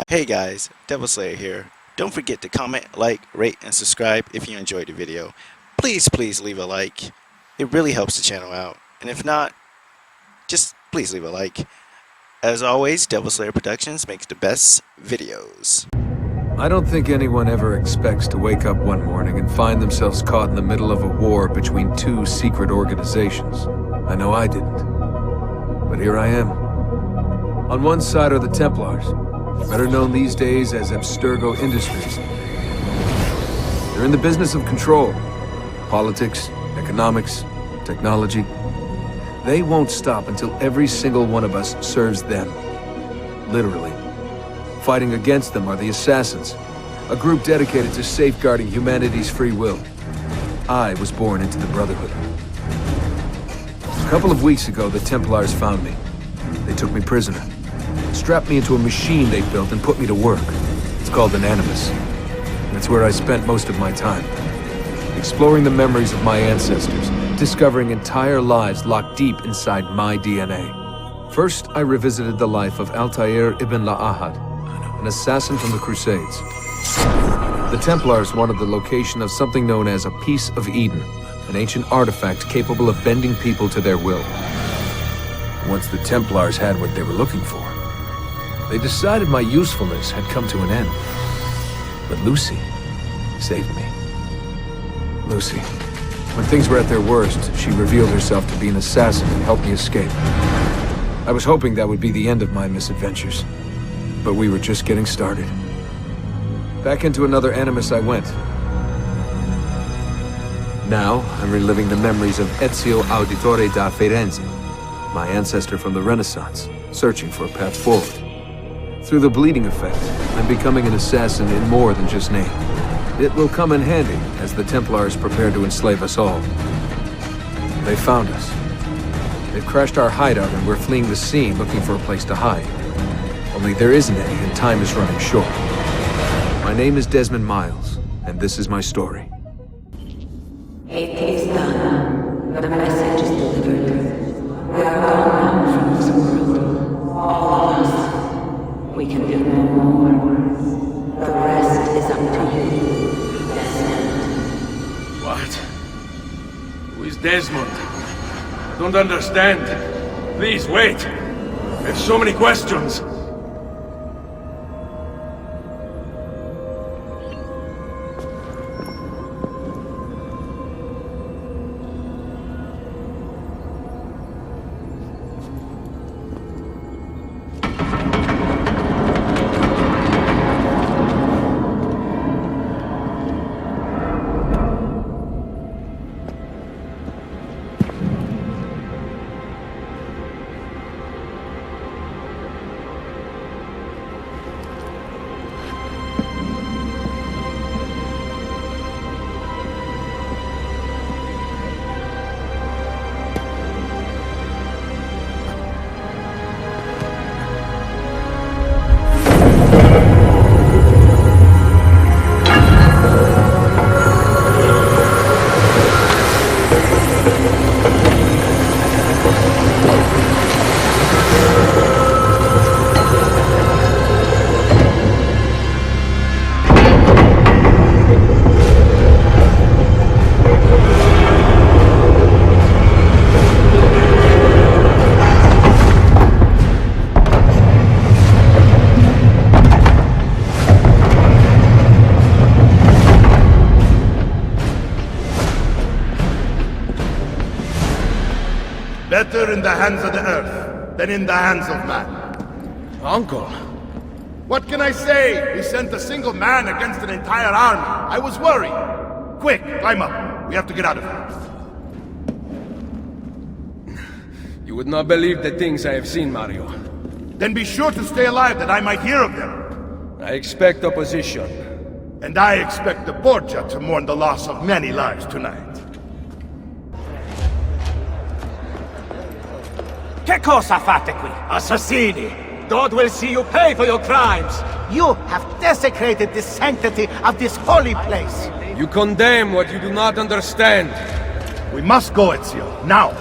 Hey guys, Devil Slayer here. Don't forget to comment, like, rate, and subscribe if you enjoyed the video. Please leave a like. It really helps the channel out. And if not, just please leave a like. As always, Devil Slayer Productions makes the best videos. I don't think anyone ever expects to wake up one morning and find themselves caught in the middle of a war between two secret organizations. I know I didn't. But here I am. On one side are the Templars, better known these days as Abstergo Industries. They're in the business of control. Politics, economics, technology. They won't stop until every single one of us serves them. Literally. Fighting against them are the Assassins, a group dedicated to safeguarding humanity's free will. I was born into the Brotherhood. A couple of weeks ago, the Templars found me. They took me prisoner, strapped me into a machine they built and put me to work. It's called an Animus. And it's where I spent most of my time. Exploring the memories of my ancestors, discovering entire lives locked deep inside my DNA. First, I revisited the life of Altair ibn La'ahad, an assassin from the Crusades. The Templars wanted the location of something known as a Piece of Eden, an ancient artifact capable of bending people to their will. Once the Templars had what they were looking for, they decided my usefulness had come to an end. But Lucy saved me. Lucy. When things were at their worst, she revealed herself to be an assassin and helped me escape. I was hoping that would be the end of my misadventures, but we were just getting started. Back into another Animus I went. Now, I'm reliving the memories of Ezio Auditore da Firenze, my ancestor from the Renaissance, searching for a path forward. Through the bleeding effect, I'm becoming an assassin in more than just name. It will come in handy as the Templars prepare to enslave us all. They found us. They've crashed our hideout and we're fleeing the scene looking for a place to hide. Only there isn't any and time is running short. My name is Desmond Miles, and this is my story. It is done. The message is delivered. We are gone now from this world. All of us. We can do no more. The rest is up to you, Desmond. What? Who is Desmond? I don't understand. Please, wait. I have so many questions. Better in the hands of the earth than in the hands of man. Uncle? What can I say? We sent a single man against an entire army. I was worried. Quick, climb up. We have to get out of here. You would not believe the things I have seen, Mario. Then be sure to stay alive that I might hear of them. I expect opposition. And I expect the Borgia to mourn the loss of many lives tonight. Che cosa fate qui? Assassini! God will see you pay for your crimes! You have desecrated the sanctity of this holy place! You condemn what you do not understand. We must go, Ezio, now!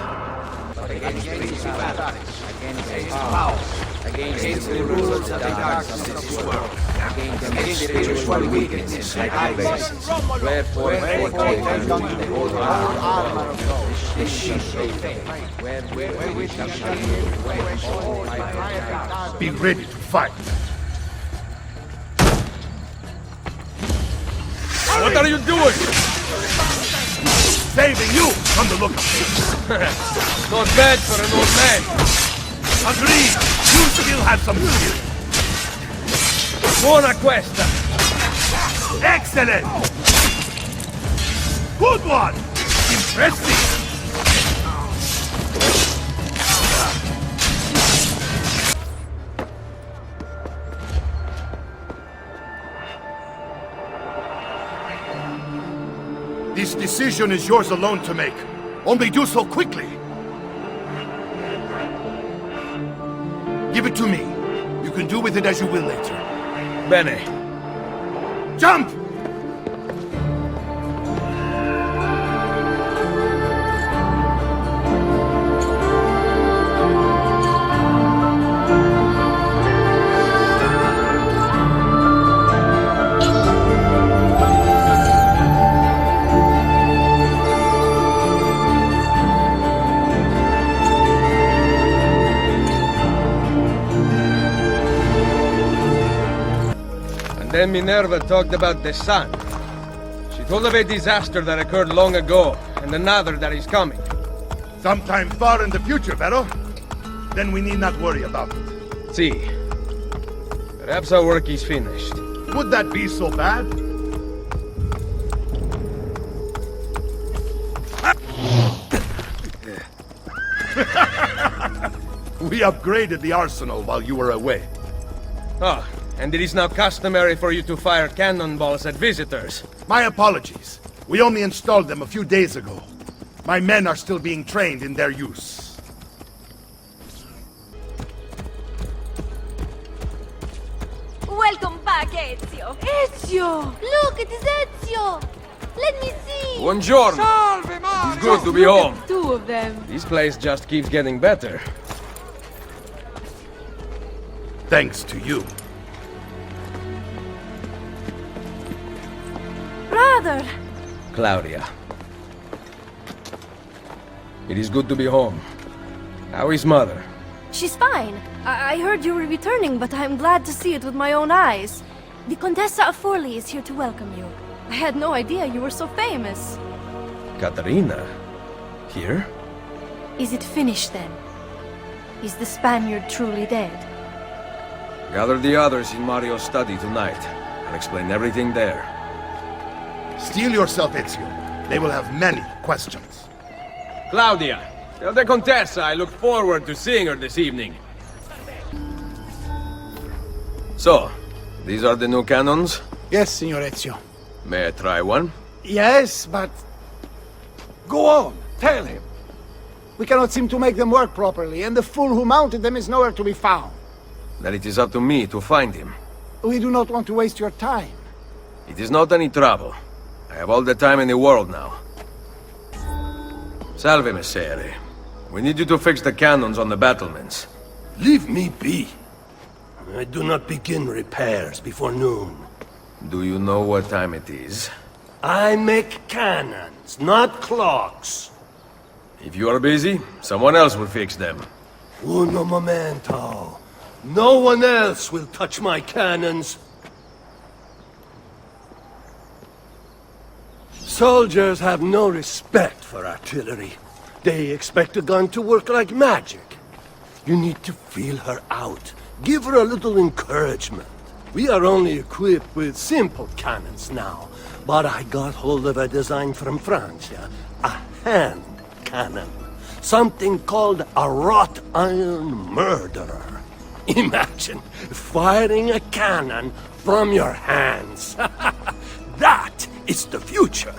against the rulers of the darkness of this world, against spiritual wickedness in high places. Wherefore, take the whole armor of God, the shield of faith, wherewith we shall shield all my. Be ready to fight. What are you doing? Saving you from the look of things. Not bad for an old man. Agreed. You still have some spirit. Buona questa. Excellent. Good one. Impressive. This decision is yours alone to make. Only do so quickly. Give it to me. You can do with it as you will later. Bene. Jump! Then Minerva talked about the sun. She told of a disaster that occurred long ago, and another that is coming. Sometime far in the future, Vero. Then we need not worry about it. See. Perhaps our work is finished. Would that be so bad? We upgraded the arsenal while you were away. Ah, and it is now customary for you to fire cannonballs at visitors. My apologies. We only installed them a few days ago. My men are still being trained in their use. Welcome back, Ezio. Ezio! Look, it is Ezio! Let me see! Buongiorno! It's good to be home. Two of them. This place just keeps getting better. Thanks to you. Brother! Claudia. It is good to be home. How is mother? She's fine. I heard you were returning, but I'm glad to see it with my own eyes. The Contessa of Forli is here to welcome you. I had no idea you were so famous. Caterina? Here? Is it finished then? Is the Spaniard truly dead? Gather the others in Mario's study tonight. I'll explain everything there. Steel yourself, Ezio. They will have many questions. Claudia, tell the Contessa I look forward to seeing her this evening. So, these are the new cannons? Yes, Signor Ezio. May I try one? Yes, but... Go on, tell him. We cannot seem to make them work properly, and the fool who mounted them is nowhere to be found. Then it is up to me to find him. We do not want to waste your time. It is not any trouble. I have all the time in the world now. Salve, Messere. We need you to fix the cannons on the battlements. Leave me be. I do not begin repairs before noon. Do you know what time it is? I make cannons, not clocks. If you are busy, someone else will fix them. Uno momento. No one else will touch my cannons. Soldiers have no respect for artillery. They expect a gun to work like magic. You need to feel her out. Give her a little encouragement. We are only equipped with simple cannons now, but I got hold of a design from Francia. A hand cannon. Something called a wrought iron murderer. Imagine firing a cannon from your hands. That is the future.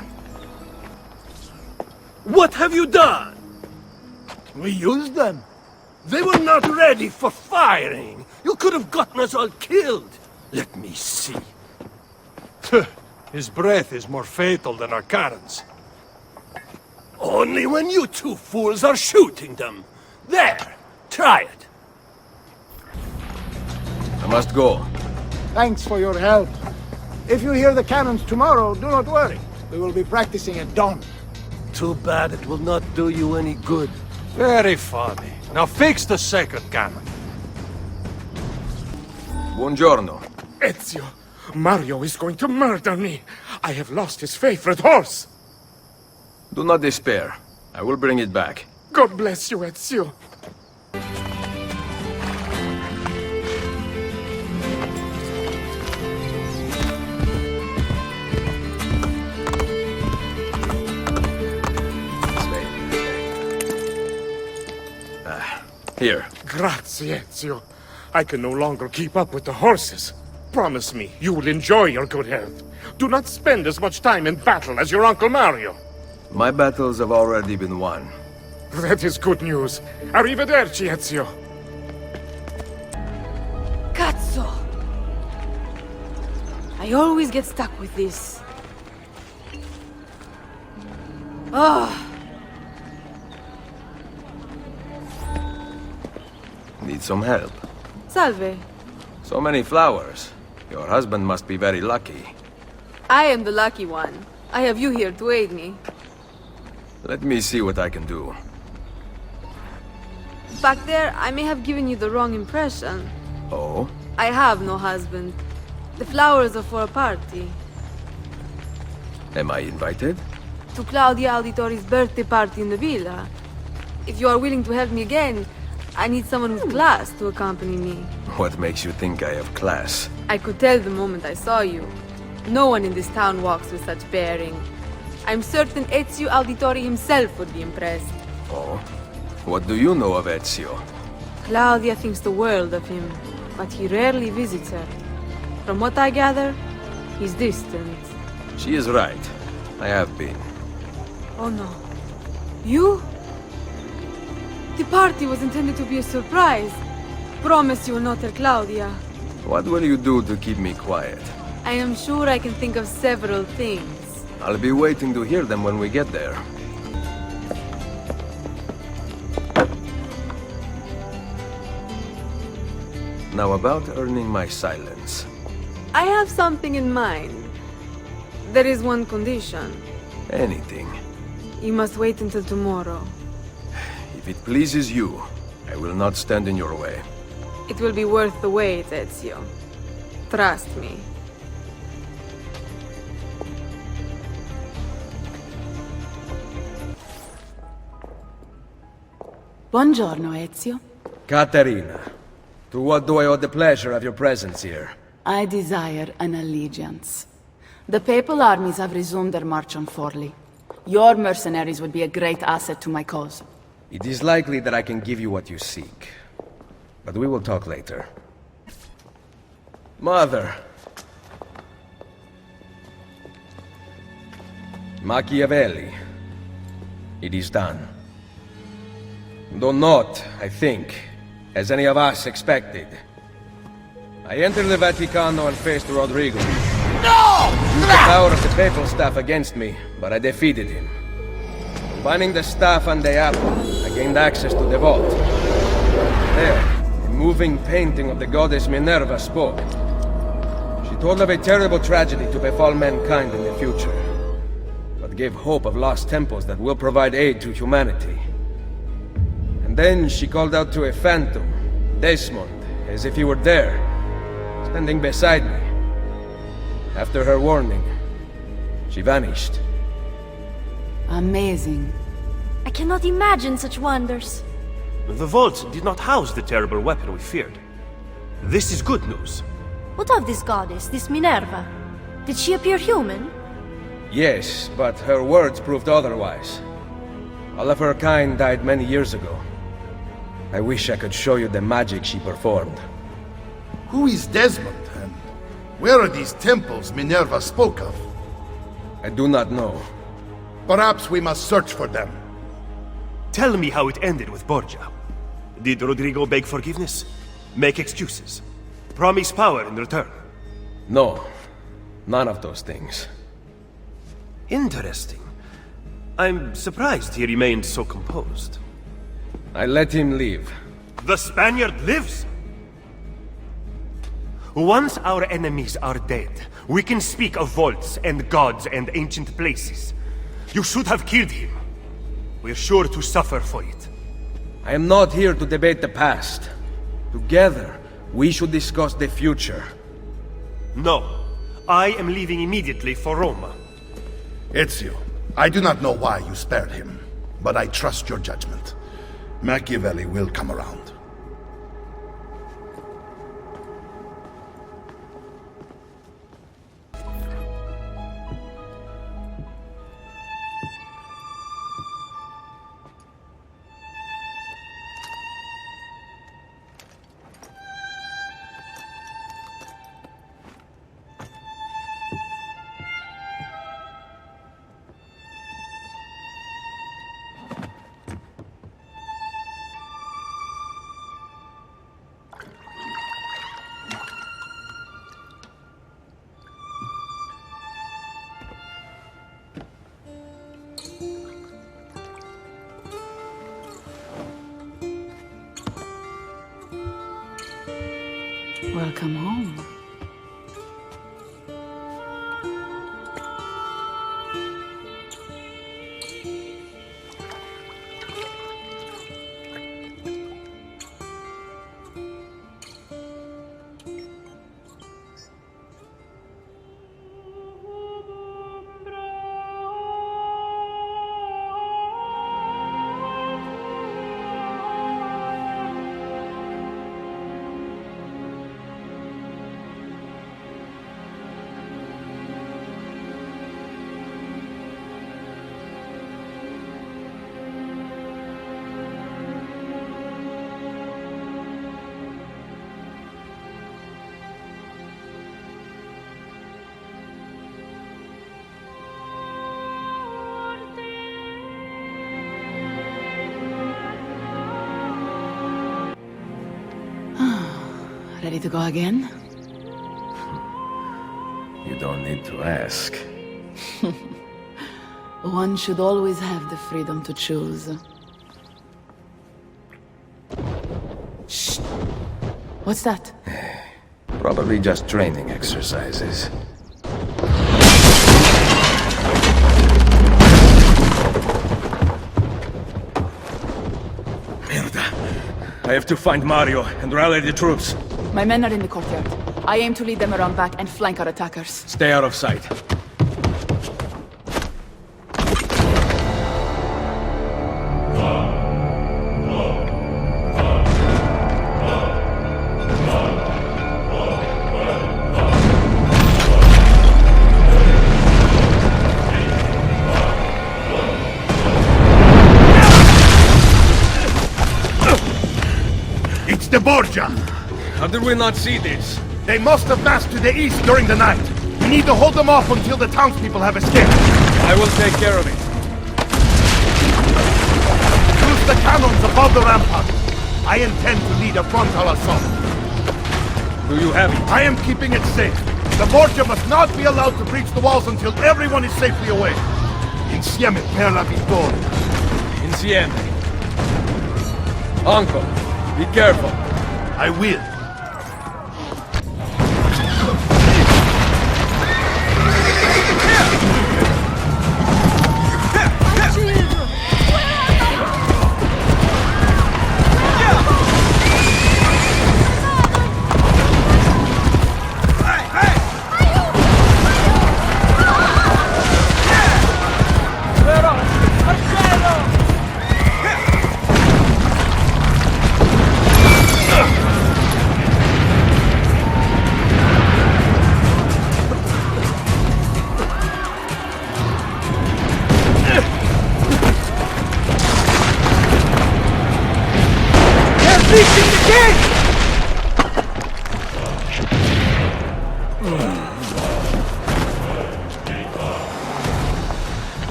What have you done? We used them. They were not ready for firing. You could have gotten us all killed. Let me see. His breath is more fatal than our cannons. Only when you two fools are shooting them. There, try it. must go. Thanks for your help. If you hear the cannons tomorrow, do not worry. We will be practicing at dawn. Too bad it will not do you any good. Very funny. Now fix the second cannon. Buongiorno. Ezio, Mario is going to murder me. I have lost his favorite horse. Do not despair. I will bring it back. God bless you, Ezio. Here. Grazie, Ezio. I can no longer keep up with the horses. Promise me you will enjoy your good health. Do not spend as much time in battle as your Uncle Mario. My battles have already been won. That is good news. Arrivederci, Ezio. Cazzo! I always get stuck with this. Ah! Need some help. Salve. So many flowers. Your husband must be very lucky. I am the lucky one. I have you here to aid me. Let me see what I can do. Back there, I may have given you the wrong impression. Oh? I have no husband. The flowers are for a party. Am I invited? To Claudia Auditore's birthday party in the villa. If you are willing to help me again, I need someone with class to accompany me. What makes you think I have class? I could tell the moment I saw you. No one in this town walks with such bearing. I'm certain Ezio Auditore himself would be impressed. Oh? What do you know of Ezio? Claudia thinks the world of him, but he rarely visits her. From what I gather, he's distant. She is right. I have been. Oh no. You? The party was intended to be a surprise. Promise you will not tell Claudia. What will you do to keep me quiet? I am sure I can think of several things. I'll be waiting to hear them when we get there. Now about earning my silence. I have something in mind. There is one condition. Anything. You must wait until tomorrow. If it pleases you, I will not stand in your way. It will be worth the wait, Ezio. Trust me. Buongiorno, Ezio. Caterina, to what do I owe the pleasure of your presence here? I desire an allegiance. The papal armies have resumed their march on Forli. Your mercenaries would be a great asset to my cause. It is likely that I can give you what you seek. But we will talk later. Mother! Machiavelli. It is done. Though not, I think, as any of us expected. I entered the Vaticano and faced Rodrigo. No! He used the power of the papal staff against me, but I defeated him. Finding the staff on the apple, I gained access to the vault. There, a moving painting of the goddess Minerva spoke. She told of a terrible tragedy to befall mankind in the future, but gave hope of lost temples that will provide aid to humanity. And then she called out to a phantom, Desmond, as if he were there, standing beside me. After her warning, she vanished. Amazing. I cannot imagine such wonders. The vault did not house the terrible weapon we feared. This is good news. What of this goddess, this Minerva? Did she appear human? Yes, but her words proved otherwise. All of her kind died many years ago. I wish I could show you the magic she performed. Who is Desmond, and where are these temples Minerva spoke of? I do not know. Perhaps we must search for them. Tell me how it ended with Borgia. Did Rodrigo beg forgiveness? Make excuses? Promise power in return? No, none of those things. Interesting. I'm surprised he remained so composed. I let him leave. The Spaniard lives? Once our enemies are dead, we can speak of vaults and gods and ancient places. You should have killed him. We're sure to suffer for it. I am not here to debate the past. Together, we should discuss the future. No. I am leaving immediately for Roma. Ezio, I do not know why you spared him, but I trust your judgment. Machiavelli will come around. Welcome home. Ready to go again? You don't need to ask. One should always have the freedom to choose. Shh! What's that? Probably just training exercises. Merda. I have to find Mario and rally the troops. My men are in the courtyard. I aim to lead them around back and flank our attackers. Stay out of sight. It's the Borgia! How did we not see this? They must have massed to the east during the night. We need to hold them off until the townspeople have escaped. I will take care of it. Use the cannons above the rampart. I intend to lead a frontal assault. Do you have it? I am keeping it safe. The Borgia must not be allowed to breach the walls until everyone is safely away. Insieme per la vittoria. Insieme. Uncle, be careful. I will.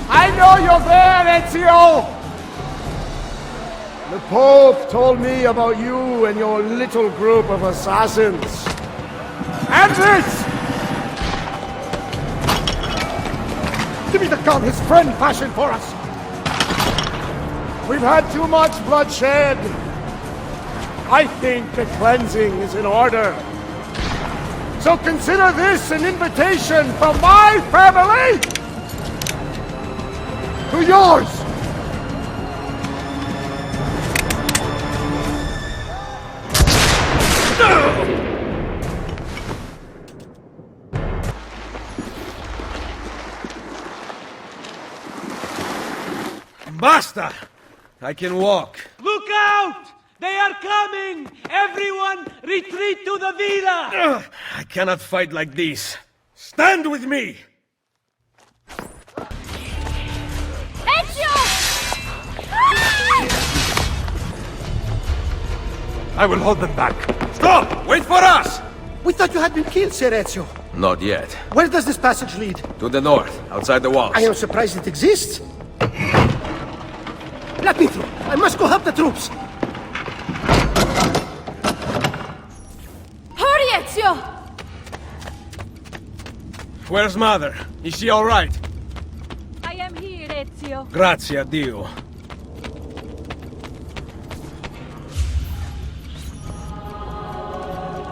I know you're there, Ezio! The Pope told me about you and your little group of assassins. Andres! Give me the gun his friend fashioned for us! We've had too much bloodshed. I think the cleansing is in order. So consider this an invitation from my family to yours. Basta! I can walk. Look out! They are coming! Everyone, retreat to the villa! I cannot fight like this. Stand with me! Ezio! I will hold them back. Stop! Wait for us! We thought you had been killed, Sir Ezio. Not yet. Where does this passage lead? To the north, outside the walls. I am surprised it exists. Let me through. I must go help the troops. Hurry, Ezio! Where's Mother? Is she all right? I am here, Ezio. Grazie a Dio.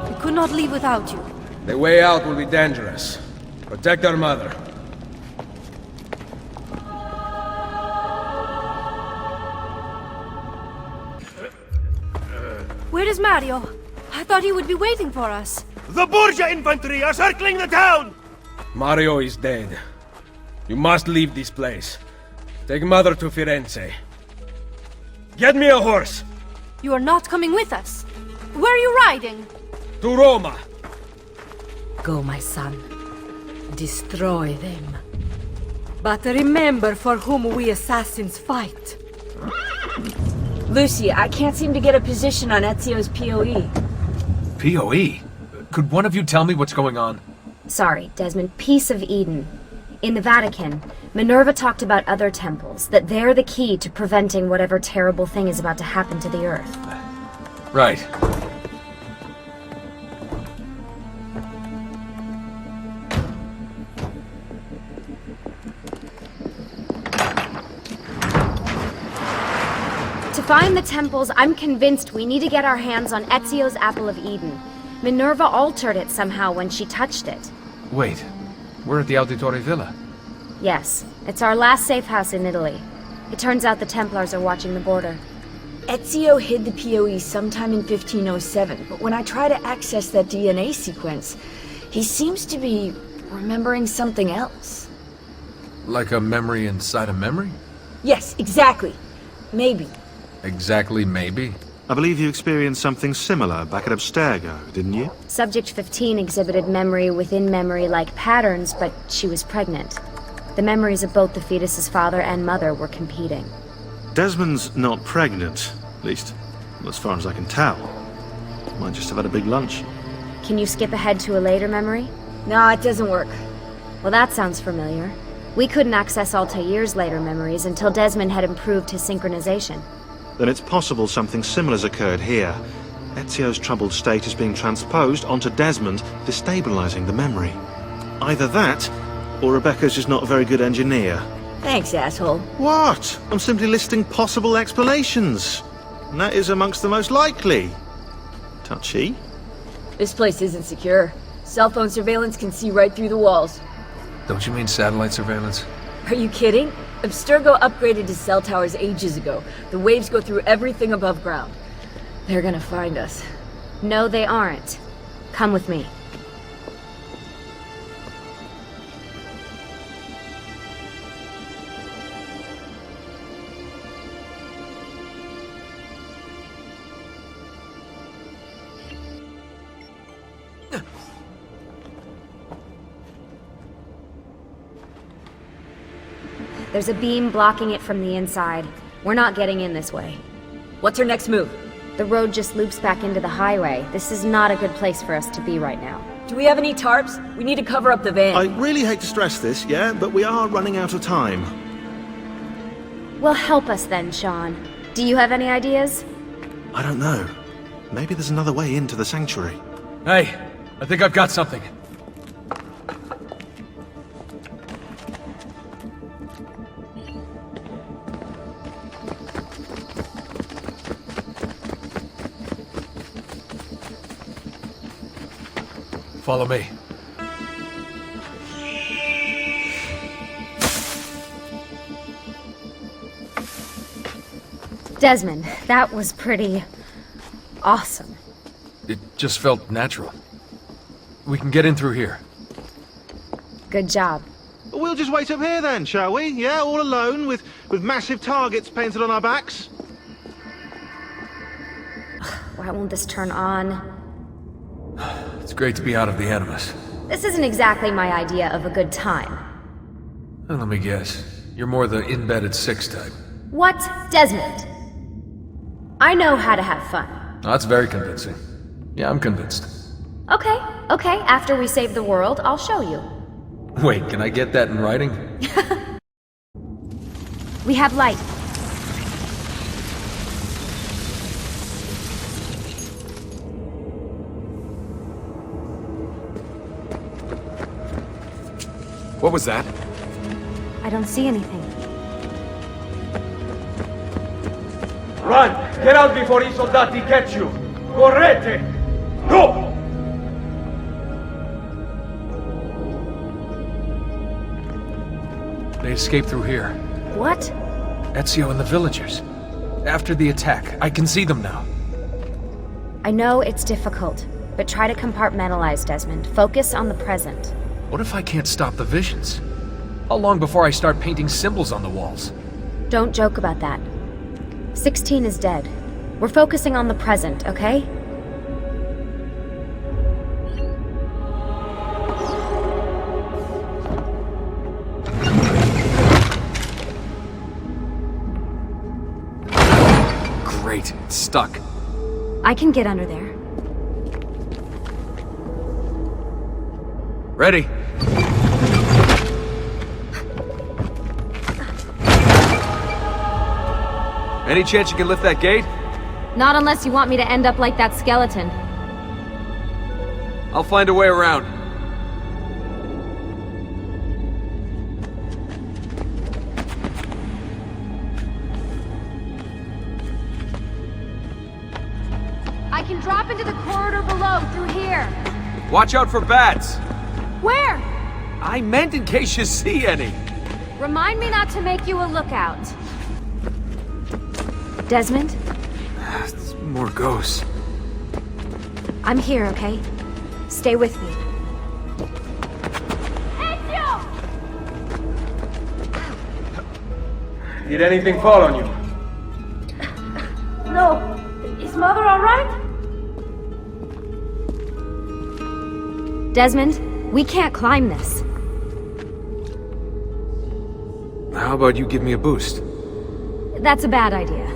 We could not leave without you. The way out will be dangerous. Protect our mother. Where is Mario? I thought he would be waiting for us. The Borgia infantry are circling the town! Mario is dead. You must leave this place. Take Mother to Firenze. Get me a horse! You are not coming with us. Where are you riding? To Roma! Go, my son. Destroy them. But remember for whom we assassins fight. Lucy, I can't seem to get a position on Ezio's POE. POE? Could one of you tell me what's going on? Sorry, Desmond. Piece of Eden. In the Vatican, Minerva talked about other temples, that they're the key to preventing whatever terrible thing is about to happen to the Earth. Right. To find the temples, I'm convinced we need to get our hands on Ezio's Apple of Eden. Minerva altered it somehow when she touched it. Wait, we're at the Auditore Villa. Yes, it's our last safe house in Italy. It turns out the Templars are watching the border. Ezio hid the POE sometime in 1507, but when I try to access that DNA sequence, he seems to be remembering something else. Like a memory inside a memory? Yes, exactly. Maybe. Exactly, maybe? I believe you experienced something similar back at Abstergo, didn't you? Subject 15 exhibited memory within memory-like patterns, but she was pregnant. The memories of both the fetus's father and mother were competing. Desmond's not pregnant, at least as far as I can tell. Might just have had a big lunch. Can you skip ahead to a later memory? No, it doesn't work. Well, that sounds familiar. We couldn't access Altair's later memories until Desmond had improved his synchronization. Then it's possible something similar has occurred here. Ezio's troubled state is being transposed onto Desmond, destabilizing the memory. Either that, or Rebecca's just not a very good engineer. Thanks, asshole. What? I'm simply listing possible explanations. And that is amongst the most likely. Touchy? This place isn't secure. Cell phone surveillance can see right through the walls. Don't you mean satellite surveillance? Are you kidding? Abstergo upgraded to cell towers ages ago. The waves go through everything above ground. They're gonna find us. No, they aren't. Come with me. There's a beam blocking it from the inside. We're not getting in this way. What's our next move? The road just loops back into the highway. This is not a good place for us to be right now. Do we have any tarps? We need to cover up the van. I really hate to stress this, yeah, but we are running out of time. Well, help us then, Sean. Do you have any ideas? I don't know. Maybe there's another way into the sanctuary. Hey, I think I've got something. Follow me. Desmond, that was pretty... awesome. It just felt natural. We can get in through here. Good job. We'll just wait up here then, shall we? Yeah, all alone, with massive targets painted on our backs? Why won't this turn on? It's great to be out of the Animus. This isn't exactly my idea of a good time. Well, let me guess. You're more the in-bed-at 6 type. What? Desmond? I know how to have fun. That's very convincing. Yeah, I'm convinced. Okay, after we save the world, I'll show you. Wait, can I get that in writing? We have light. What was that? I don't see anything. Run! Get out before I soldati catch you! Correte! Go! They escaped through here. What? Ezio and the villagers. After the attack, I can see them now. I know it's difficult, but try to compartmentalize, Desmond. Focus on the present. What if I can't stop the visions? How long before I start painting symbols on the walls? Don't joke about that. 16 is dead. We're focusing on the present, okay? Great, it's stuck. I can get under there. Ready? Any chance you can lift that gate? Not unless you want me to end up like that skeleton. I'll find a way around. I can drop into the corridor below through here. Watch out for bats! Where? I meant in case you see any. Remind me not to make you a lookout. Desmond? More ghosts. I'm here, okay? Stay with me. Ezio! Did anything fall on you? No. Is Mother alright? Desmond, we can't climb this. How about you give me a boost? That's a bad idea.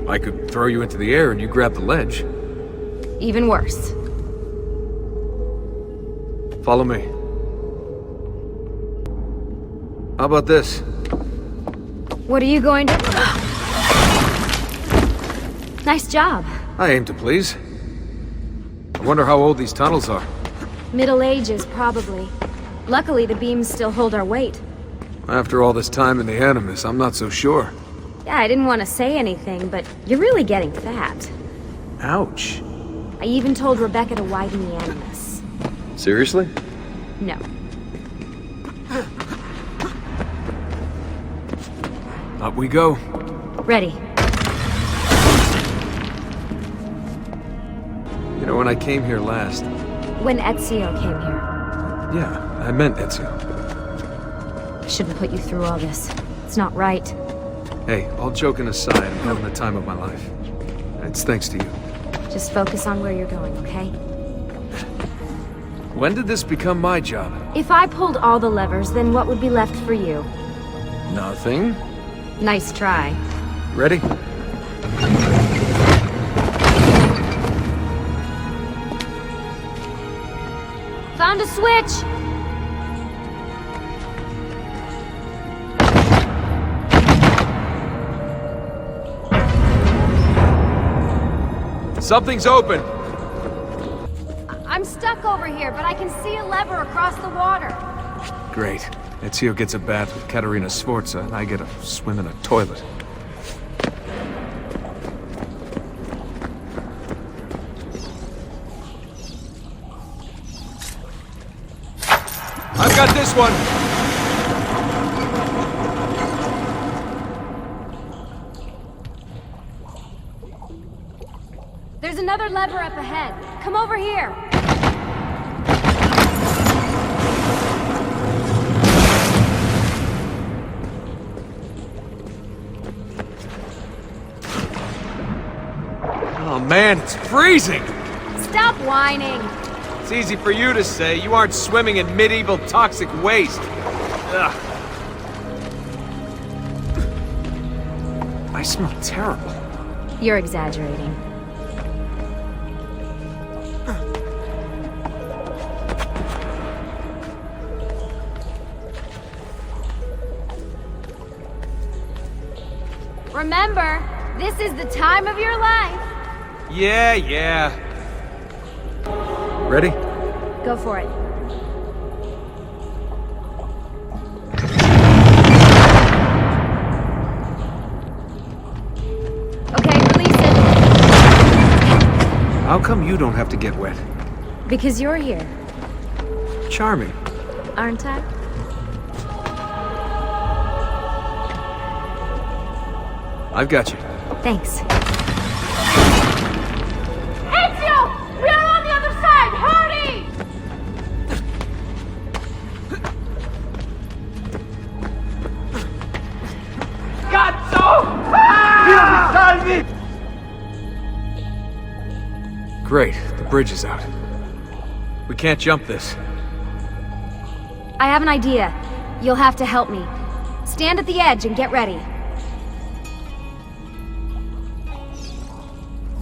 I could throw you into the air and you grab the ledge. Even worse. Follow me. How about this? What are you going to... Nice job. I aim to please. I wonder how old these tunnels are. Middle Ages, probably. Luckily, the beams still hold our weight. After all this time in the Animus, I'm not so sure. Yeah, I didn't want to say anything, but you're really getting fat. Ouch. I even told Rebecca to widen the Animus. Seriously? No. Up we go. Ready. You know, when I came here last... When Ezio came here. Yeah, I meant Ezio. I shouldn't put you through all this. It's not right. Hey, all joking aside, I'm having the time of my life. It's thanks to you. Just focus on where you're going, okay? When did this become my job? If I pulled all the levers, then what would be left for you? Nothing. Nice try. Ready? Found a switch! Something's open! I'm stuck over here, but I can see a lever across the water. Great. Ezio gets a bath with Caterina Sforza, and I get a swim in a toilet. got this one! There's another lever up ahead. Come over here. Oh man, it's freezing! Stop whining. It's easy for you to say. You aren't swimming in medieval toxic waste. Ugh. I smell terrible. You're exaggerating. Remember, this is the time of your life. Yeah. Ready? Go for it. Okay, release it. How come you don't have to get wet? Because you're here, Charming. aren't I? I've got you. Thanks. Ezio! We are on the other side! Hurry! Great, the bridge is out. We can't jump this. I have an idea. You'll have to help me. Stand at the edge and get ready.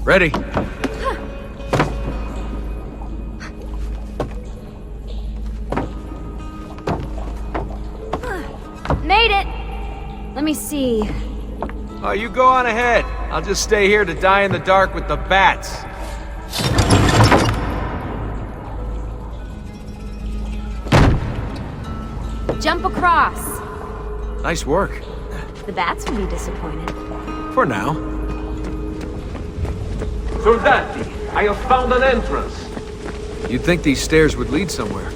Ready? Made it! Let me see. Oh, you go on ahead. I'll just stay here to die in the dark with the bats. Jump across. Nice work. The bats will be disappointed. For now. Soldati, I have found an entrance. You'd think these stairs would lead somewhere.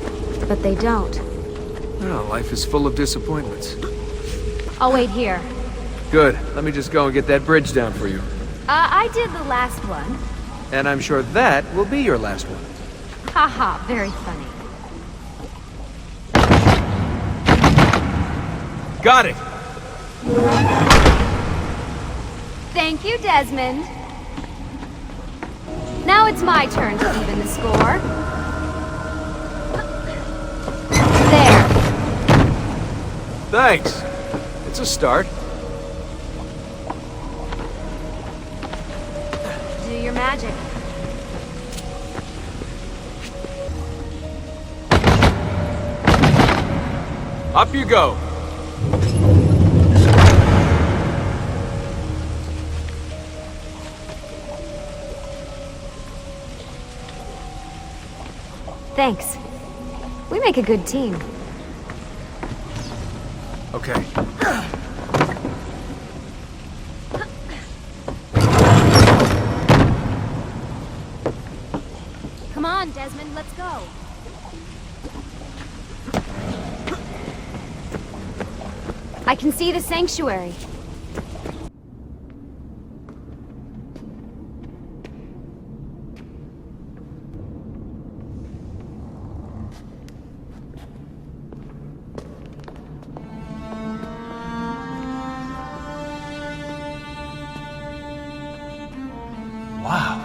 But they don't. Well, life is full of disappointments. I'll wait here. Good. Let me just go and get that bridge down for you. I did the last one. And I'm sure that will be your last one. Haha, very funny. Got it! Thank you, Desmond. Now it's my turn to even the score. There. Thanks. It's a start. Do your magic. Up you go. Thanks. We make a good team. Okay. Come on, Desmond, let's go. I can see the sanctuary. Wow.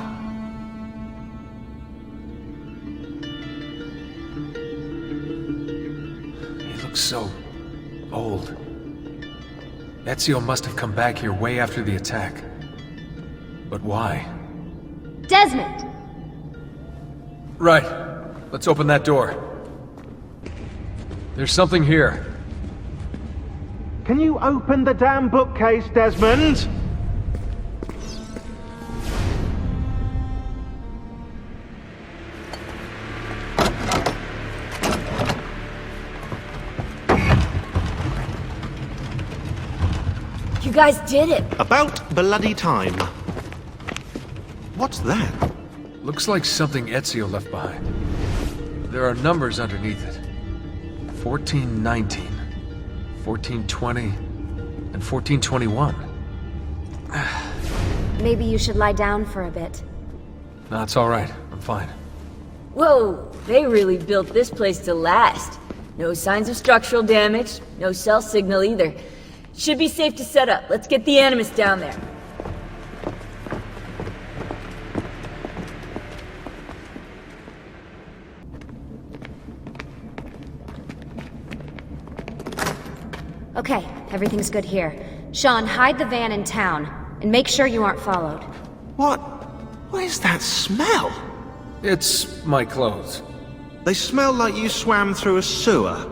He looks so old. Ezio must have come back here way after the attack. But why? Desmond! Right. Let's open that door. There's something here. Can you open the damn bookcase, Desmond? You guys did it! About bloody time. What's that? Looks like something Ezio left behind. There are numbers underneath it. 1419, 1420, and 1421. Maybe you should lie down for a bit. No, it's all right. I'm fine. Whoa, they really built this place to last. No signs of structural damage, no cell signal either. Should be safe to set up. Let's get the Animus down there. Okay, everything's good here. Sean, hide the van in town, and make sure you aren't followed. What? What is that smell? It's my clothes. They smell like you swam through a sewer.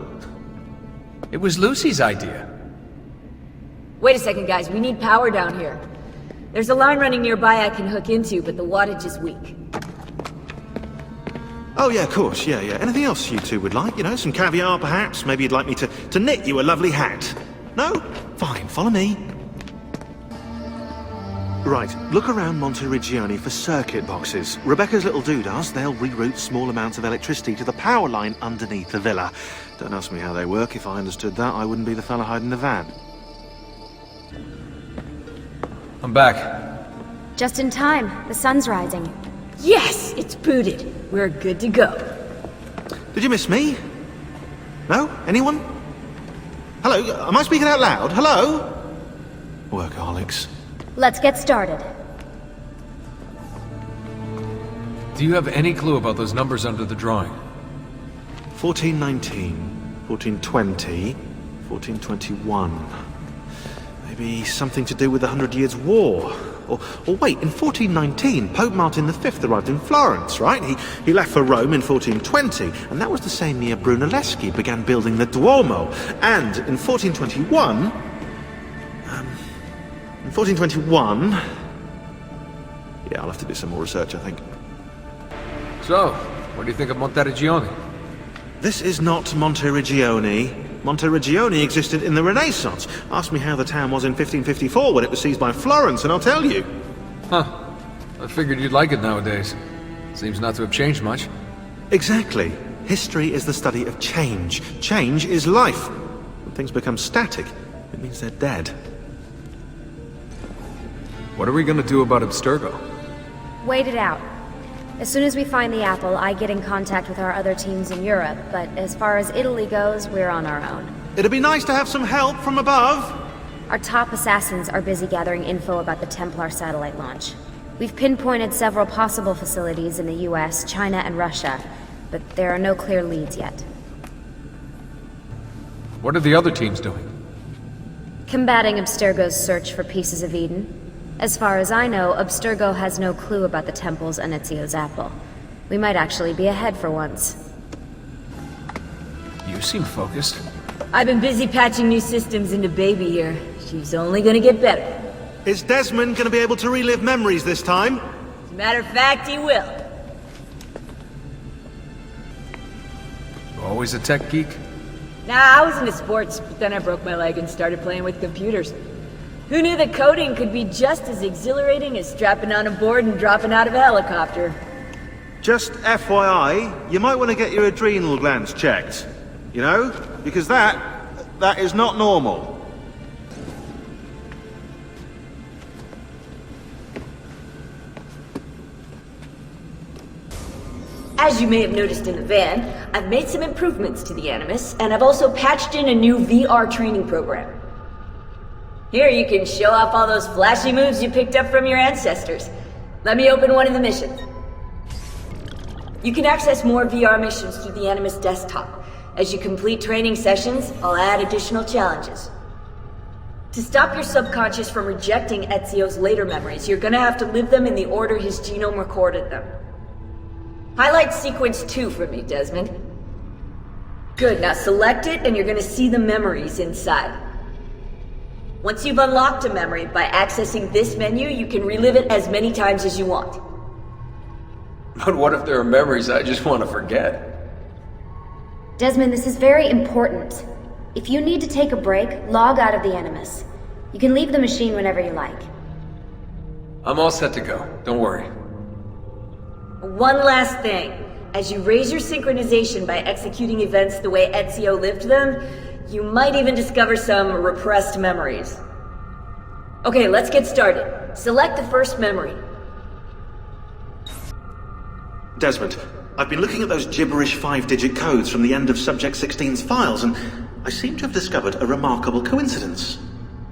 It was Lucy's idea. Wait a second, guys. We need power down here. There's a line running nearby I can hook into, but the wattage is weak. Oh yeah, of course, yeah. Anything else you two would like? You know, some caviar perhaps? Maybe you'd like me to knit you a lovely hat? No? Fine, follow me. Right, look around Monteriggioni for circuit boxes. Rebecca's little doodahs, they'll reroute small amounts of electricity to the power line underneath the villa. Don't ask me how they work. If I understood that, I wouldn't be the fella hiding the van. I'm back. Just in time. The sun's rising. Yes! It's booted. We're good to go. Did you miss me? No? Anyone? Hello? Am I speaking out loud? Hello? Workaholics. Let's get started. Do you have any clue about those numbers under the drawing? 1419, 1420, 1421. Maybe something to do with the 100 Years' War. Or wait, in 1419, Pope Martin V arrived in Florence, right? He left for Rome in 1420, and that was the same year Brunelleschi began building the Duomo. And in 1421... in 1421... Yeah, I'll have to do some more research, I think. So, what do you think of Monteriggioni? This is not Monteriggioni. Monteriggioni existed in the Renaissance. Ask me how the town was in 1554 when it was seized by Florence, and I'll tell you. Huh. I figured you'd like it nowadays. Seems not to have changed much. Exactly. History is the study of change. Change is life. When things become static, it means they're dead. What are we gonna do about Abstergo? Wait it out. As soon as we find the apple, I get in contact with our other teams in Europe, but as far as Italy goes, we're on our own. It'd be nice to have some help from above. Our top assassins are busy gathering info about the Templar satellite launch. We've pinpointed several possible facilities in the US, China, and Russia, but there are no clear leads yet. What are the other teams doing? Combating Abstergo's search for pieces of Eden. As far as I know, Abstergo has no clue about the temples and Ezio's apple. We might actually be ahead for once. You seem focused. I've been busy patching new systems into Baby here. She's only gonna get better. Is Desmond gonna be able to relive memories this time? As a matter of fact, he will. Always a tech geek? Nah, I was into sports, but then I broke my leg and started playing with computers. Who knew that coding could be just as exhilarating as strapping on a board and dropping out of a helicopter? Just FYI, you might want to get your adrenal glands checked. You know? Because that is not normal. As you may have noticed in the van, I've made some improvements to the Animus, and I've also patched in a new VR training program. Here you can show off all those flashy moves you picked up from your ancestors. Let me open one of the missions. You can access more VR missions through the Animus desktop. As you complete training sessions, I'll add additional challenges. To stop your subconscious from rejecting Ezio's later memories, you're gonna have to live them in the order his genome recorded them. Highlight sequence 2 for me, Desmond. Good, now select it and you're gonna see the memories inside. Once you've unlocked a memory, by accessing this menu, you can relive it as many times as you want. But what if there are memories I just want to forget? Desmond, this is very important. If you need to take a break, log out of the Animus. You can leave the machine whenever you like. I'm all set to go. Don't worry. One last thing. As you raise your synchronization by executing events the way Ezio lived them, you might even discover some repressed memories. Okay, let's get started. Select the first memory. Desmond, I've been looking at those gibberish 5-digit codes from the end of Subject 16's files, and I seem to have discovered a remarkable coincidence.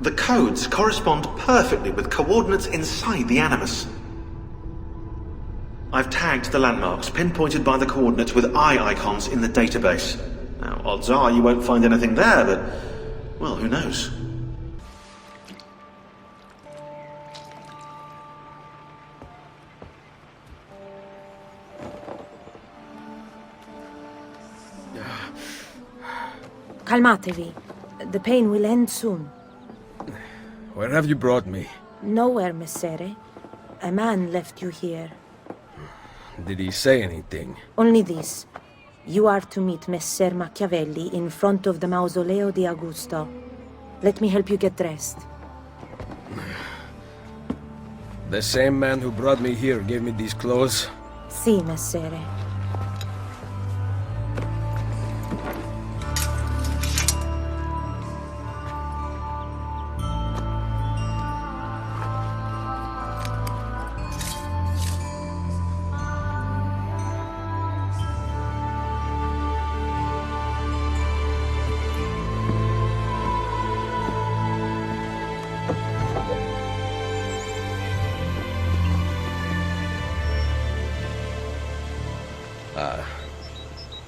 The codes correspond perfectly with coordinates inside the Animus. I've tagged the landmarks, pinpointed by the coordinates with eye icons in the database. Now, odds are you won't find anything there, but, well, who knows? Calmatevi. The pain will end soon. Where have you brought me? Nowhere, Messere. A man left you here. Did he say anything? Only this. You are to meet Messer Machiavelli in front of the Mausoleo di Augusto. Let me help you get dressed. The same man who brought me here gave me these clothes? Si, Messere.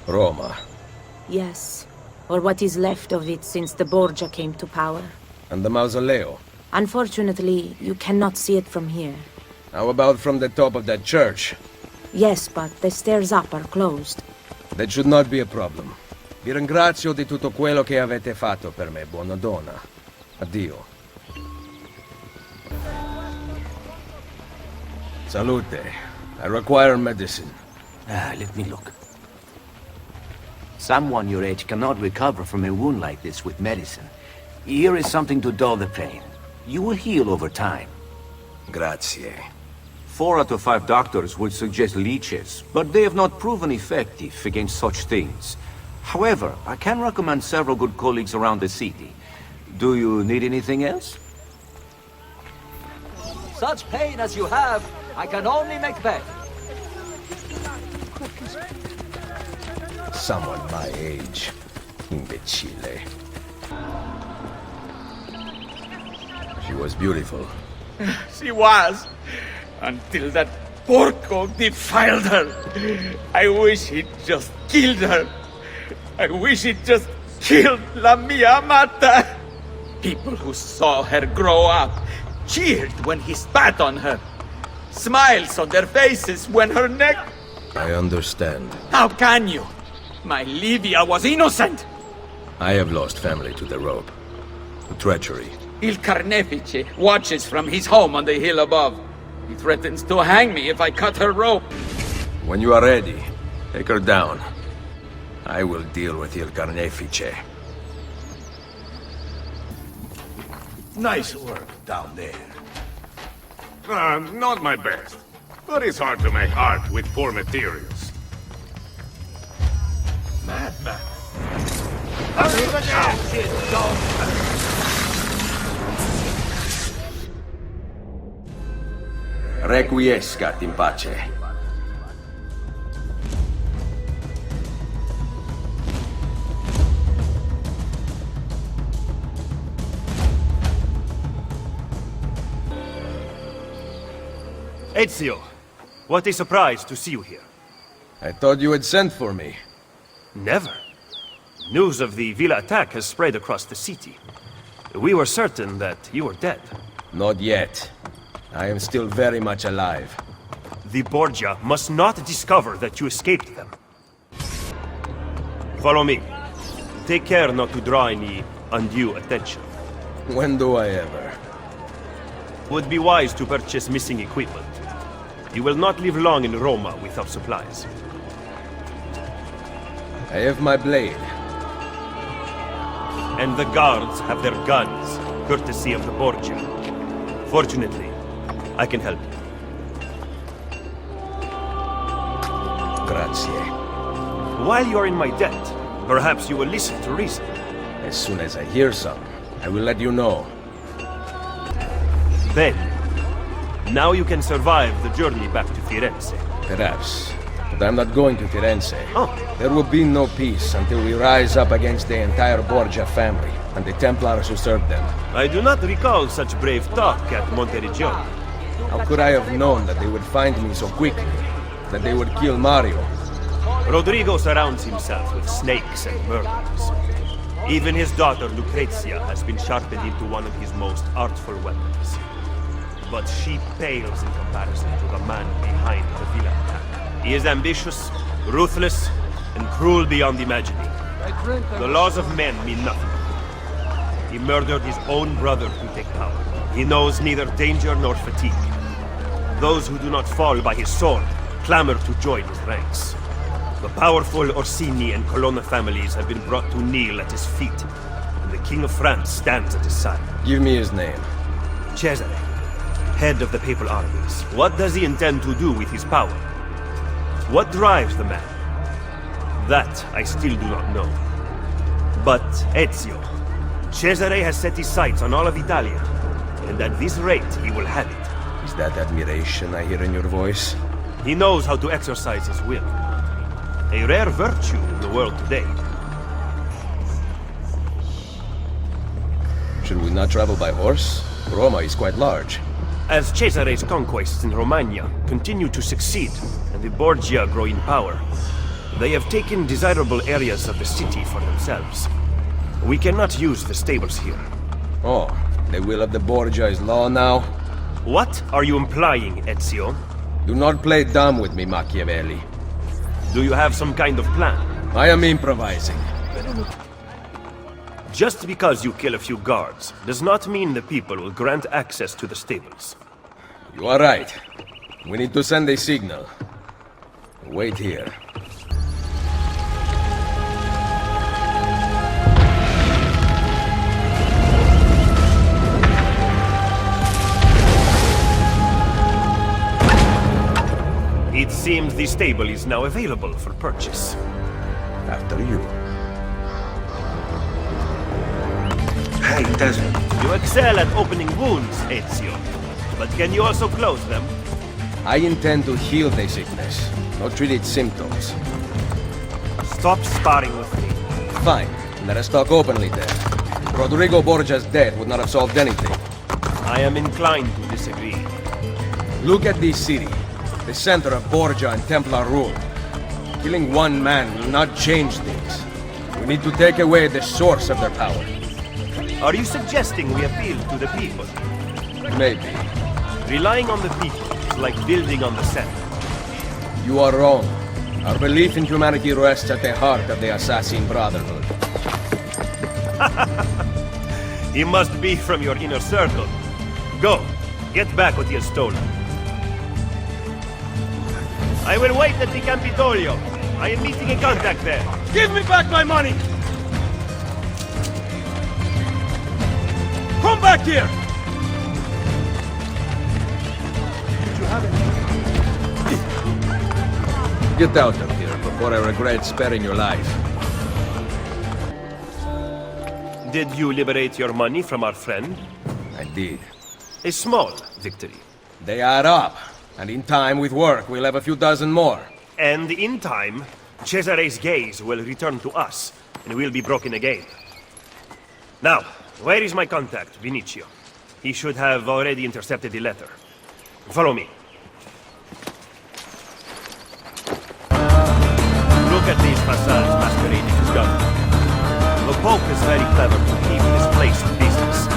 Roma. Yes, or what is left of it since the Borgia came to power. And the Mausoleo? Unfortunately, you cannot see it from here. How about from the top of that church? Yes, but the stairs up are closed. That should not be a problem. Vi ringrazio di tutto quello che avete fatto per me, buona donna. Addio. Salute. I require medicine. Let me look. Someone your age cannot recover from a wound like this with medicine. Here is something to dull the pain. You will heal over time. Grazie. 4 out of 5 doctors would suggest leeches, but they have not proven effective against such things. However, I can recommend several good colleagues around the city. Do you need anything else? Such pain as you have, I can only make better. Someone my age. Imbecile. She was beautiful. She was, until that porco defiled her. I wish he'd just killed her. I wish he'd just killed la mia amata. People who saw her grow up cheered when he spat on her. Smiles on their faces when her neck... I understand. How can you? My Livia was innocent! I have lost family to the rope. To treachery. Il Carnefice watches from his home on the hill above. He threatens to hang me if I cut her rope. When you are ready, take her down. I will deal with Il Carnefice. Nice work down there. Not my best. But it's hard to make art with poor materials. Madman. Requiescat in pace. Ezio, what a surprise to see you here. I thought you had sent for me. Never. News of the Villa attack has spread across the city. We were certain that you were dead. Not yet. I am still very much alive. The Borgia must not discover that you escaped them. Follow me. Take care not to draw any undue attention. When do I ever? Would be wise to purchase missing equipment. You will not live long in Roma without supplies. I have my blade. And the guards have their guns, courtesy of the Borgia. Fortunately, I can help you. Grazie. Grazie. While you're in my debt, perhaps you will listen to reason. As soon as I hear some, I will let you know. Then, now you can survive the journey back to Firenze. Perhaps. But I'm not going to Firenze. Oh. There will be no peace until we rise up against the entire Borgia family and the Templars who serve them. I do not recall such brave talk at Monteriggioni. How could I have known that they would find me so quickly? That they would kill Mario? Rodrigo surrounds himself with snakes and murderers. Even his daughter Lucrezia has been sharpened into one of his most artful weapons. But she pales in comparison to the man behind the villa attack. He is ambitious, ruthless, and cruel beyond imagining. The laws of men mean nothing. He murdered his own brother to take power. He knows neither danger nor fatigue. Those who do not fall by his sword clamor to join his ranks. The powerful Orsini and Colonna families have been brought to kneel at his feet, and the King of France stands at his side. Give me his name. Cesare, head of the papal armies. What does he intend to do with his power? What drives the man? That I still do not know. But Ezio, Cesare has set his sights on all of Italia, and at this rate he will have it. Is that admiration I hear in your voice? He knows how to exercise his will. A rare virtue in the world today. Should we not travel by horse? Roma is quite large. As Cesare's conquests in Romagna continue to succeed, and the Borgia grow in power, they have taken desirable areas of the city for themselves. We cannot use the stables here. Oh, the will of the Borgia is law now? What are you implying, Ezio? Do not play dumb with me, Machiavelli. Do you have some kind of plan? I am improvising. Just because you kill a few guards does not mean the people will grant access to the stables. You are right. We need to send a signal. Wait here. It seems the stable is now available for purchase. After you. Hey, Desmond. You excel at opening wounds, Ezio. But can you also close them? I intend to heal the sickness, not treat its symptoms. Stop sparring with me. Fine. Let us talk openly then. Rodrigo Borgia's death would not have solved anything. I am inclined to disagree. Look at this city. The center of Borgia and Templar rule. Killing one man will not change things. We need to take away the source of their power. Are you suggesting we appeal to the people? Maybe. Relying on the people is like building on the sand. You are wrong. Our belief in humanity rests at the heart of the assassin Brotherhood. He must be from your inner circle. Go, get back what he has stolen. I will wait at the Campidoglio. I am meeting a contact there. Give me back my money! Come back here! Did you have any? Get out of here before I regret sparing your life. Did you liberate your money from our friend? I did. A small victory. They add up. And in time, with work, we'll have a few dozen more. And in time, Cesare's gaze will return to us, and we'll be broken again. Now, where is my contact, Vinicio? He should have already intercepted the letter. Follow me. Look at these facades masquerading as government. The Pope is very clever to keep this place in business.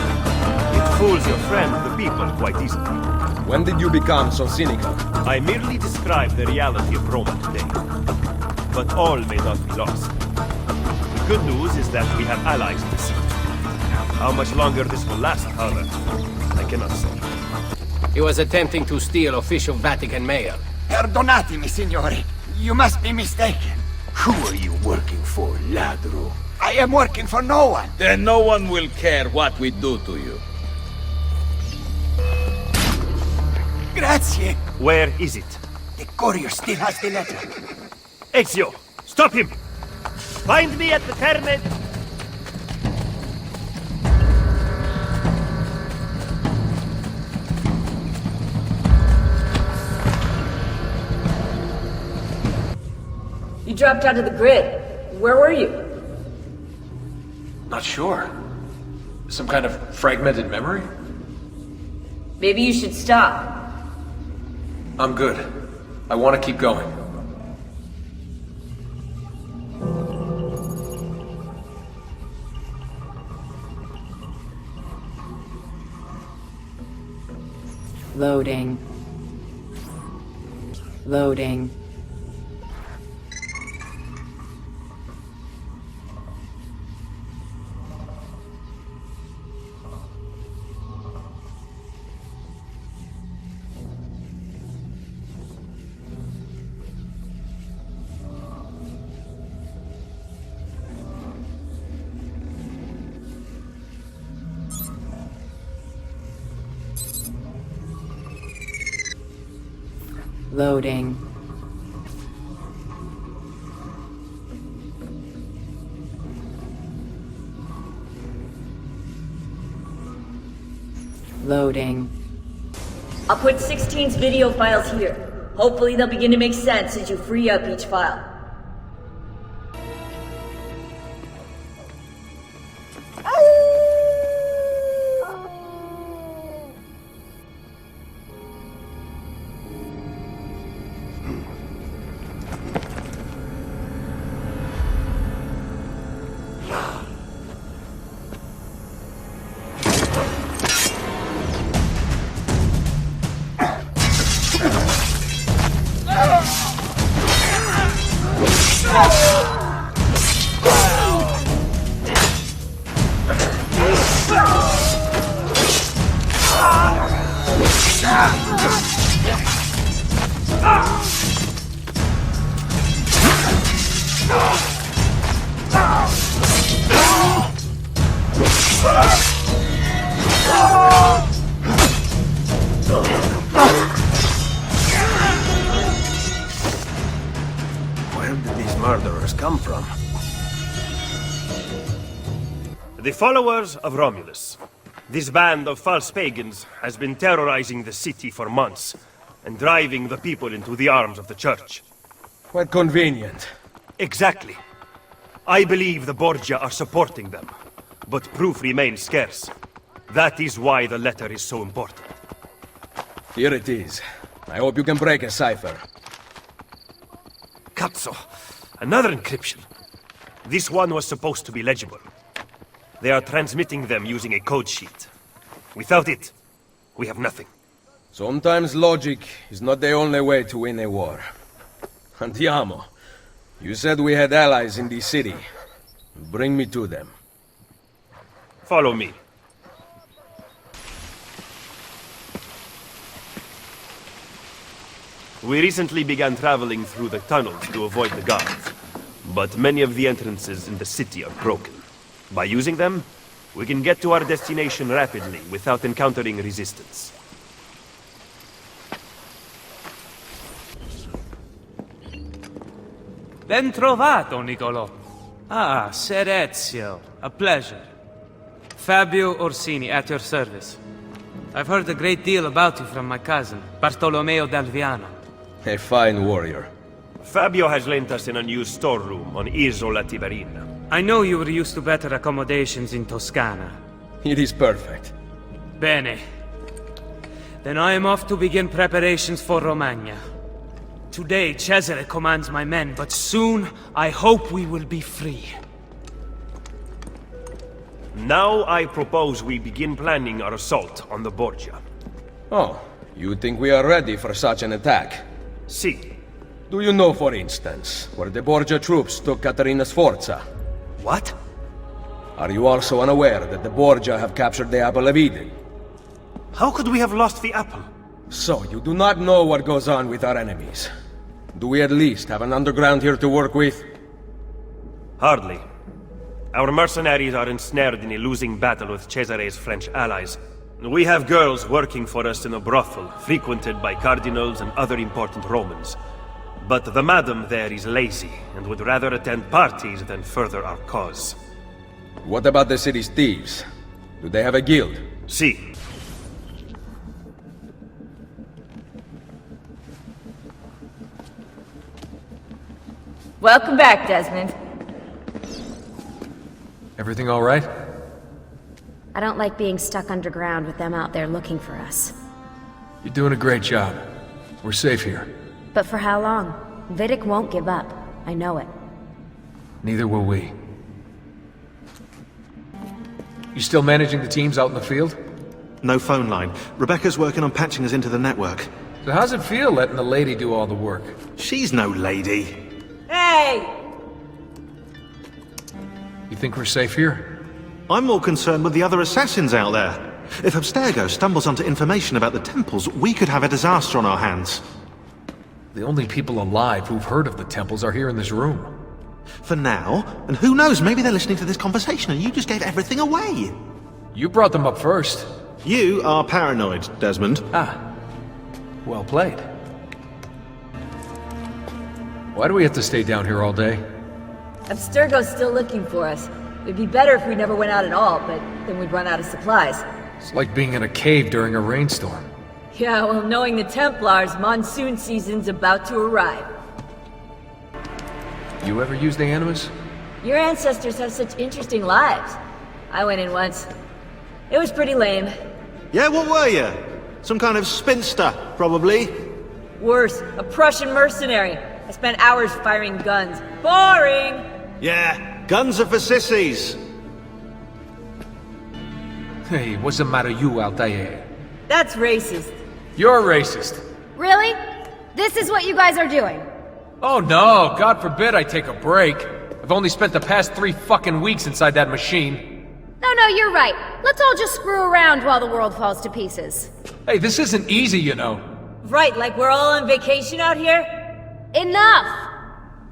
It fools your friend, the people, quite easily. When did you become so cynical? I merely describe the reality of Roma today. But all may not be lost. The good news is that we have allies in the city. How much longer this will last, however, I cannot say. He was attempting to steal official Vatican mail. Perdonatemi, signore. You must be mistaken. Who are you working for, ladro? I am working for no one. Then no one will care what we do to you. Grazie. Where is it? The courier still has the letter. Ezio, stop him! Find me at the Terme... You dropped out of the grid. Where were you? Not sure. Some kind of fragmented memory? Maybe you should stop. I'm good. I want to keep going. Loading. Loading. Loading. Loading. I'll put 16's video files here. Hopefully they'll begin to make sense as you free up each file. Where did these murderers come from? The followers of Romulus. This band of false pagans has been terrorizing the city for months and driving the people into the arms of the church. Quite convenient. Exactly. I believe the Borgia are supporting them, but proof remains scarce. That is why the letter is so important. Here it is. I hope you can break a cipher. Cazzo! Another encryption. This one was supposed to be legible. They are transmitting them using a code sheet. Without it, we have nothing. Sometimes logic is not the only way to win a war. Andiamo. You said we had allies in the city. Bring me to them. Follow me. We recently began traveling through the tunnels to avoid the guards, but many of the entrances in the city are broken. By using them, we can get to our destination rapidly without encountering resistance. Ben trovato, Nicolò. Ah, Ser Ezio. A pleasure. Fabio Orsini, at your service. I've heard a great deal about you from my cousin, Bartolomeo d'Alviano. A fine warrior. Fabio has lent us an unused storeroom on Isola Tiberina. I know you were used to better accommodations in Toscana. It is perfect. Bene. Then I am off to begin preparations for Romagna. Today, Cesare commands my men, but soon, I hope we will be free. Now I propose we begin planning our assault on the Borgia. Oh, you think we are ready for such an attack? Si. Do you know, for instance, where the Borgia troops took Caterina Sforza? What? Are you also unaware that the Borgia have captured the Apple of Eden? How could we have lost the apple? So, you do not know what goes on with our enemies. Do we at least have an underground here to work with? Hardly. Our mercenaries are ensnared in a losing battle with Cesare's French allies. We have girls working for us in a brothel, frequented by cardinals and other important Romans. But the madam there is lazy, and would rather attend parties than further our cause. What about the city's thieves? Do they have a guild? Si. Welcome back, Desmond. Everything all right? I don't like being stuck underground with them out there looking for us. You're doing a great job. We're safe here. But for how long? Vidic won't give up. I know it. Neither will we. You still managing the teams out in the field? No phone line. Rebecca's working on patching us into the network. So how's it feel letting the lady do all the work? She's no lady. Hey! You think we're safe here? I'm more concerned with the other assassins out there. If Abstergo stumbles onto information about the temples, we could have a disaster on our hands. The only people alive who've heard of the temples are here in this room. For now, and who knows, maybe they're listening to this conversation and you just gave everything away. You brought them up first. You are paranoid, Desmond. Ah. Well played. Why do we have to stay down here all day? Abstergo's still looking for us. It'd be better if we never went out at all, but then we'd run out of supplies. It's like being in a cave during a rainstorm. Yeah, well, knowing the Templars, monsoon season's about to arrive. You ever used the Animus? Your ancestors have such interesting lives. I went in once. It was pretty lame. Yeah, what were you? Some kind of spinster, probably. Worse, a Prussian mercenary. I spent hours firing guns. Boring! Yeah, guns are for sissies. Hey, what's the matter you out there? That's racist. You're racist. Really? This is what you guys are doing? Oh no, God forbid I take a break. I've only spent the past 3 fucking weeks inside that machine. No, you're right. Let's all just screw around while the world falls to pieces. Hey, this isn't easy, you know. Right, like we're all on vacation out here? Enough!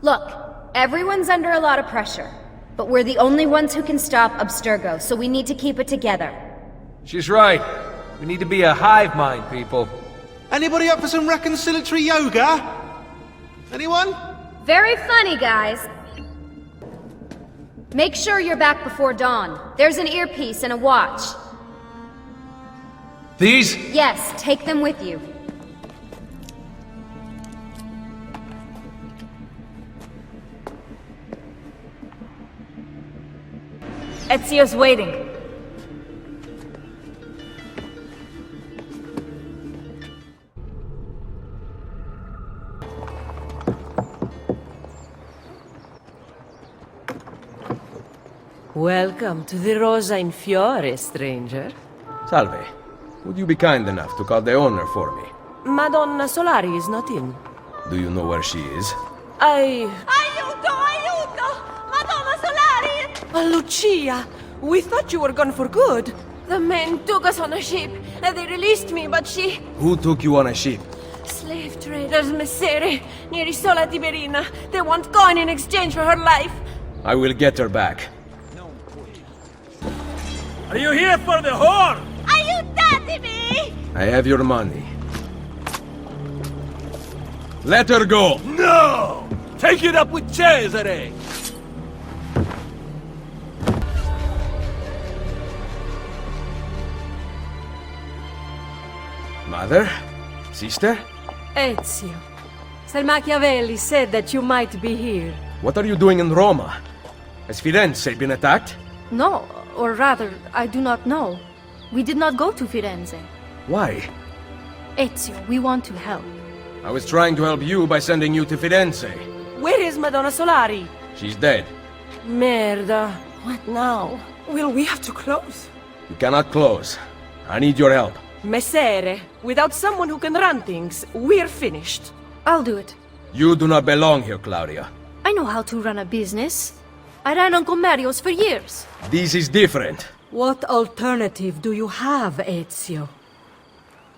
Look, everyone's under a lot of pressure. But we're the only ones who can stop Abstergo, so we need to keep it together. She's right. We need to be a hive mind, people. Anybody up for some reconciliatory yoga? Anyone? Very funny, guys. Make sure you're back before dawn. There's an earpiece and a watch. These? Yes, take them with you. Ezio's waiting. Welcome to the Rosa in Fiore, stranger. Salve. Would you be kind enough to call the owner for me? Madonna Solari is not in. Do you know where she is? Aiuto! Madonna Solari! Lucia! We thought you were gone for good. The men took us on a ship, and they released me, but she... Who took you on a ship? Slave traders, Messere, near Isola Tiberina. They want coin in exchange for her life. I will get her back. Are you here for the whore? Aiutatemi! I have your money. Let her go! No! Take it up with Cesare! Mother? Sister? Ezio. Sir Machiavelli said that you might be here. What are you doing in Roma? Has Firenze been attacked? No, or rather, I do not know. We did not go to Firenze. Why? Ezio, we want to help. I was trying to help you by sending you to Firenze. Where is Madonna Solari? She's dead. Merda. What now? Will we have to close? You cannot close. I need your help. Messere, without someone who can run things, we're finished. I'll do it. You do not belong here, Claudia. I know how to run a business. I ran on commerios for years. This is different. What alternative do you have, Ezio?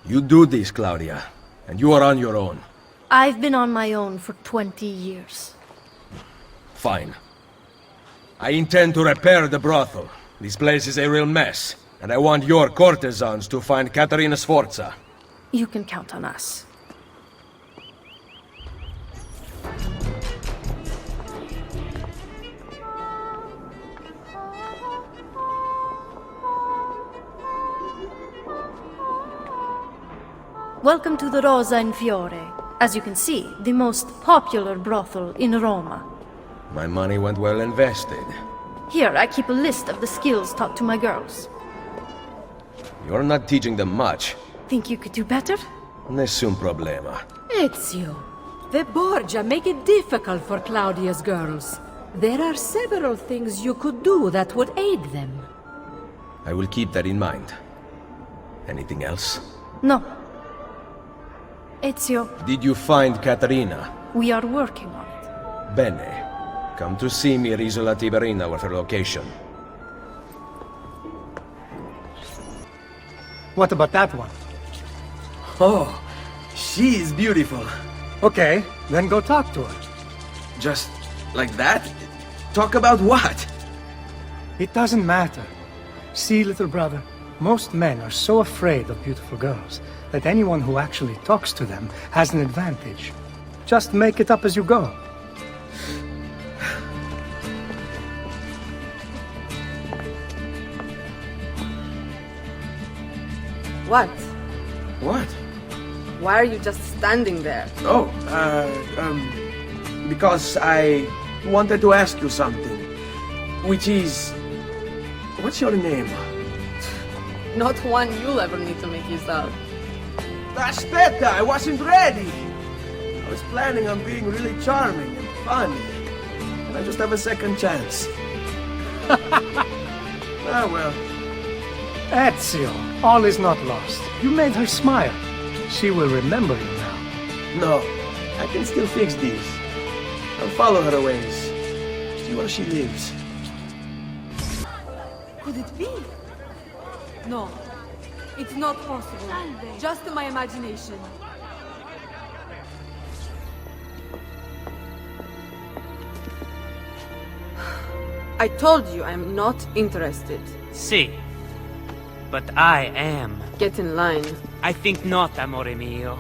You do this, Claudia, and you are on your own. I've been on my own for 20 years. Fine. I intend to repair the brothel. This place is a real mess, and I want your courtesans to find Caterina Sforza. You can count on us. Welcome to the Rosa in Fiore. As you can see, the most popular brothel in Roma. My money went well invested. Here, I keep a list of the skills taught to my girls. You're not teaching them much. Think you could do better? Nessun problema. Ezio, the Borgia make it difficult for Claudia's girls. There are several things you could do that would aid them. I will keep that in mind. Anything else? No. Ezio, Did you find Caterina? we are working on it. Bene. Come to see me at Isola Tiberina with her location. What about that one? Oh, she is beautiful. Okay, then go talk to her. Just like that? Talk about what? It doesn't matter. See, little brother, most men are so afraid of beautiful girls that anyone who actually talks to them has an advantage. Just make it up as you go. What? What? Why are you just standing there? Oh, because I wanted to ask you something. Which is... What's your name? Not one you'll ever need to make use of. Aspetta, I wasn't ready! I was planning on being really charming and funny. And I just have a second chance. Ah, well. Ezio, all is not lost. You made her smile. She will remember you now. No, I can still fix these. I'll follow her ways. See where she lives. Could it be? No, it's not possible. Just my imagination. I told you I'm not interested. See. But I am. Get in line. I think not, amore mio.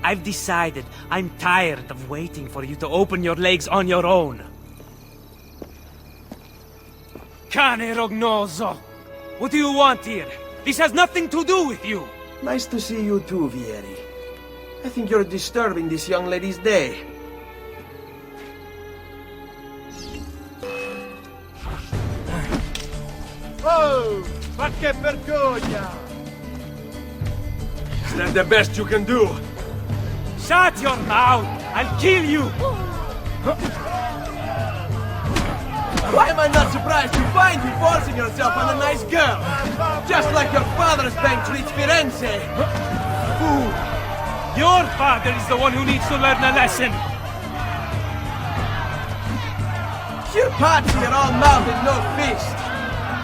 I've decided I'm tired of waiting for you to open your legs on your own. Cane rognoso! What do you want here? This has nothing to do with you! Nice to see you too, Vieri. I think you're disturbing this young lady's day. Oh! Ma che vergogna! Is that the best you can do? Shut your mouth! I'll kill you! Why am I not surprised you find you forcing yourself on a nice girl? Just like your father's bank treats Firenze! Fool! Your father is the one who needs to learn a lesson! Sheer pazzi are all mouth and no fist!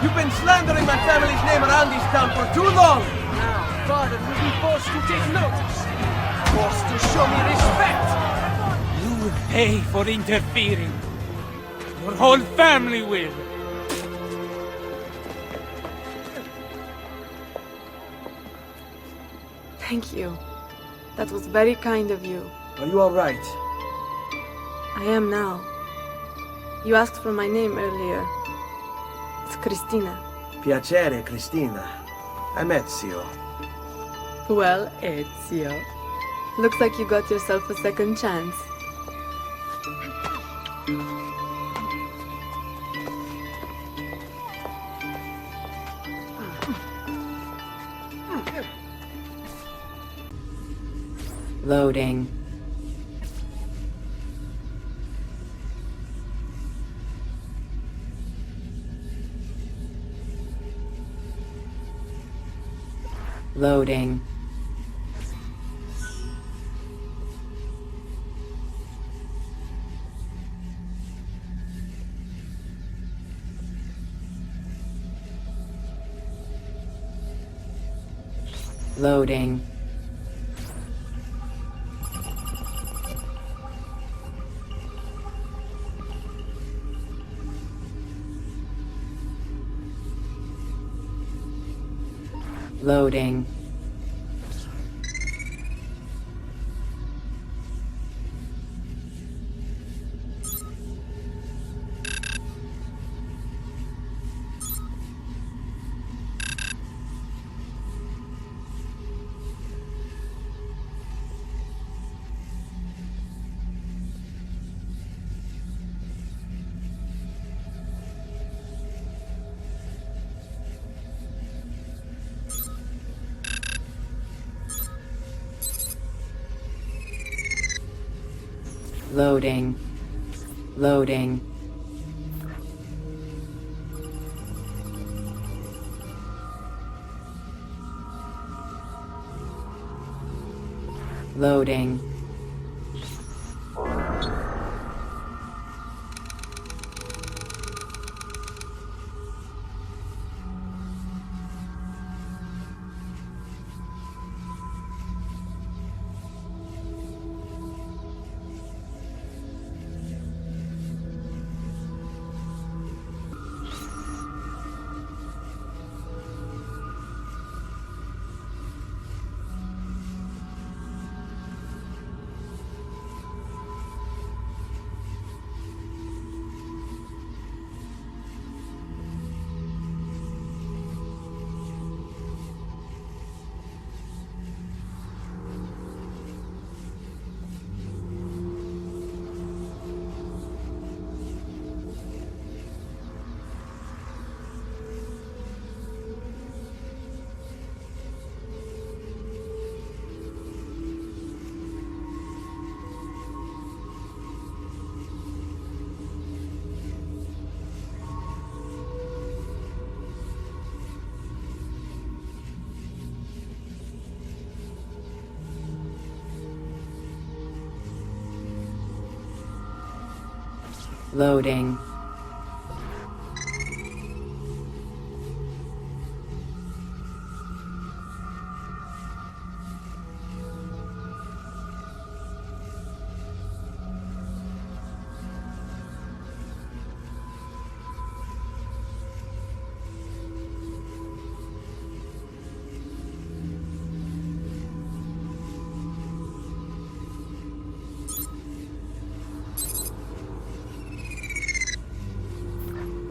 You've been slandering my family's name around this town for too long! Now, father will be forced to take notice! Forced to show me respect! You will pay for interfering! Your whole family will! Thank you. That was very kind of you. Are you alright? I am now. You asked for my name earlier. It's Christina. Piacere, Christina. I'm Ezio. Well, Ezio. Looks like you got yourself a second chance. Loading. Loading. Loading. Loading. Loading. Loading. Loading. Loading.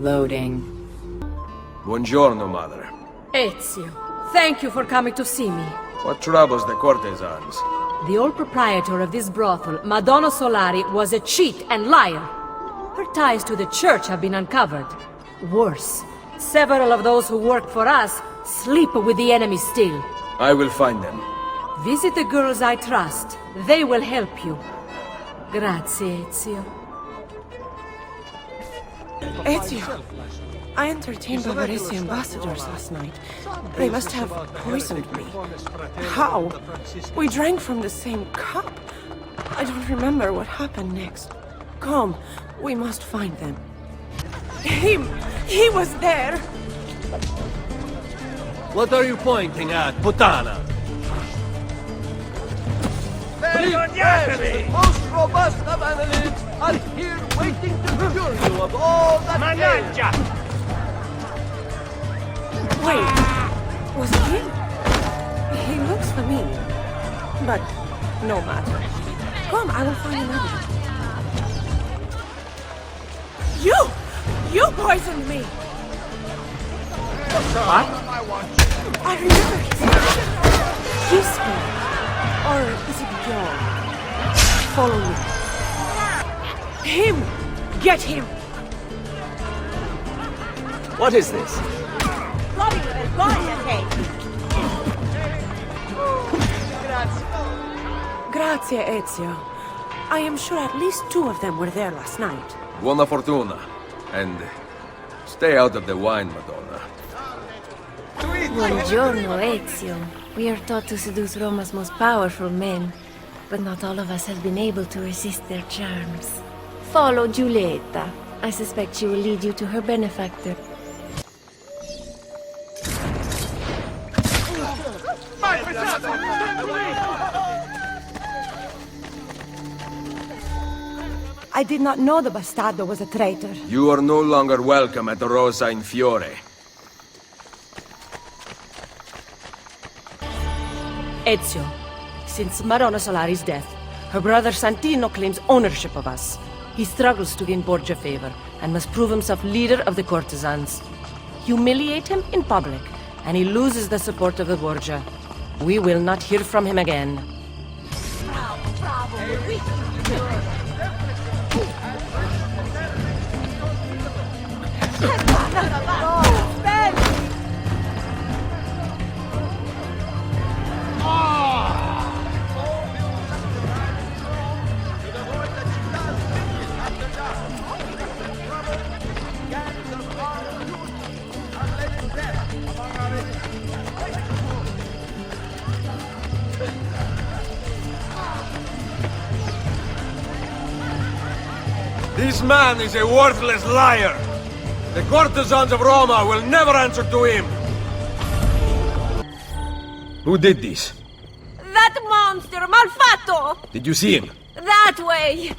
Loading. Buongiorno, Mother. Ezio, thank you for coming to see me. What troubles the courtesans? The old proprietor of this brothel, Madonna Solari, was a cheat and liar. Her ties to the church have been uncovered. Worse, several of those who work for us sleep with the enemy still. I will find them. Visit the girls I trust. They will help you. Grazie, Ezio. Ezio, I entertained Bavarosi ambassadors last night. They must have poisoned me. How? We drank from the same cup. I don't remember what happened next. Come, we must find them. He was there! What are you pointing at, Putana? Vergognatevi! The most robust of annelids are here waiting to cure you of all that Mannaggia! Wait, was it him? He looks familiar. But no matter. Come, I will find another. You poisoned me! What? I remember his name. Or is it John? Follow me. Him! Get him! What is this? Grazie, Ezio. I am sure at least 2 of them were there last night. Buona fortuna. And stay out of the wine, Madonna. Buongiorno, Ezio. We are taught to seduce Roma's most powerful men, but not all of us have been able to resist their charms. Follow Giulietta. I suspect she will lead you to her benefactor. I did not know the bastardo was a traitor. You are no longer welcome at Rosa in Fiore. Ezio, since Madonna Solari's death, her brother Santino claims ownership of us. He struggles to gain Borgia favor, and must prove himself leader of the courtesans. Humiliate him in public, and he loses the support of the Borgia. We will not hear from him again. This man is a worthless liar! The courtesans of Roma will never answer to him! Who did this? That monster, Malfatto! Did you see him? That way!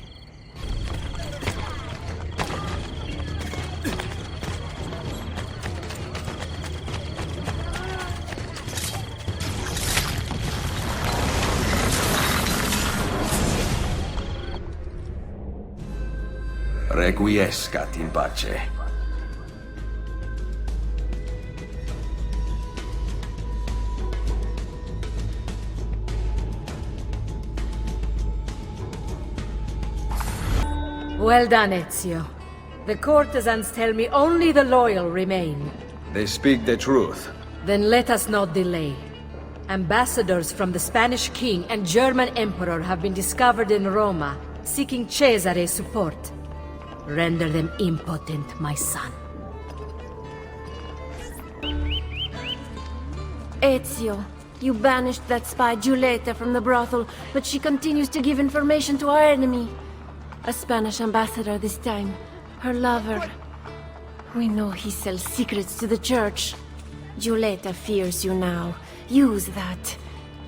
Requiescat in pace. Well done, Ezio. The courtesans tell me only the loyal remain. They speak the truth. Then let us not delay. Ambassadors from the Spanish king and German emperor have been discovered in Roma, seeking Cesare's support. Render them impotent, my son. Ezio, you banished that spy Giulietta from the brothel, but she continues to give information to our enemy. A Spanish ambassador this time. Her lover. We know he sells secrets to the church. Giulietta fears you now. Use that.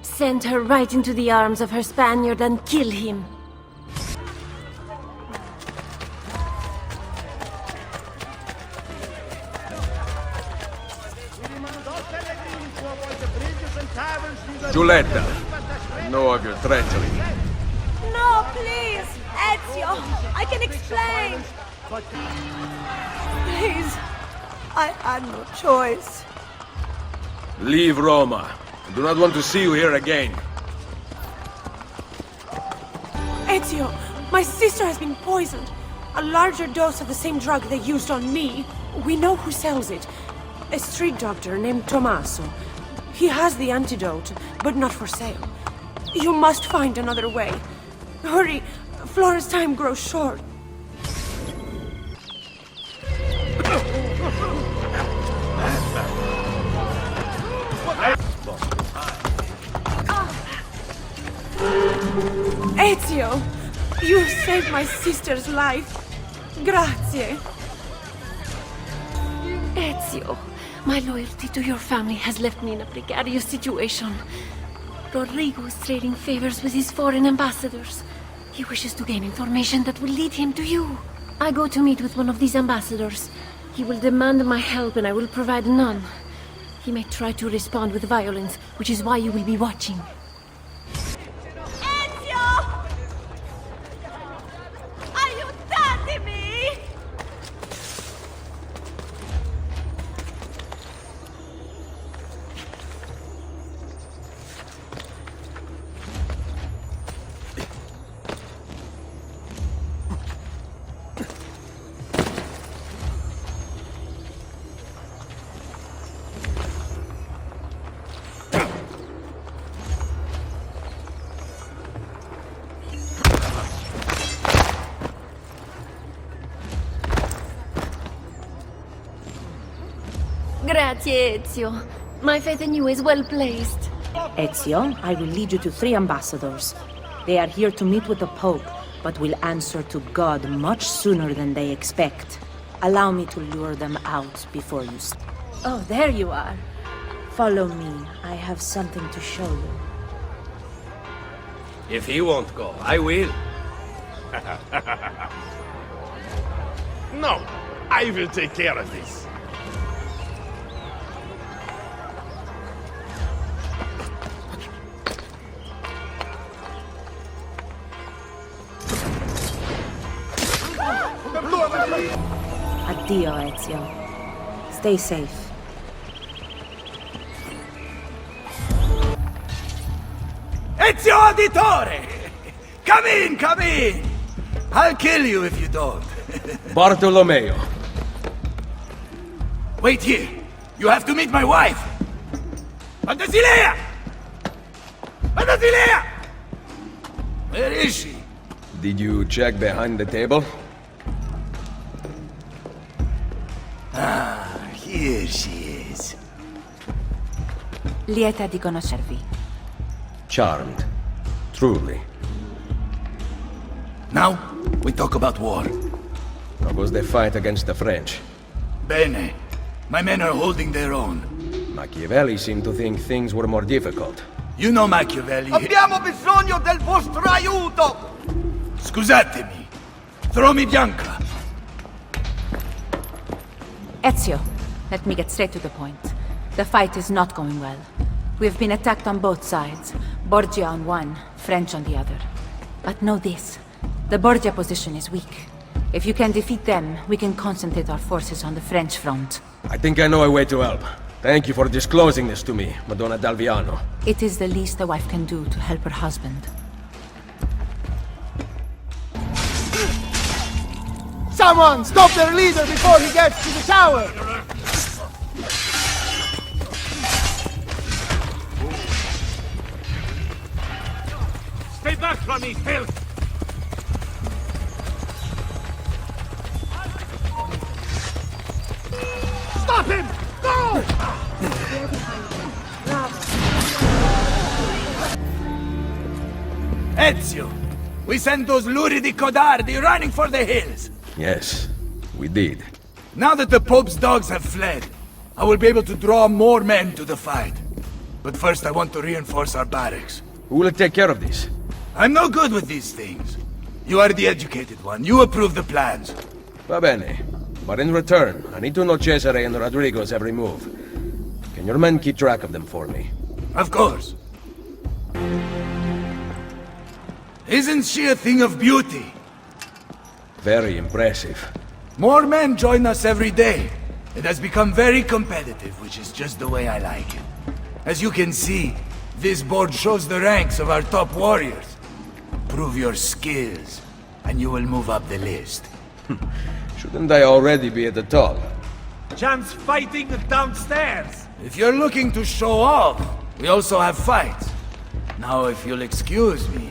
Send her right into the arms of her Spaniard and kill him. Giulietta, I know of your treachery. No, please! Ezio! I can explain! Please! I had no choice. Leave Roma. I do not want to see you here again. Ezio, my sister has been poisoned. A larger dose of the same drug they used on me. We know who sells it. A street doctor named Tommaso. He has the antidote, but not for sale. You must find another way. Hurry! Flora's time grows short. Ezio! You saved my sister's life. Grazie. Ezio, my loyalty to your family has left me in a precarious situation. Rodrigo is trading favors with his foreign ambassadors. He wishes to gain information that will lead him to you. I go to meet with one of these ambassadors. He will demand my help and I will provide none. He may try to respond with violence, which is why you will be watching. Ezio! Aiutatemi! Grazie, Ezio. My faith in you is well placed. Ezio, I will lead you to 3 ambassadors. They are here to meet with the Pope, but will answer to God much sooner than they expect. Allow me to lure them out before you... Oh, there you are. Follow me. I have something to show you. If he won't go, I will. No, I will take care of this. Addio, Ezio. Stay safe. Ezio Auditore! Come in, come in! I'll kill you if you don't. Bartolomeo. Wait here. You have to meet my wife. Fantasilea! Fantasilea! Where is she? Did you check behind the table? Ah, here she is. Lieta di conoscervi. Charmed. Truly. Now, we talk about war. How goes the fight against the French? Bene. My men are holding their own. Machiavelli seemed to think things were more difficult. You know Machiavelli. Abbiamo bisogno del vostro aiuto! Scusatemi. Throw me Bianca. Ezio, let me get straight to the point. The fight is not going well. We have been attacked on both sides. Borgia on one, French on the other. But know this. The Borgia position is weak. If you can defeat them, we can concentrate our forces on the French front. I think I know a way to help. Thank you for disclosing this to me, Madonna d'Alviano. It is the least a wife can do to help her husband. Someone stop their leader before he gets to the tower! Stay back from me, filth! Stop him! Go! Ezio! We sent those luridi codardi running for the hills! Yes, we did. Now that the Pope's dogs have fled, I will be able to draw more men to the fight. But first I want to reinforce our barracks. Who will take care of this? I'm no good with these things. You are the educated one. You approve the plans. Va bene. But in return, I need to know Cesare and Rodrigo's every move. Can your men keep track of them for me? Of course. Isn't she a thing of beauty? Very impressive. More men join us every day. It has become very competitive, which is just the way I like it. As you can see, this board shows the ranks of our top warriors. Prove your skills, and you will move up the list. Shouldn't I already be at the top? Chance fighting downstairs! If you're looking to show off, we also have fights. Now, if you'll excuse me,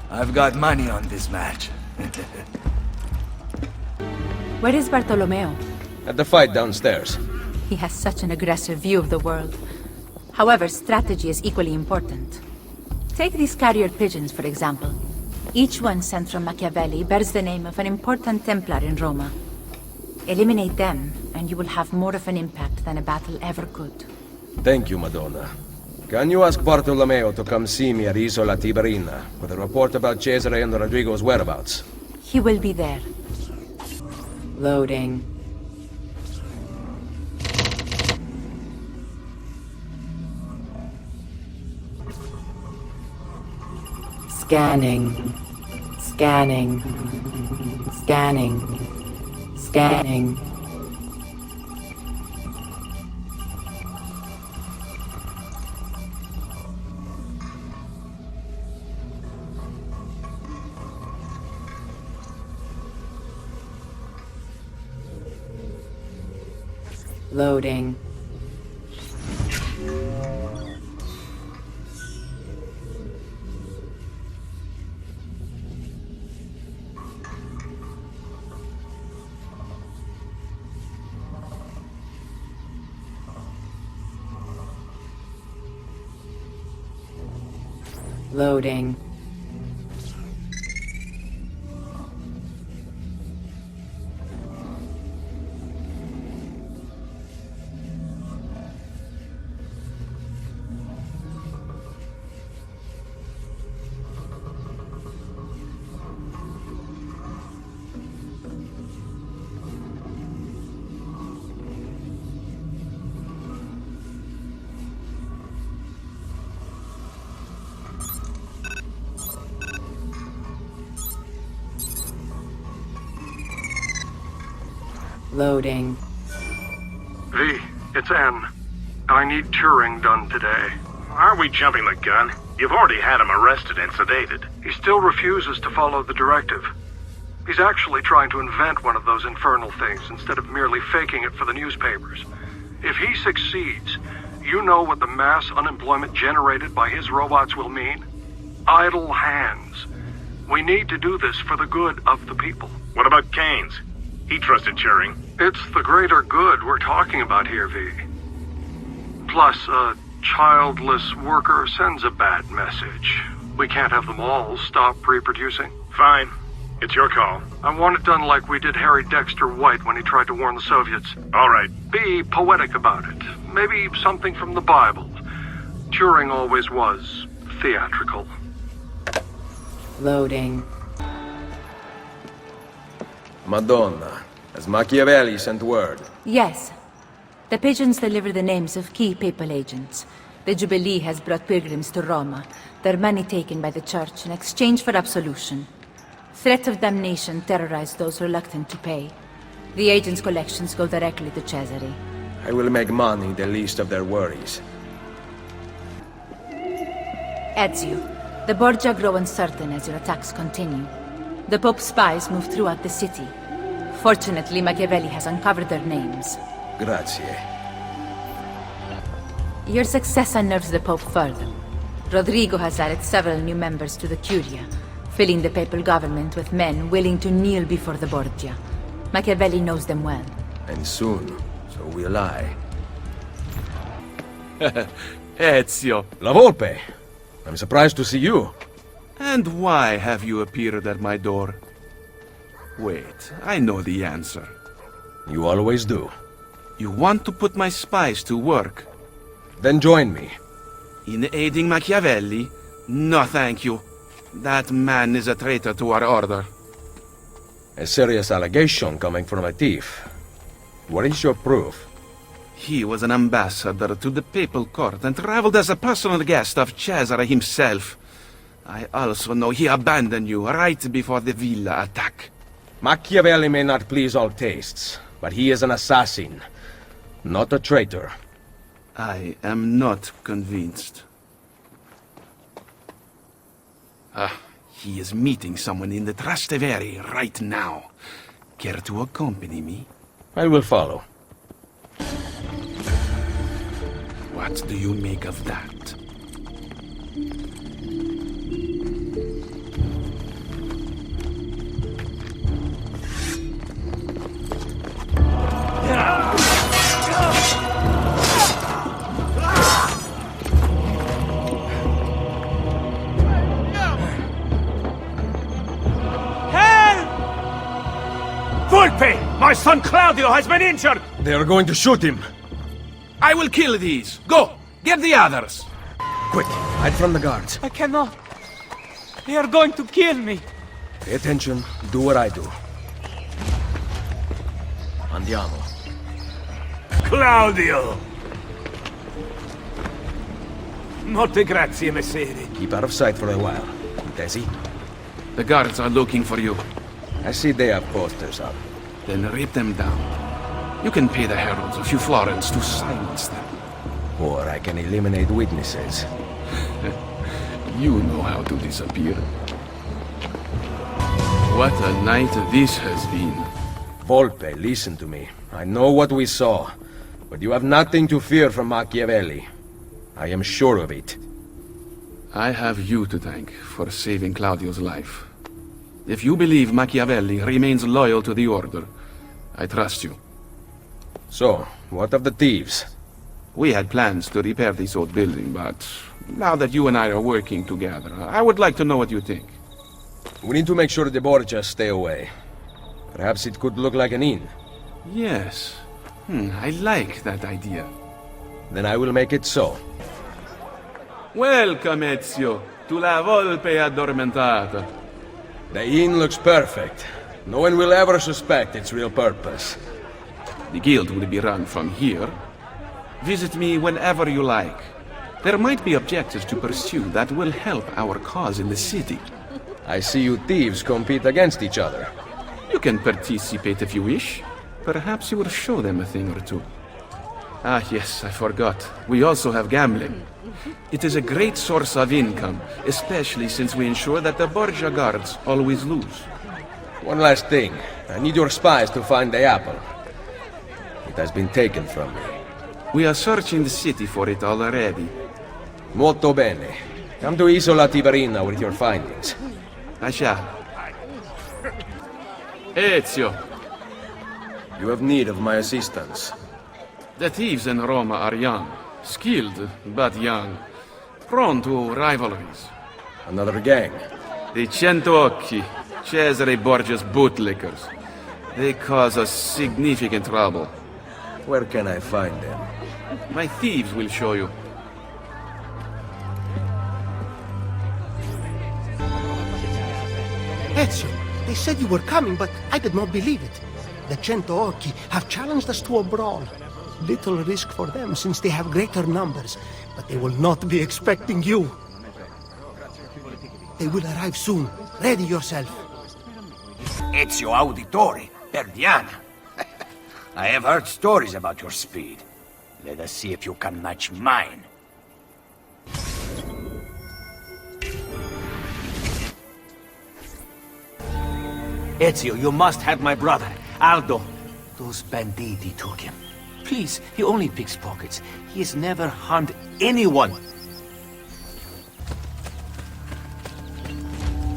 I've got money on this match. Where is Bartolomeo? At the fight downstairs. He has such an aggressive view of the world. However, strategy is equally important. Take these carrier pigeons, for example. Each one sent from Machiavelli bears the name of an important Templar in Roma. Eliminate them, and you will have more of an impact than a battle ever could. Thank you, Madonna. Can you ask Bartolomeo to come see me at Isola Tiberina with a report about Cesare and Rodrigo's whereabouts? He will be there. Loading. Scanning. Scanning. Scanning. Scanning. Loading. Loading. Loading. V, it's N. I need Turing done today. Are we jumping the gun? You've already had him arrested and sedated. He still refuses to follow the directive. He's actually trying to invent one of those infernal things instead of merely faking it for the newspapers. If he succeeds, you know what the mass unemployment generated by his robots will mean? Idle hands. We need to do this for the good of the people. What about Keynes? He trusted Turing. It's the greater good we're talking about here, V. Plus, a childless worker sends a bad message. We can't have them all stop reproducing. Fine. It's your call. I want it done like we did Harry Dexter White when he tried to warn the Soviets. All right. Be poetic about it. Maybe something from the Bible. Turing always was theatrical. Loading. Madonna, has Machiavelli sent word? Yes. The pigeons deliver the names of key papal agents. The Jubilee has brought pilgrims to Roma, their money taken by the church in exchange for absolution. Threat of damnation terrorized those reluctant to pay. The agents' collections go directly to Cesare. I will make money the least of their worries. Ezio, the Borgia grow uncertain as your attacks continue. The Pope's spies move throughout the city. Fortunately, Machiavelli has uncovered their names. Grazie. Your success unnerves the Pope further. Rodrigo has added several new members to the Curia, filling the papal government with men willing to kneel before the Borgia. Machiavelli knows them well. And soon, so will I. Ezio. La Volpe! I'm surprised to see you. And why have you appeared at my door? Wait, I know the answer. You always do. You want to put my spies to work? Then join me. In aiding Machiavelli? No, thank you. That man is a traitor to our order. A serious allegation coming from a thief. What is your proof? He was an ambassador to the papal court and traveled as a personal guest of Cesare himself. I also know he abandoned you right before the villa attack. Machiavelli may not please all tastes, but he is an assassin, not a traitor. I am not convinced. He is meeting someone in the Trastevere right now. Care to accompany me? I will follow. What do you make of that? Volpe! My son Claudio has been injured! They are going to shoot him! I will kill these! Go! Get the others! Quick, hide from the guards. I cannot. They are going to kill me. Pay attention, do what I do. Andiamo. Claudio! Molte grazie, messere. Keep out of sight for a while. Desi? The guards are looking for you. I see they have posters up. Then rip them down. You can pay the heralds a few florins to silence them. Or I can eliminate witnesses. You know how to disappear. What a night this has been. Volpe, listen to me. I know what we saw, but you have nothing to fear from Machiavelli. I am sure of it. I have you to thank for saving Claudio's life. If you believe Machiavelli remains loyal to the Order, I trust you. So, what of the thieves? We had plans to repair this old building, but now that you and I are working together, I would like to know what you think. We need to make sure the Borgias stay away. Perhaps it could look like an inn. Yes. I like that idea. Then I will make it so. Welcome, Ezio, to La Volpe Addormentata. The inn looks perfect. No one will ever suspect its real purpose. The guild will be run from here. Visit me whenever you like. There might be objectives to pursue that will help our cause in the city. I see you thieves compete against each other. You can participate if you wish. Perhaps you will show them a thing or two. Ah, yes, I forgot. We also have gambling. It is a great source of income, especially since we ensure that the Borgia guards always lose. One last thing. I need your spies to find the apple. It has been taken from me. We are searching the city for it already. Molto bene. Come to Isola Tiberina with your findings. I shall. Ezio. You have need of my assistance. The thieves in Roma are young. Skilled, but young. Prone to rivalries. Another gang. The Centocchi. Cesare Borgia's bootlickers. They cause us significant trouble. Where can I find them? My thieves will show you. Ezio, they said you were coming, but I did not believe it. The Cento Occhi have challenged us to a brawl. Little risk for them since they have greater numbers, but they will not be expecting you. They will arrive soon. Ready yourself. Ezio Auditore, Perdiana. I have heard stories about your speed. Let us see if you can match mine. Ezio, you must have my brother, Aldo. Those banditti took him. Please, he only picks pockets. He has never harmed anyone.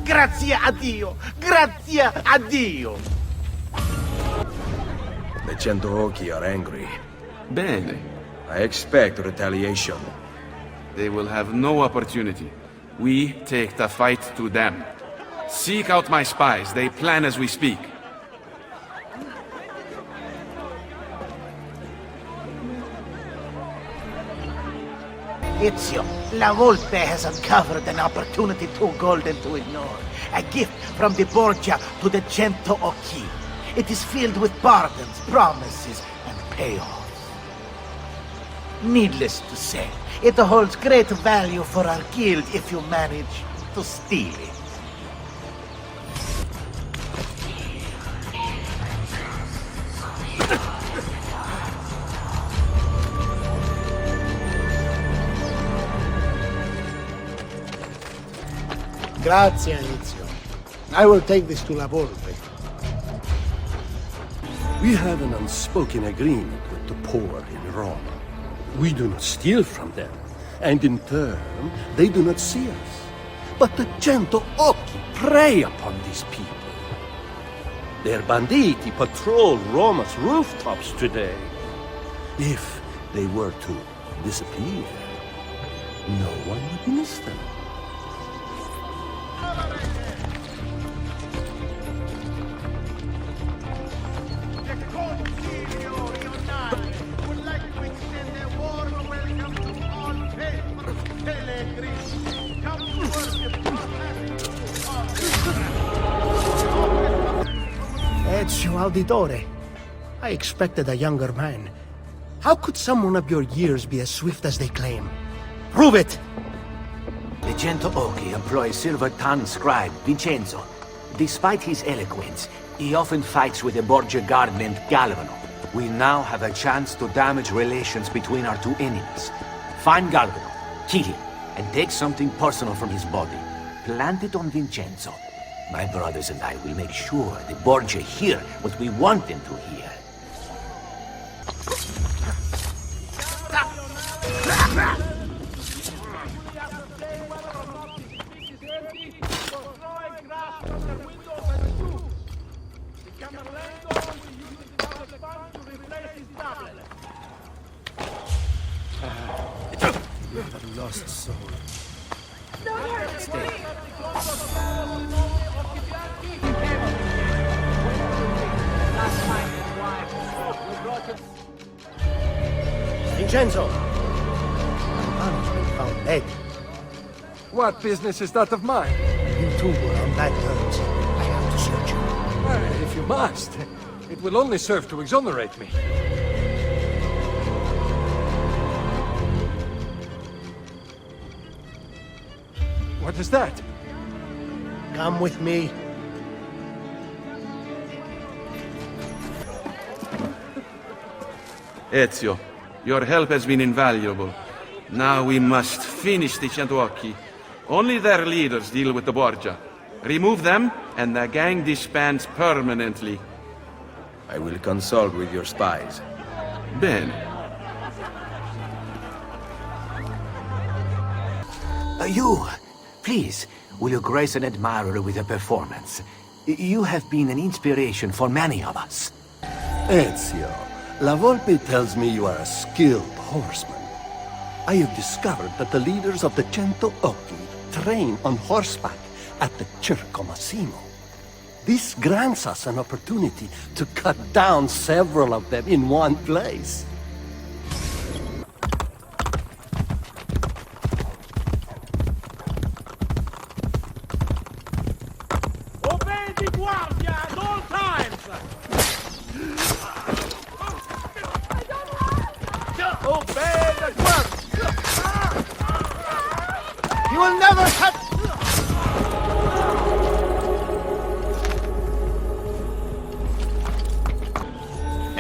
Grazie a Dio! Grazie a Dio! The Cento Occhi are angry. Bene. I expect retaliation. They will have no opportunity. We take the fight to them. Seek out my spies. They plan as we speak. Ezio, La Volpe has uncovered an opportunity too golden to ignore. A gift from the Borgia to the Cento Occhi. It is filled with pardons, promises, and payoffs. Needless to say, it holds great value for our guild if you manage to steal it. Grazie, Ezio. I will take this to La Volpe. We have an unspoken agreement with the poor in Rome. We do not steal from them, and in turn, they do not see us. But the Cento Occhi prey upon these people. Their banditti patrol Roma's rooftops today. If they were to disappear, no one would miss them. Ezio Auditore. I expected a younger man. How could someone of your years be as swift as they claim? Prove it! The Cento Occhi employs silver-tongued scribe Vincenzo. Despite his eloquence, he often fights with a Borgia guard named Galvano. We now have a chance to damage relations between our two enemies. Find Galvano, kill him, and take something personal from his body. Plant it on Vincenzo. My brothers and I will make sure the Borgia hear what we want them to hear. A lost soul. Stay. Vincenzo! My man has been found dead. What business is that of mine? You two were on bad terms. I have to search you. If you must. It will only serve to exonerate me. What is that? Come with me. Ezio, your help has been invaluable. Now we must finish the Cento Occhi. Only their leaders deal with the Borgia. Remove them, and the gang disbands permanently. I will consult with your spies. Bene. You, please, will you grace an admirer with a performance? You have been an inspiration for many of us. Ezio, La Volpe tells me you are a skilled horseman. I have discovered that the leaders of the Cento Occhi train on horseback at the Circo Massimo. This grants us an opportunity to cut down several of them in one place. Obey the Guardia at all times! Obey the Guardia! You will never touch...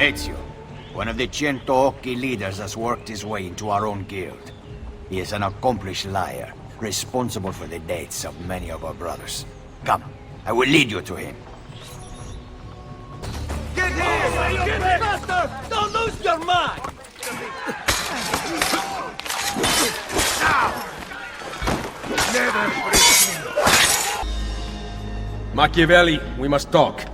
Ezio, one of the Cento Occhi leaders, has worked his way into our own guild. He is an accomplished liar, responsible for the deaths of many of our brothers. Come, I will lead you to him. Get here! Get faster! Don't lose your mind! Machiavelli, we must talk.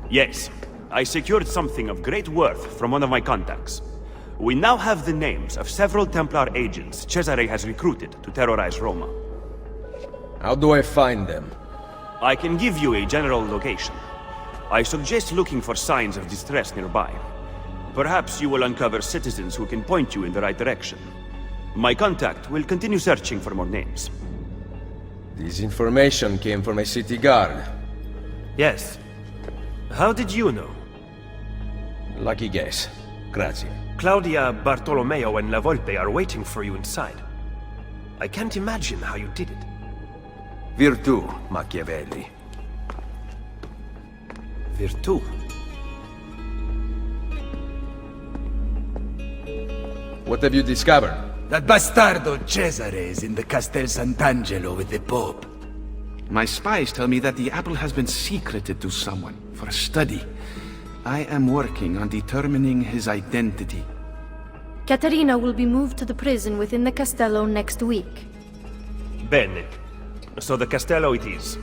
Yes. I secured something of great worth from one of my contacts. We now have the names of several Templar agents Cesare has recruited to terrorize Roma. How do I find them? I can give you a general location. I suggest looking for signs of distress nearby. Perhaps you will uncover citizens who can point you in the right direction. My contact will continue searching for more names. This information came from a city guard. Yes. How did you know? Lucky guess. Grazie. Claudia, Bartolomeo, and La Volpe are waiting for you inside. I can't imagine how you did it. Virtù, Machiavelli. Virtù? What have you discovered? That bastardo Cesare is in the Castel Sant'Angelo with the Pope. My spies tell me that the apple has been secreted to someone for a study. I am working on determining his identity. Caterina will be moved to the prison within the castello next week. Bene. So the castello it is.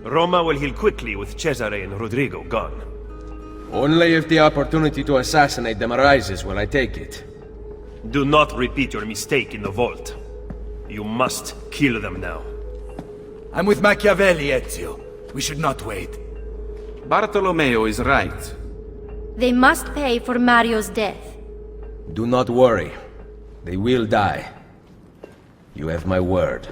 Roma will heal quickly with Cesare and Rodrigo gone. Only if the opportunity to assassinate them arises will I take it. Do not repeat your mistake in the vault. You must kill them now. I'm with Machiavelli, Ezio. We should not wait. Bartolomeo is right. They must pay for Mario's death. Do not worry. They will die. You have my word.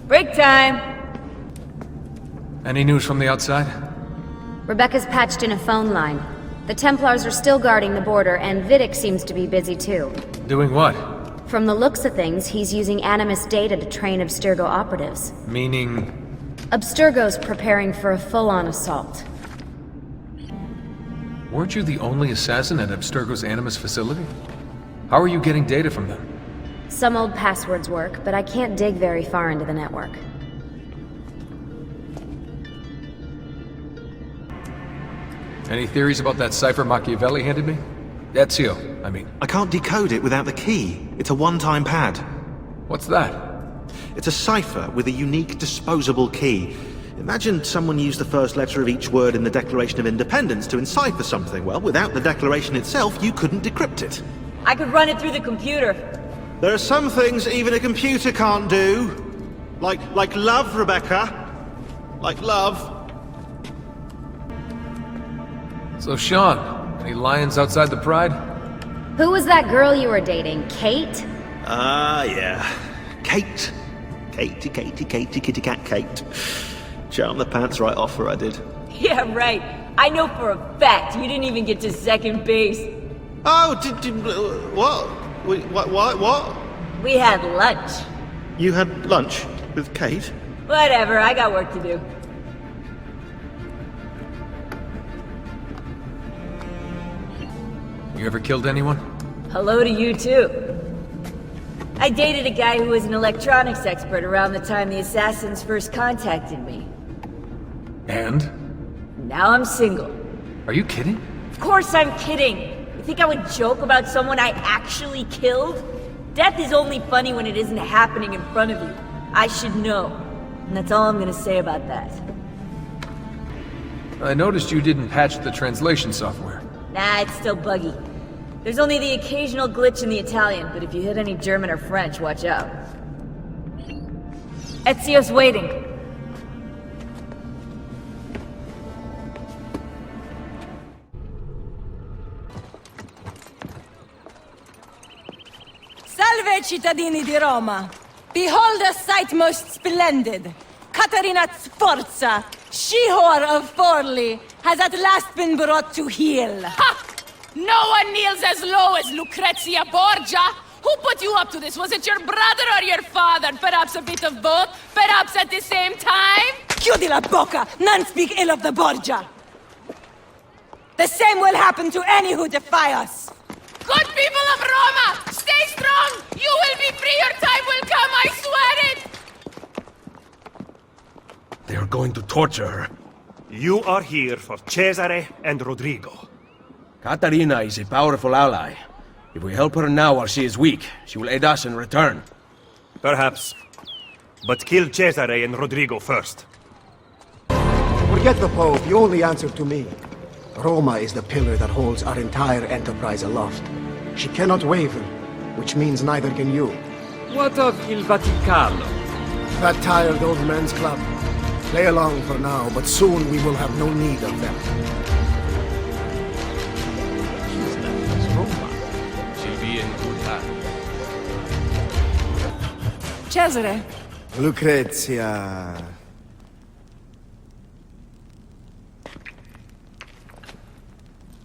Break time! Any news from the outside? Rebecca's patched in a phone line. The Templars are still guarding the border, and Vidic seems to be busy too. Doing what? From the looks of things, he's using Animus data to train Abstergo operatives. Meaning? Abstergo's preparing for a full-on assault. Weren't you the only assassin at Abstergo's Animus facility? How are you getting data from them? Some old passwords work, but I can't dig very far into the network. Any theories about that cipher Machiavelli handed me? Ezio, I mean. I can't decode it without the key. It's a one-time pad. What's that? It's a cipher with a unique disposable key. Imagine someone used the first letter of each word in the Declaration of Independence to encipher something. Well, without the Declaration itself, you couldn't decrypt it. I could run it through the computer. There are some things even a computer can't do. Like love, Rebecca. Like love. So, Sean, any lions outside the Pride? Who was that girl you were dating? Kate? Ah, yeah. Kate. Katie, kitty cat Kate. Charmed the pants right off her, I did. Yeah, right. I know for a fact you didn't even get to second base. Oh, what? What? We had lunch. You had lunch with Kate? Whatever, I got work to do. You ever killed anyone? Hello to you, too. I dated a guy who was an electronics expert around the time the assassins first contacted me. And? Now I'm single. Are you kidding? Of course I'm kidding. You think I would joke about someone I actually killed? Death is only funny when it isn't happening in front of you. I should know. And that's all I'm gonna say about that. I noticed you didn't patch the translation software. Nah, it's still buggy. There's only the occasional glitch in the Italian, but if you hit any German or French, watch out. Ezio's waiting. Salve, cittadini di Roma! Behold a sight most splendid! Caterina Sforza, she-whore of Forli, has at last been brought to heel. Ha! No one kneels as low as Lucrezia Borgia! Who put you up to this? Was it your brother or your father? Perhaps a bit of both? Perhaps at the same time? Chiudi la bocca! None speak ill of the Borgia! The same will happen to any who defy us! Good people of Roma! Stay strong! You will be free! Your time will come! I swear it! They are going to torture her. You are here for Cesare and Rodrigo. Caterina is a powerful ally. If we help her now while she is weak, she will aid us in return. Perhaps. But kill Cesare and Rodrigo first. Forget the Pope. You only answer to me. Roma is the pillar that holds our entire enterprise aloft. She cannot waver, which means neither can you. What of Il Vaticano? That tired old man's club. Play along for now, but soon we will have no need of them. She'll be in good hands. Cesare. Lucrezia.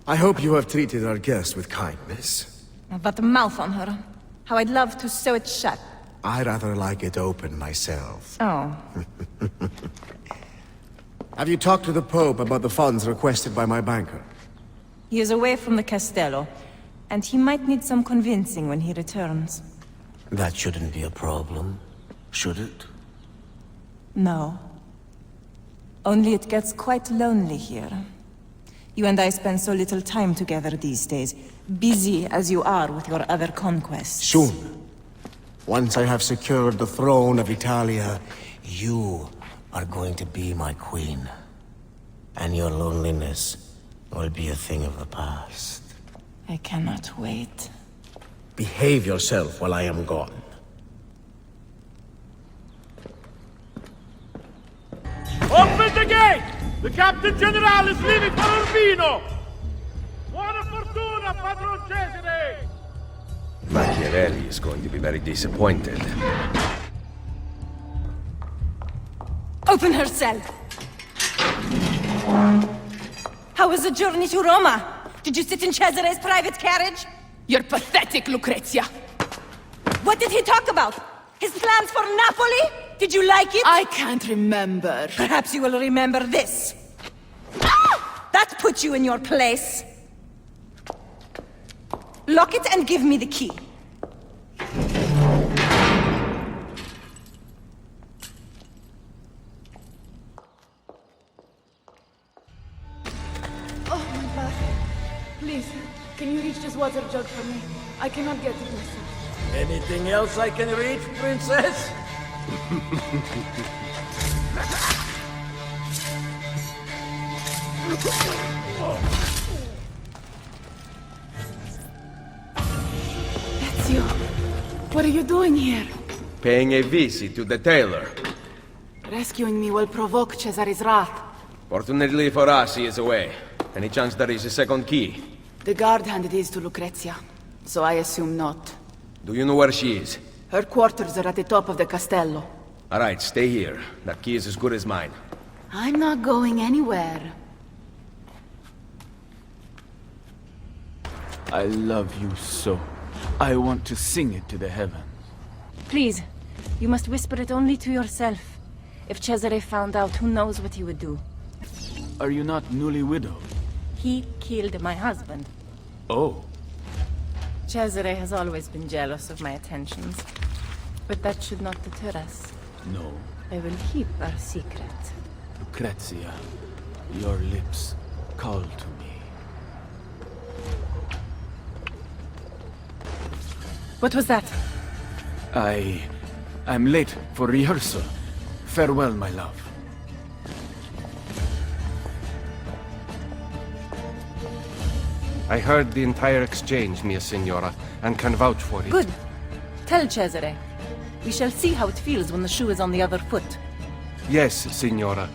I hope you have treated our guest with kindness. That mouth on her. How I'd love to sew it shut. I rather like it open myself. Oh. Have you talked to the Pope about the funds requested by my banker? He is away from the castello, and he might need some convincing when he returns. That shouldn't be a problem, should it? No. Only it gets quite lonely here. You and I spend so little time together these days, busy as you are with your other conquests. Soon. Once I have secured the throne of Italia, you are going to be my queen. And your loneliness will be a thing of the past. I cannot wait. Behave yourself while I am gone. Open the gate! The Captain General is leaving for Urbino! Buona fortuna, Padron Cesare! Machiavelli is going to be very disappointed. Open her cell! How was the journey to Roma? Did you sit in Cesare's private carriage? You're pathetic, Lucrezia! What did he talk about? His plans for Napoli? Did you like it? I can't remember. Perhaps you will remember this. Ah! That puts you in your place. Lock it and give me the key. Oh, my back. Please, can you reach this water jug for me? I cannot get it myself. Anything else I can reach, Princess? Ezio, what are you doing here? Paying a visit to the tailor. Rescuing me will provoke Cesare's wrath. Fortunately for us, he is away. Any chance there is a second key? The guard handed his to Lucrezia, so I assume not. Do you know where she is? Her quarters are at the top of the castello. Alright, stay here. That key is as good as mine. I'm not going anywhere. I love you so. I want to sing it to the heavens. Please, you must whisper it only to yourself. If Cesare found out, who knows what he would do. Are you not newly widowed? He killed my husband. Oh. Cesare has always been jealous of my attentions. But that should not deter us. No. I will keep our secret. Lucrezia, your lips call to me. What was that? I'm late for rehearsal. Farewell, my love. I heard the entire exchange, mia signora, and can vouch for it. Good. Tell Cesare. We shall see how it feels when the shoe is on the other foot. Yes, signora.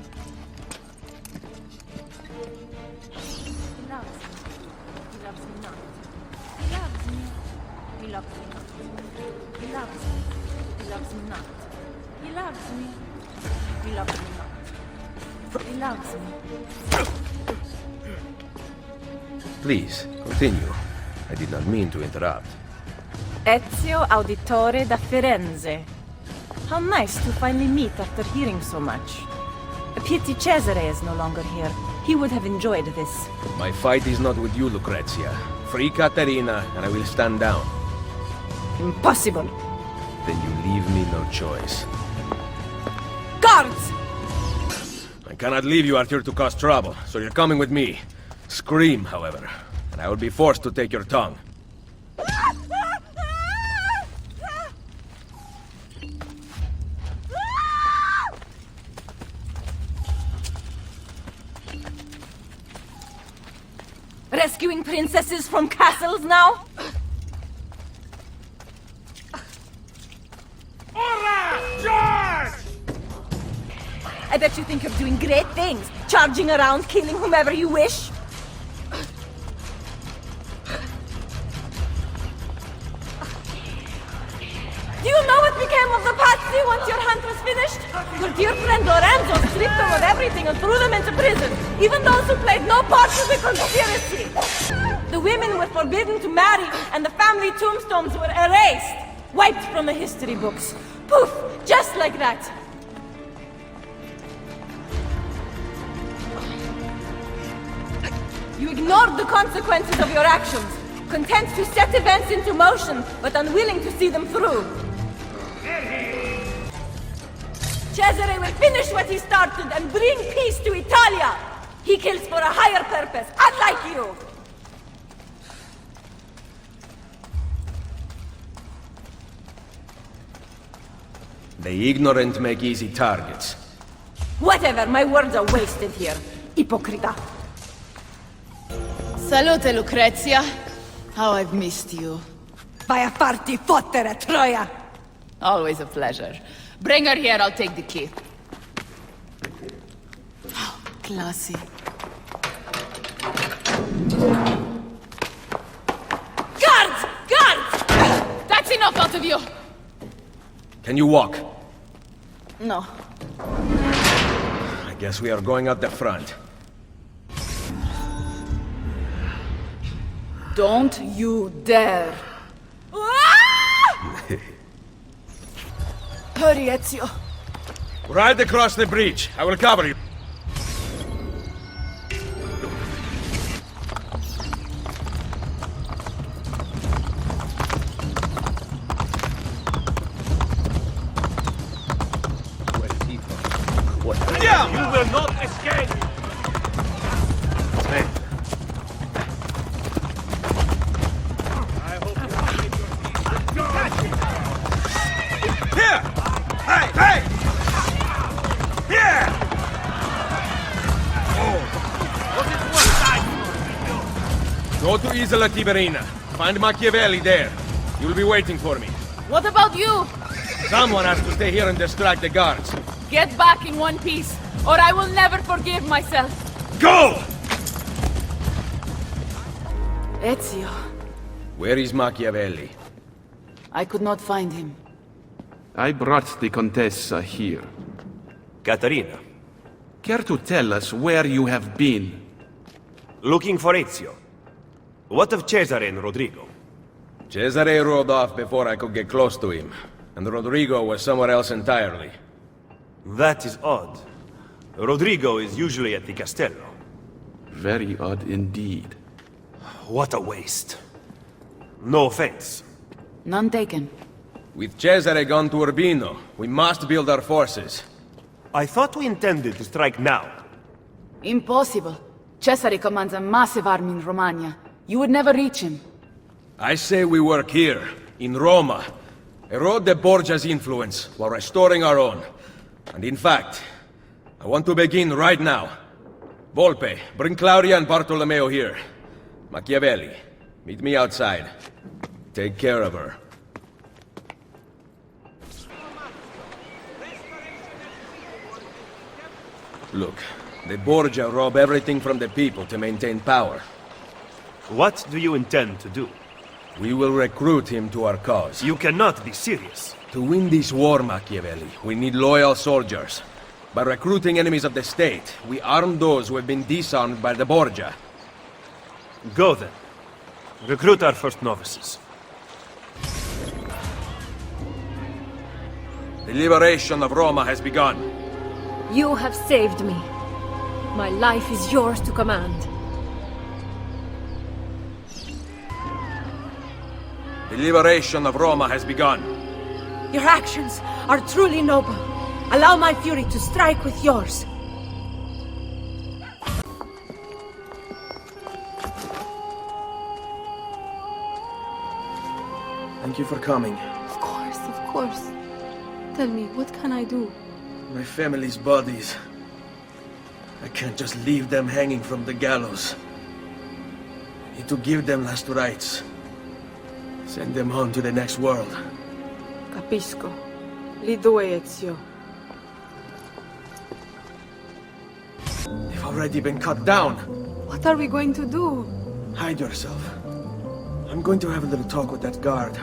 Please, continue. I did not mean to interrupt. Ezio Auditore da Firenze. How nice to finally meet after hearing so much. A pity Cesare is no longer here. He would have enjoyed this. My fight is not with you, Lucrezia. Free Caterina, and I will stand down. Impossible. Then you leave me no choice. Guards! I cannot leave you out here to cause trouble, so you're coming with me. Scream, however, and I will be forced to take your tongue. Rescuing princesses from castles now? I bet you think you're doing great things, charging around, killing whomever you wish. Do you know what became of the Pazzi once your hunt was finished? Your dear friend Lorenzo stripped them of everything and threw them into prison, even those who played no part in the conspiracy. The women were forbidden to marry, and the family tombstones were erased, wiped from the history books. Poof! Just like that. You ignored the consequences of your actions, content to set events into motion, but unwilling to see them through. Cesare will finish what he started and bring peace to Italia! He kills for a higher purpose, unlike you! The ignorant make easy targets. Whatever, my words are wasted here. Ipocrita. Salute, Lucrezia. How I've missed you. Vai a farti fottere, Troia! Always a pleasure. Bring her here, I'll take the key. Oh, classy. Guards! Guards! That's enough out of you! Can you walk? No. I guess we are going out the front. Don't you dare! Hurry, Ezio. Ride across the breach. I will cover you. You will not escape! Here! Hey! Hey! Here! Go to Isola Tiberina. Find Machiavelli there. You'll be waiting for me. What about you? Someone has to stay here and distract the guards. Get back in one piece, or I will never forgive myself. Go! Ezio. Where is Machiavelli? I could not find him. I brought the contessa here. Caterina. Care to tell us where you have been? Looking for Ezio. What of Cesare and Rodrigo? Cesare rode off before I could get close to him, and Rodrigo was somewhere else entirely. That is odd. Rodrigo is usually at the castello. Very odd indeed. What a waste. No offense. None taken. With Cesare gone to Urbino, we must build our forces. I thought we intended to strike now. Impossible. Cesare commands a massive army in Romagna. You would never reach him. I say we work here, in Roma. Erode the Borgia's influence, while restoring our own. And in fact, I want to begin right now. Volpe, bring Claudia and Bartolomeo here. Machiavelli, meet me outside. Take care of her. Look, the Borgia rob everything from the people to maintain power. What do you intend to do? We will recruit him to our cause. You cannot be serious. To win this war, Machiavelli, we need loyal soldiers. By recruiting enemies of the state, we arm those who have been disarmed by the Borgia. Go then. Recruit our first novices. The liberation of Roma has begun. You have saved me. My life is yours to command. The liberation of Roma has begun. Your actions are truly noble. Allow my fury to strike with yours. Thank you for coming. Of course, of course. Tell me, what can I do? My family's bodies. I can't just leave them hanging from the gallows. I need to give them last rites. Send them on to the next world. Capisco. Lead the way, Ezio. They've already been cut down. What are we going to do? Hide yourself. I'm going to have a little talk with that guard.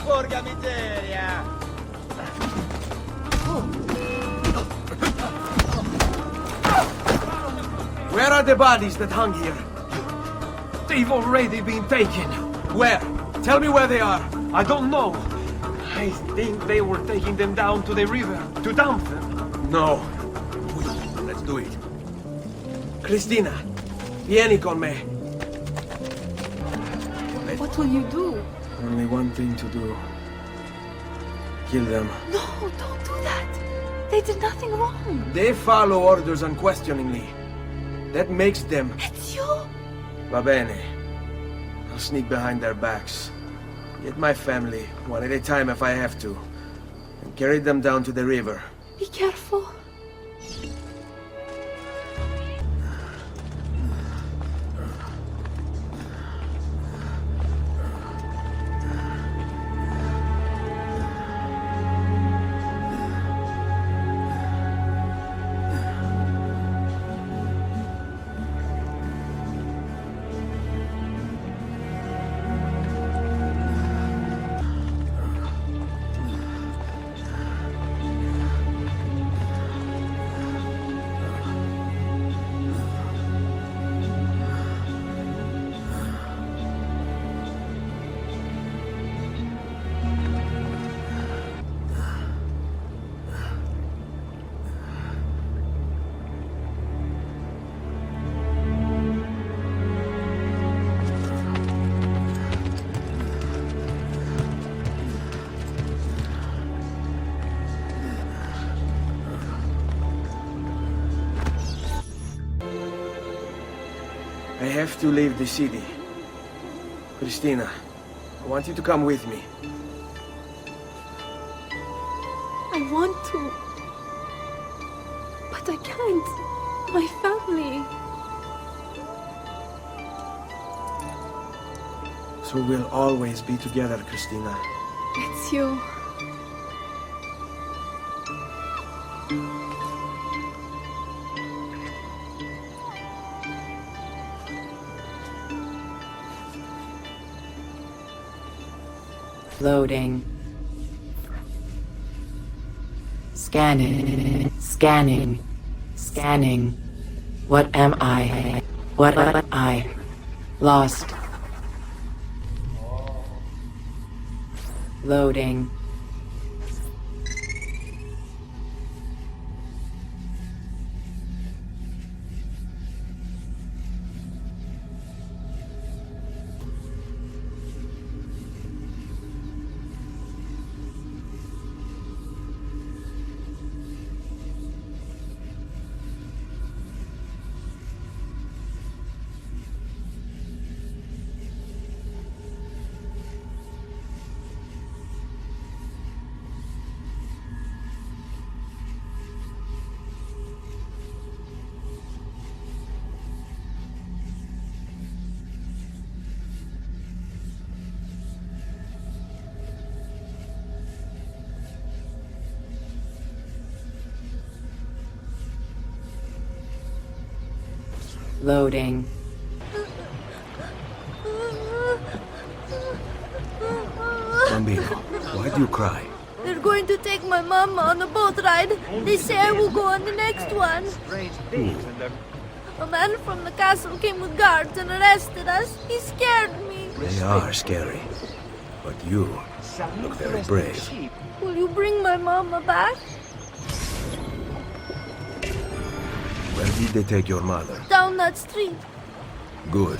Porca miseria! Where are the bodies that hung here? They've already been taken. Where? Tell me where they are. I don't know. I think they were taking them down to the river to dump them. No. Let's do it. Christina, vieni con me. What will you do? Only one thing to do. Kill them. No, don't do that. They did nothing wrong. They follow orders unquestioningly. That makes them... Ezio? Va bene. I'll sneak behind their backs. Get my family, one at a time if I have to. And carry them down to the river. Be careful. I have to leave the city. Christina, I want you to come with me. I want to. But I can't. My family. So we'll always be together, Christina. Ezio. Loading. Scanning. Scanning. Scanning. What am I? What am I? Lost. Loading. Loading. Bambino, why do you cry? They're going to take my mama on a boat ride. They say I will go on the next one. A man from the castle came with guards and arrested us. He scared me. They are scary. But you look very brave. Will you bring my mama back? Where did they take your mother? Down that street. Good.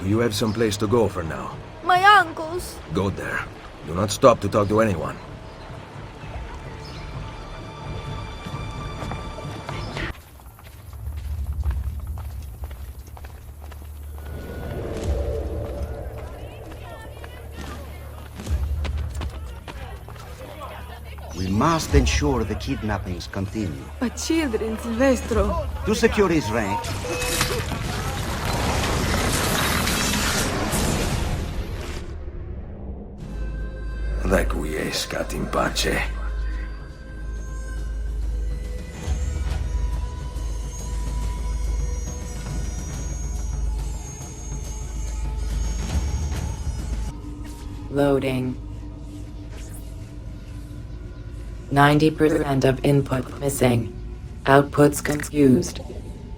Do you have some place to go for now? My uncle's. Go there. Do not stop to talk to anyone. We must ensure the kidnappings continue. But children, Silvestro. To secure his rank, Requiescat in pace. Loading. 90% of input missing. Outputs confused.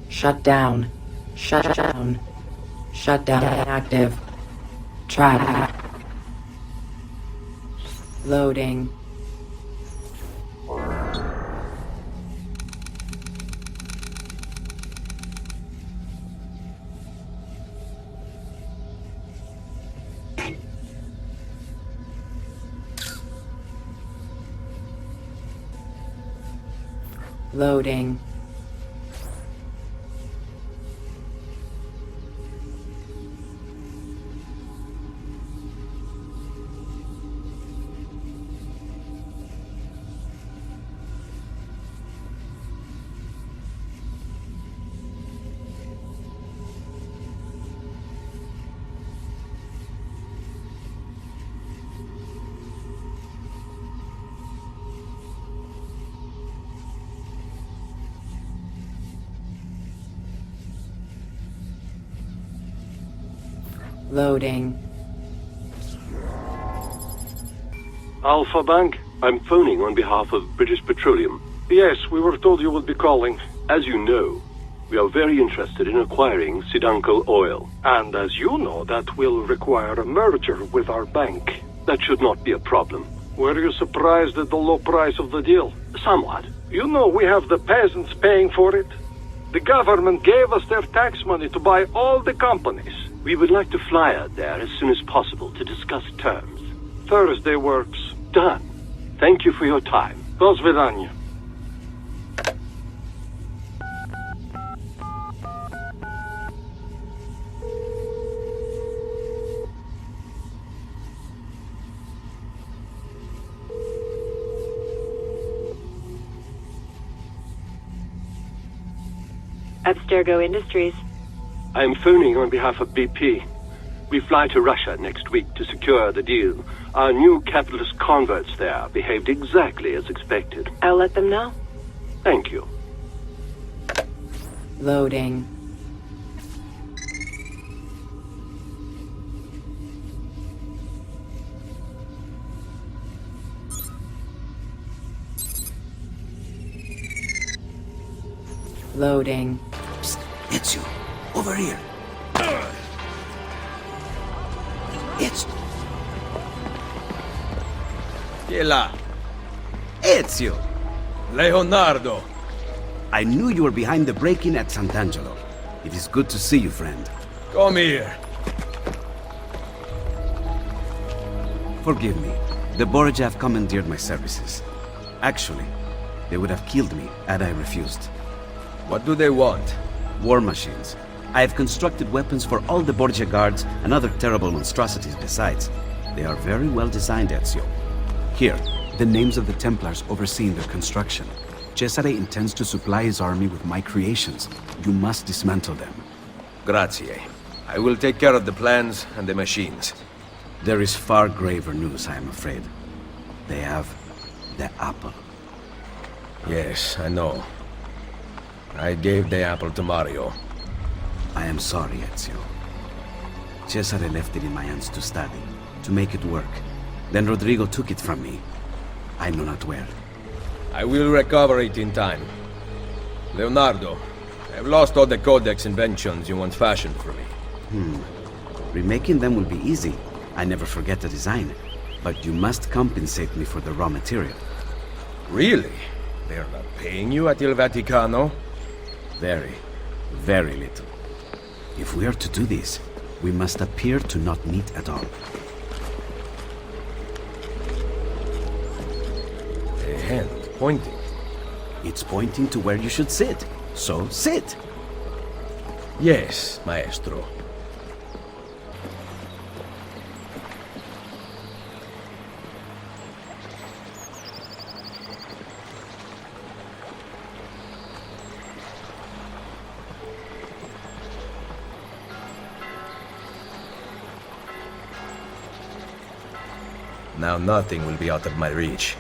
Shut down. Shut down. Shut down active. Track. Loading. Loading. Loading. Alpha Bank, I'm phoning on behalf of British Petroleum. Yes, we were told you would be calling. As you know, we are very interested in acquiring Sidanko oil. And as you know, that will require a merger with our bank. That should not be a problem. Were you surprised at the low price of the deal? Somewhat. You know we have the peasants paying for it. The government gave us their tax money to buy all the companies. We would like to fly out there as soon as possible to discuss terms. Thursday works. Done. Thank you for your time. Do svidaniya. Abstergo Industries. I'm phoning on behalf of BP. We fly to Russia next week to secure the deal. Our new capitalist converts there behaved exactly as expected. I'll let them know. Thank you. Loading. Loading. Psst, Ezio, over here. It's... Chi è là? Ezio! Leonardo! I knew you were behind the break-in at Sant'Angelo. It is good to see you, friend. Come here. Forgive me. The Borgia have commandeered my services. Actually, they would have killed me had I refused. What do they want? War machines. I have constructed weapons for all the Borgia guards and other terrible monstrosities besides. They are very well designed, Ezio. Here, the names of the Templars overseeing their construction. Cesare intends to supply his army with my creations. You must dismantle them. Grazie. I will take care of the plans and the machines. There is far graver news, I am afraid. They have the apple. Yes, I know. I gave the apple to Mario. I am sorry, Ezio. Cesare left it in my hands to study, to make it work. Then Rodrigo took it from me. I know not where. I will recover it in time. Leonardo, I've lost all the codex inventions you once fashioned for me. Remaking them will be easy. I never forget the design. But you must compensate me for the raw material. Really? They're not paying you at Il Vaticano? Very, very little. If we are to do this, we must appear to not meet at all. A hand pointing. It's pointing to where you should sit. So sit! Yes, maestro. Now nothing will be out of my reach.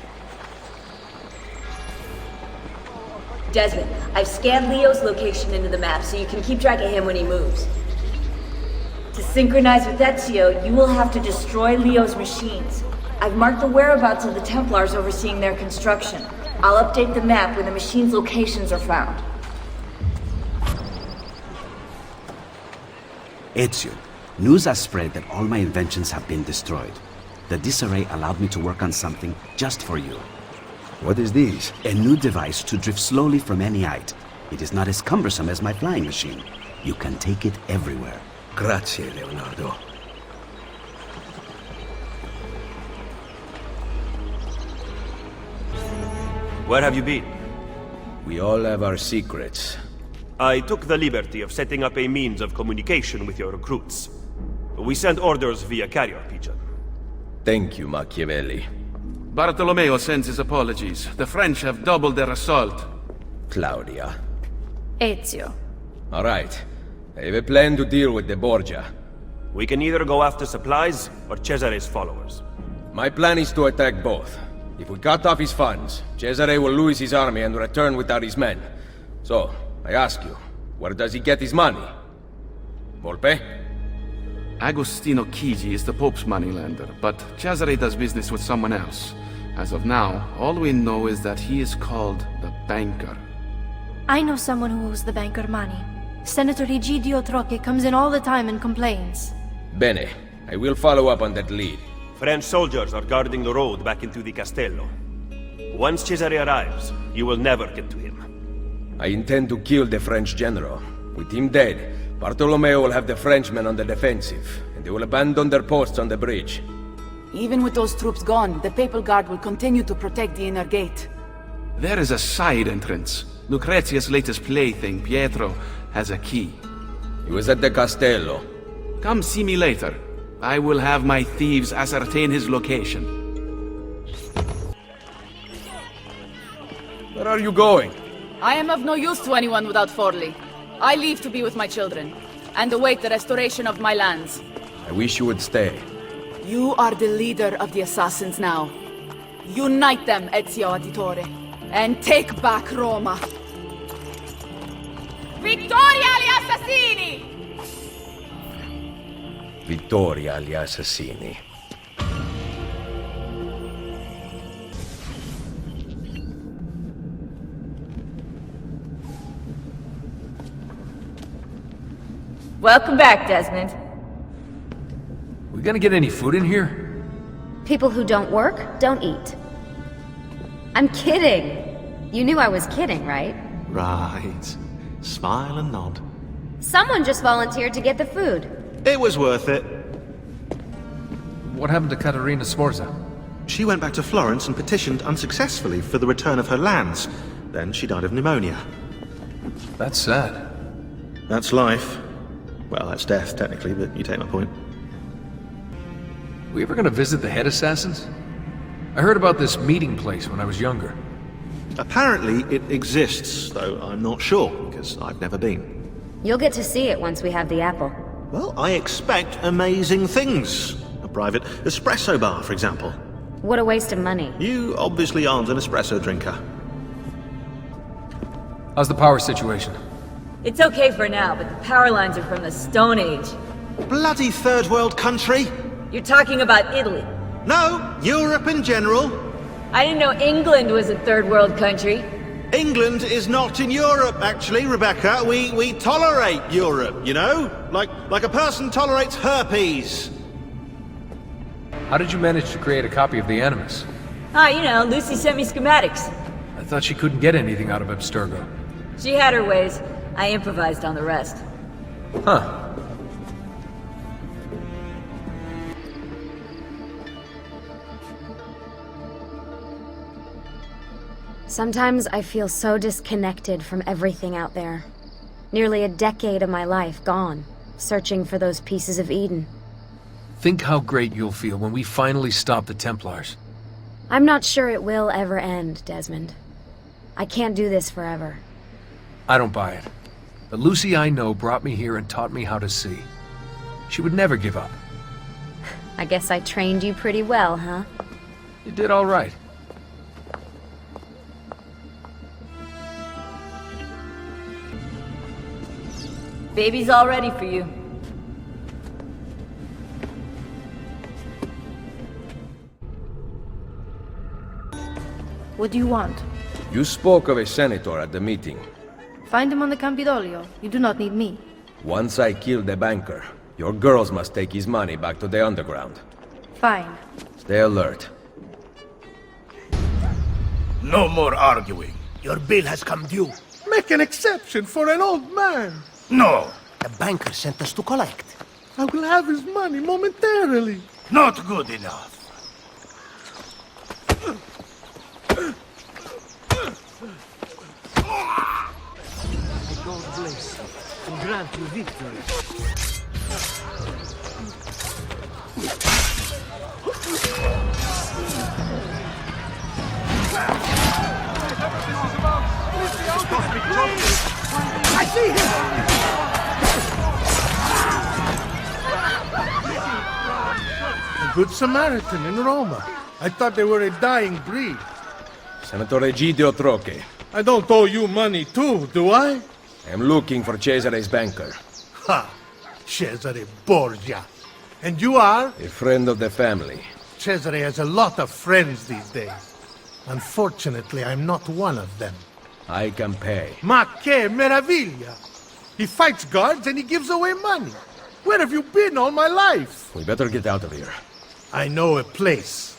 Desmond, I've scanned Leo's location into the map so you can keep track of him when he moves. To synchronize with Ezio, you will have to destroy Leo's machines. I've marked the whereabouts of the Templars overseeing their construction. I'll update the map when the machines' locations are found. Ezio, news has spread that all my inventions have been destroyed. The disarray allowed me to work on something just for you. What is this? A new device to drift slowly from any height. It is not as cumbersome as my flying machine. You can take it everywhere. Grazie, Leonardo. Where have you been? We all have our secrets. I took the liberty of setting up a means of communication with your recruits. We sent orders via carrier pigeon. Thank you, Machiavelli. Bartolomeo sends his apologies. The French have doubled their assault. Claudia. Ezio. All right. I have a plan to deal with the Borgia. We can either go after supplies or Cesare's followers. My plan is to attack both. If we cut off his funds, Cesare will lose his army and return without his men. So, I ask you, where does he get his money? Volpe? Agostino Chigi is the Pope's moneylender, but Cesare does business with someone else. As of now, all we know is that he is called the Banker. I know someone who owes the banker money. Senator Egidio Trocche comes in all the time and complains. Bene. I will follow up on that lead. French soldiers are guarding the road back into the castello. Once Cesare arrives, you will never get to him. I intend to kill the French general. With him dead, Bartolomeo will have the Frenchmen on the defensive, and they will abandon their posts on the bridge. Even with those troops gone, the Papal Guard will continue to protect the inner gate. There is a side entrance. Lucrezia's latest plaything, Pietro, has a key. He was at the castello. Come see me later. I will have my thieves ascertain his location. Where are you going? I am of no use to anyone without Forli. I leave to be with my children, and await the restoration of my lands. I wish you would stay. You are the leader of the assassins now. Unite them, Ezio Auditore, and take back Roma. Vittoria agli assassini! Vittoria agli assassini. Welcome back, Desmond. We gonna get any food in here? People who don't work, don't eat. I'm kidding. You knew I was kidding, right? Right. Smile and nod. Someone just volunteered to get the food. It was worth it. What happened to Caterina Sforza? She went back to Florence and petitioned unsuccessfully for the return of her lands. Then she died of pneumonia. That's sad. That's life. Well, that's death, technically, but you take my point. We ever gonna visit the head assassins? I heard about this meeting place when I was younger. Apparently it exists, though I'm not sure, because I've never been. You'll get to see it once we have the apple. Well, I expect amazing things. A private espresso bar, for example. What a waste of money. You obviously aren't an espresso drinker. How's the power situation? It's okay for now, but the power lines are from the Stone Age. Bloody third world country! You're talking about Italy. No, Europe in general. I didn't know England was a third world country. England is not in Europe, actually, Rebecca. We tolerate Europe, you know? Like a person tolerates herpes. How did you manage to create a copy of the Animus? You know, Lucy sent me schematics. I thought she couldn't get anything out of Abstergo. She had her ways. I improvised on the rest. Huh. Sometimes I feel so disconnected from everything out there. Nearly a decade of my life gone, searching for those pieces of Eden. Think how great you'll feel when we finally stop the Templars. I'm not sure it will ever end, Desmond. I can't do this forever. I don't buy it. The Lucy I know brought me here and taught me how to see. She would never give up. I guess I trained you pretty well, huh? You did all right. Baby's all ready for you. What do you want? You spoke of a senator at the meeting. Find him on the Campidoglio. You do not need me. Once I kill the banker, your girls must take his money back to the underground. Fine. Stay alert. No more arguing. Your bill has come due. Make an exception for an old man. No. The banker sent us to collect. I will have his money momentarily. Not good enough. God bless you and grant you victory. I see him! A good Samaritan in Roma. I thought they were a dying breed. Senator Egidio Troche. I don't owe you money too, do I? I am looking for Cesare's banker. Ha! Cesare Borgia. And you are? A friend of the family. Cesare has a lot of friends these days. Unfortunately, I'm not one of them. I can pay. Ma che meraviglia! He fights guards and he gives away money. Where have you been all my life? We better get out of here. I know a place.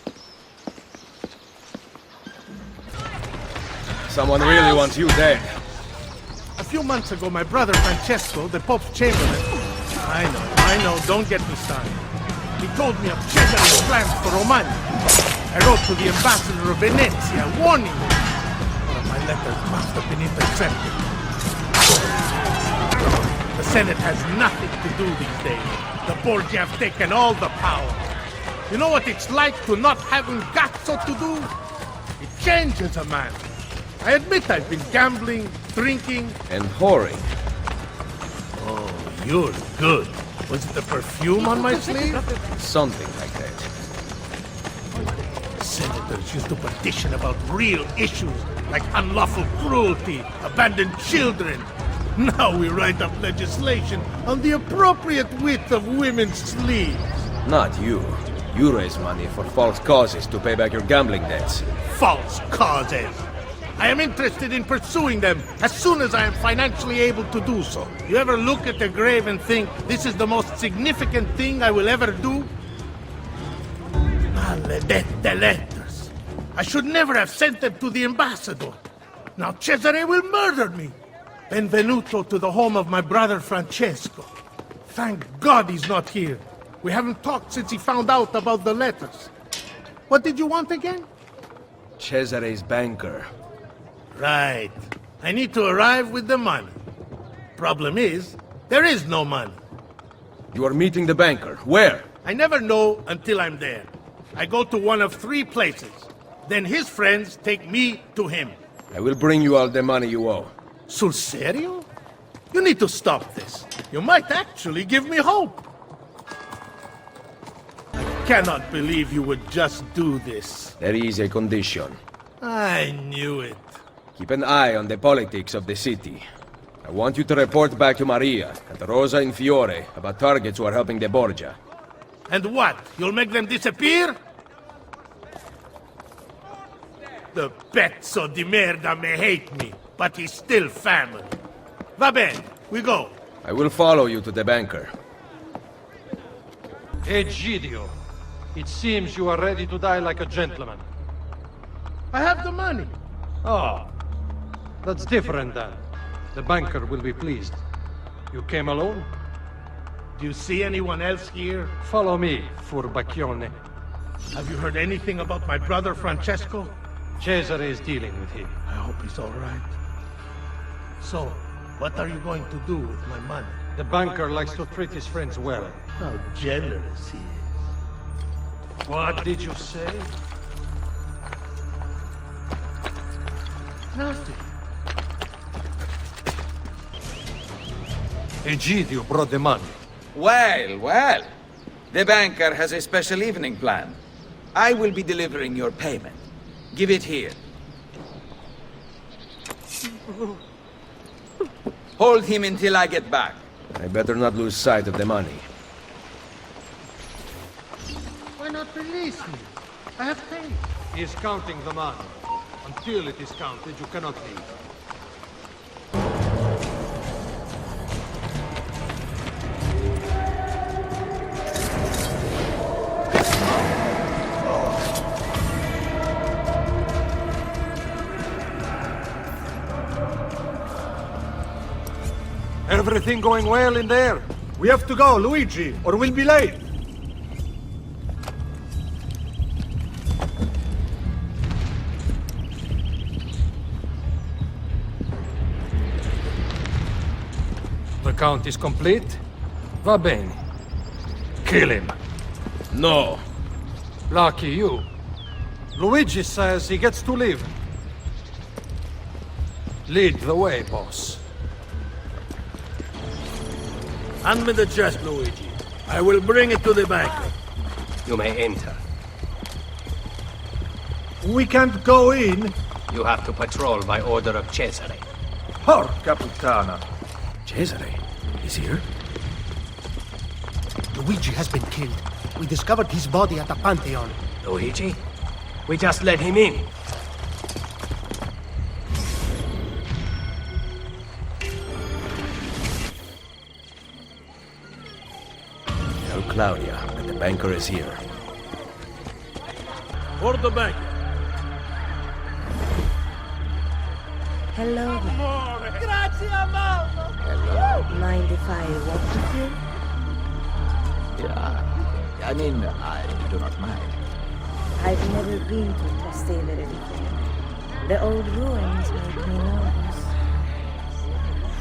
Someone really wants you dead. A few months ago, my brother Francesco, the Pope's chamberlain... I know, don't get me started. He told me of Cesare's plans for Romagna. I wrote to the ambassador of Venezia, warning him. One of my letters must have been intercepted. The Senate has nothing to do these days. The Borgia have taken all the power. You know what it's like to not having cazzo to do? It changes a man. I admit I've been gambling, drinking... and whoring. Oh, you're good. Was it the perfume on my sleeve? Something like that. Senators used to petition about real issues, like unlawful cruelty, abandoned children. Now we write up legislation on the appropriate width of women's sleeves. Not you. You raise money for false causes to pay back your gambling debts. False causes! I am interested in pursuing them as soon as I am financially able to do so. You ever look at a grave and think, this is the most significant thing I will ever do? Maledette letters. I should never have sent them to the ambassador. Now Cesare will murder me. Benvenuto to the home of my brother Francesco. Thank God he's not here. We haven't talked since he found out about the letters. What did you want again? Cesare's banker. Right. I need to arrive with the money. Problem is, there is no money. You are meeting the banker. Where? I never know until I'm there. I go to one of 3 places. Then his friends take me to him. I will bring you all the money you owe. Sul serio? You need to stop this. You might actually give me hope. I cannot believe you would just do this. There is a condition. I knew it. Keep an eye on the politics of the city. I want you to report back to Maria and Rosa in Fiore about targets who are helping the Borgia. And what? You'll make them disappear? The pezzo di merda may hate me, but he's still family. Va bene, we go. I will follow you to the banker. Egidio, it seems you are ready to die like a gentleman. I have the money. Oh, that's different then. The banker will be pleased. You came alone? Do you see anyone else here? Follow me, furbacchione. Have you heard anything about my brother Francesco? Cesare is dealing with him. I hope he's all right. So, what are you going to do with my money? The banker likes to treat his friends well. How generous he is. What did you say? Nothing. Egidio brought the money. Well, well. The banker has a special evening planned. I will be delivering your payment. Give it here. Hold him until I get back. I better not lose sight of the money. Why not release me? I have paid. He is counting the money. Until it is counted, you cannot leave. Everything going well in there? We have to go, Luigi, or we'll be late. The count is complete? Va bene. Kill him. No. Lucky you. Luigi says he gets to live. Lead the way, boss. Hand me the chest, Luigi. I will bring it to the banker. You may enter. We can't go in. You have to patrol by order of Cesare. Porca puttana. Cesare? He's here? Luigi has been killed. We discovered his body at the Pantheon. Luigi? We just let him in. Tell Claudia that the banker is here. For the banker. Hello. Grazie, mamma. Hello. Mind if I walk with you? Yeah. I mean, I do not mind. I've never been to Trastevere before. The old ruins make me nervous.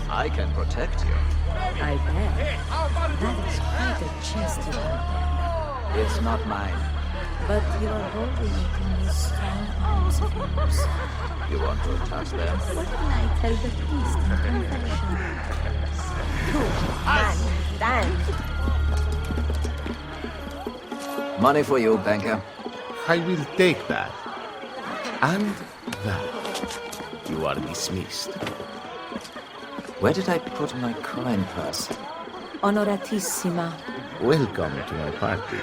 I can protect you. I bet. That is quite a chest you have. It's not mine. But you are holding it in those strong arms of yours. You want to touch them? What can I tell the priest in confession? Stand. Money for you, banker. I will take that. And that. You are dismissed. Where did I put my coin purse? Onoratissima. Welcome to my party.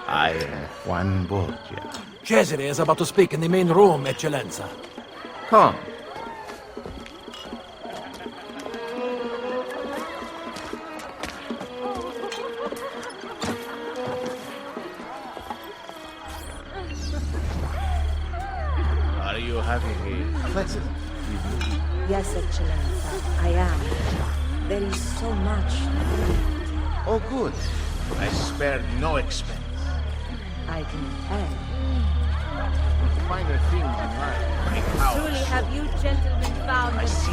I am Juan Borgia. Cesare is about to speak in the main room, Eccellenza. Come. Are you having a pleasant evening? Yes, Eccellenza, I am. There is so much. Oh, good. I spared no expense. I can tell. Finer things in life. My house. Truly have you gentlemen found the best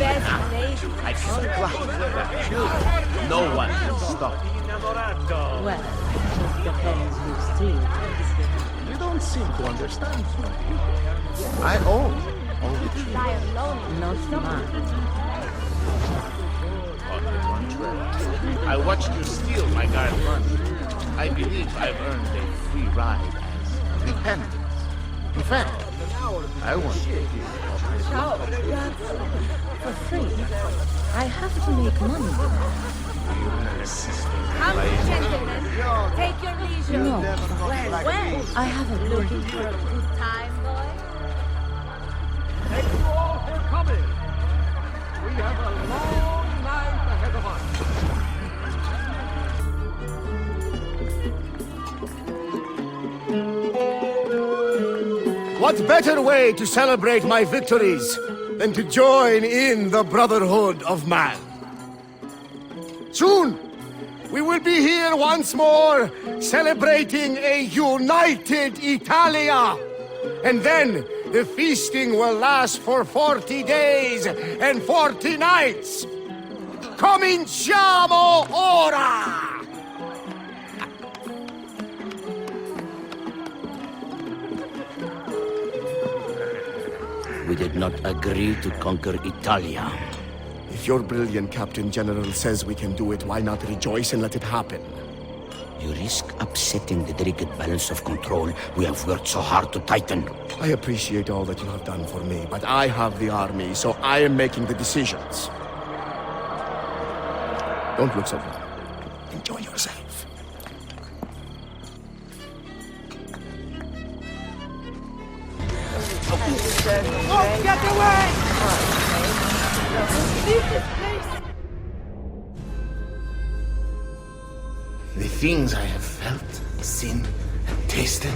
lady? I can fly that children. No one can stop me. Well, it depends who's stealing. You don't seem to understand me. I own all the children. Not mine. On the contrary, I watched you steal my guard money. I believe I've earned a free ride as repentance. In fact, I want to give for free. I have to make money. Come, gentlemen. Take your leisure. No. Well, I haven't looking for a good time, boy? Thank you all for coming. We have a long night ahead of us. What better way to celebrate my victories than to join in the Brotherhood of Man? Soon, we will be here once more, celebrating a united Italia. And then, the feasting will last for 40 days and 40 nights. Cominciamo ora! We did not agree to conquer Italia. If your brilliant Captain General says we can do it, why not rejoice and let it happen? You risk upsetting the delicate balance of control we have worked so hard to tighten. I appreciate all that you have done for me, but I have the army, so I am making the decisions. Don't look so bad. Enjoy yourself. Get away! Leave this place! The things I have felt, seen, and tasted,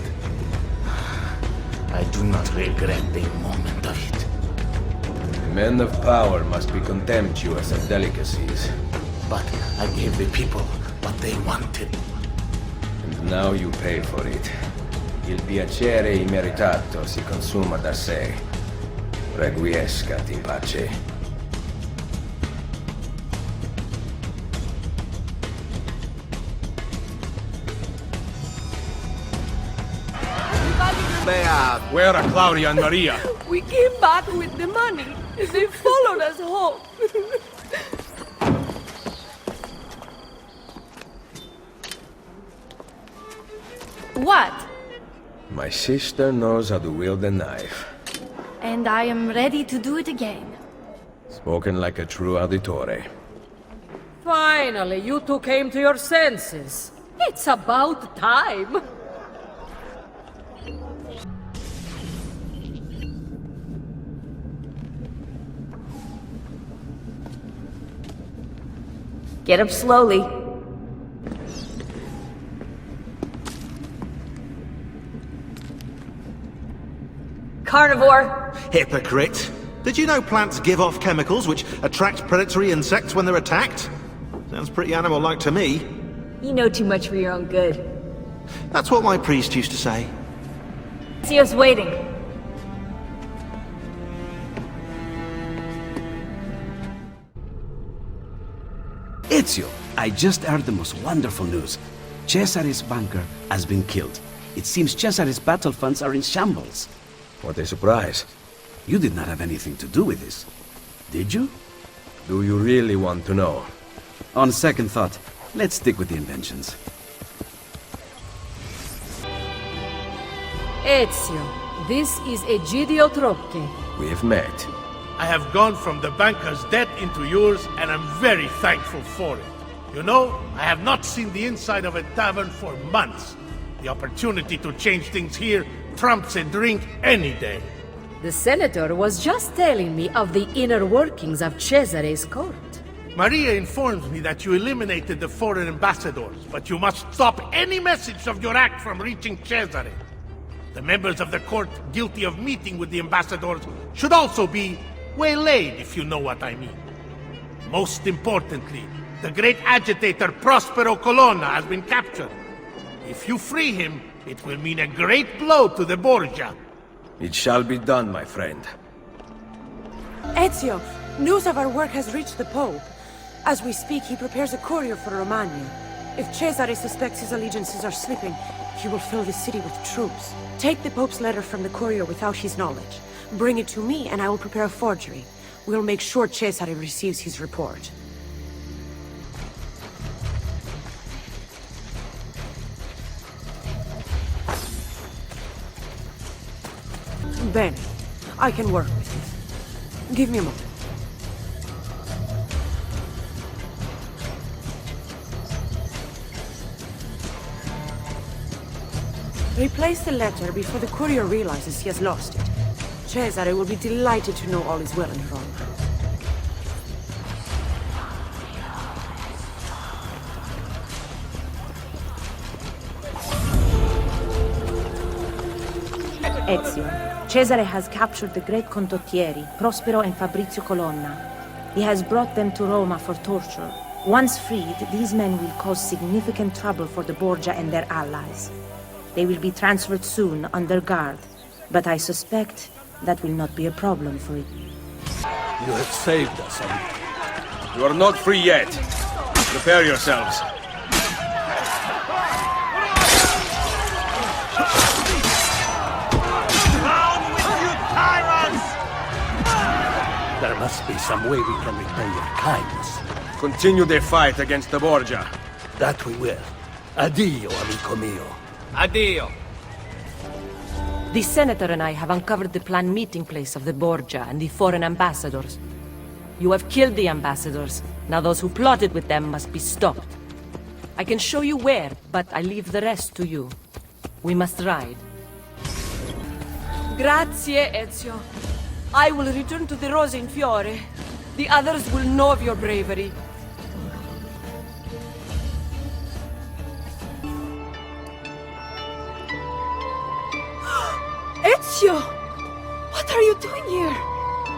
I do not regret a moment of it. Men of power must be contemptuous of delicacies. But I gave the people what they wanted. And now you pay for it. Il piacere immeritato si consuma da sé. Requiescat in pace. Where are Claudia and Maria? We came back with the money. They followed us home. What? My sister knows how to wield a knife. And I am ready to do it again. Spoken like a true auditore. Finally, you two came to your senses. It's about time. Get up slowly. Carnivore! Hypocrite. Did you know plants give off chemicals which attract predatory insects when they're attacked? Sounds pretty animal-like to me. You know too much for your own good. That's what my priest used to say. Ezio's waiting. Ezio, I just heard the most wonderful news. Cesare's banker has been killed. It seems Cesare's battle funds are in shambles. What a surprise. You did not have anything to do with this, did you? Do you really want to know? On second thought, let's stick with the inventions. Ezio, this is Egidio Trocchi. We've met. I have gone from the banker's debt into yours, and I'm very thankful for it. You know, I have not seen the inside of a tavern for months. The opportunity to change things here trumps a drink any day. The senator was just telling me of the inner workings of Cesare's court. Maria informs me that you eliminated the foreign ambassadors, but you must stop any message of your act from reaching Cesare. The members of the court guilty of meeting with the ambassadors should also be waylaid, if you know what I mean. Most importantly, the great agitator Prospero Colonna has been captured. If you free him, it will mean a great blow to the Borgia. It shall be done, my friend. Ezio, news of our work has reached the Pope. As we speak, he prepares a courier for Romagna. If Cesare suspects his allegiances are slipping, he will fill the city with troops. Take the Pope's letter from the courier without his knowledge. Bring it to me, and I will prepare a forgery. We'll make sure Cesare receives his report. Bene. I can work with this. Give me a moment. Replace the letter before the courier realizes he has lost it. Cesare will be delighted to know all is well in Rome. Ezio, Cesare has captured the great condottieri, Prospero and Fabrizio Colonna. He has brought them to Roma for torture. Once freed, these men will cause significant trouble for the Borgia and their allies. They will be transferred soon under guard, but I suspect that will not be a problem for you. You have saved us, You are not free yet. Prepare yourselves. There must be some way we can repay your kindness. Continue the fight against the Borgia. That we will. Addio, amico mio. Addio. The senator and I have uncovered the planned meeting place of the Borgia and the foreign ambassadors. You have killed the ambassadors. Now those who plotted with them must be stopped. I can show you where, but I leave the rest to you. We must ride. Grazie, Ezio. I will return to the Rose in Fiore. The others will know of your bravery. Ezio! What are you doing here?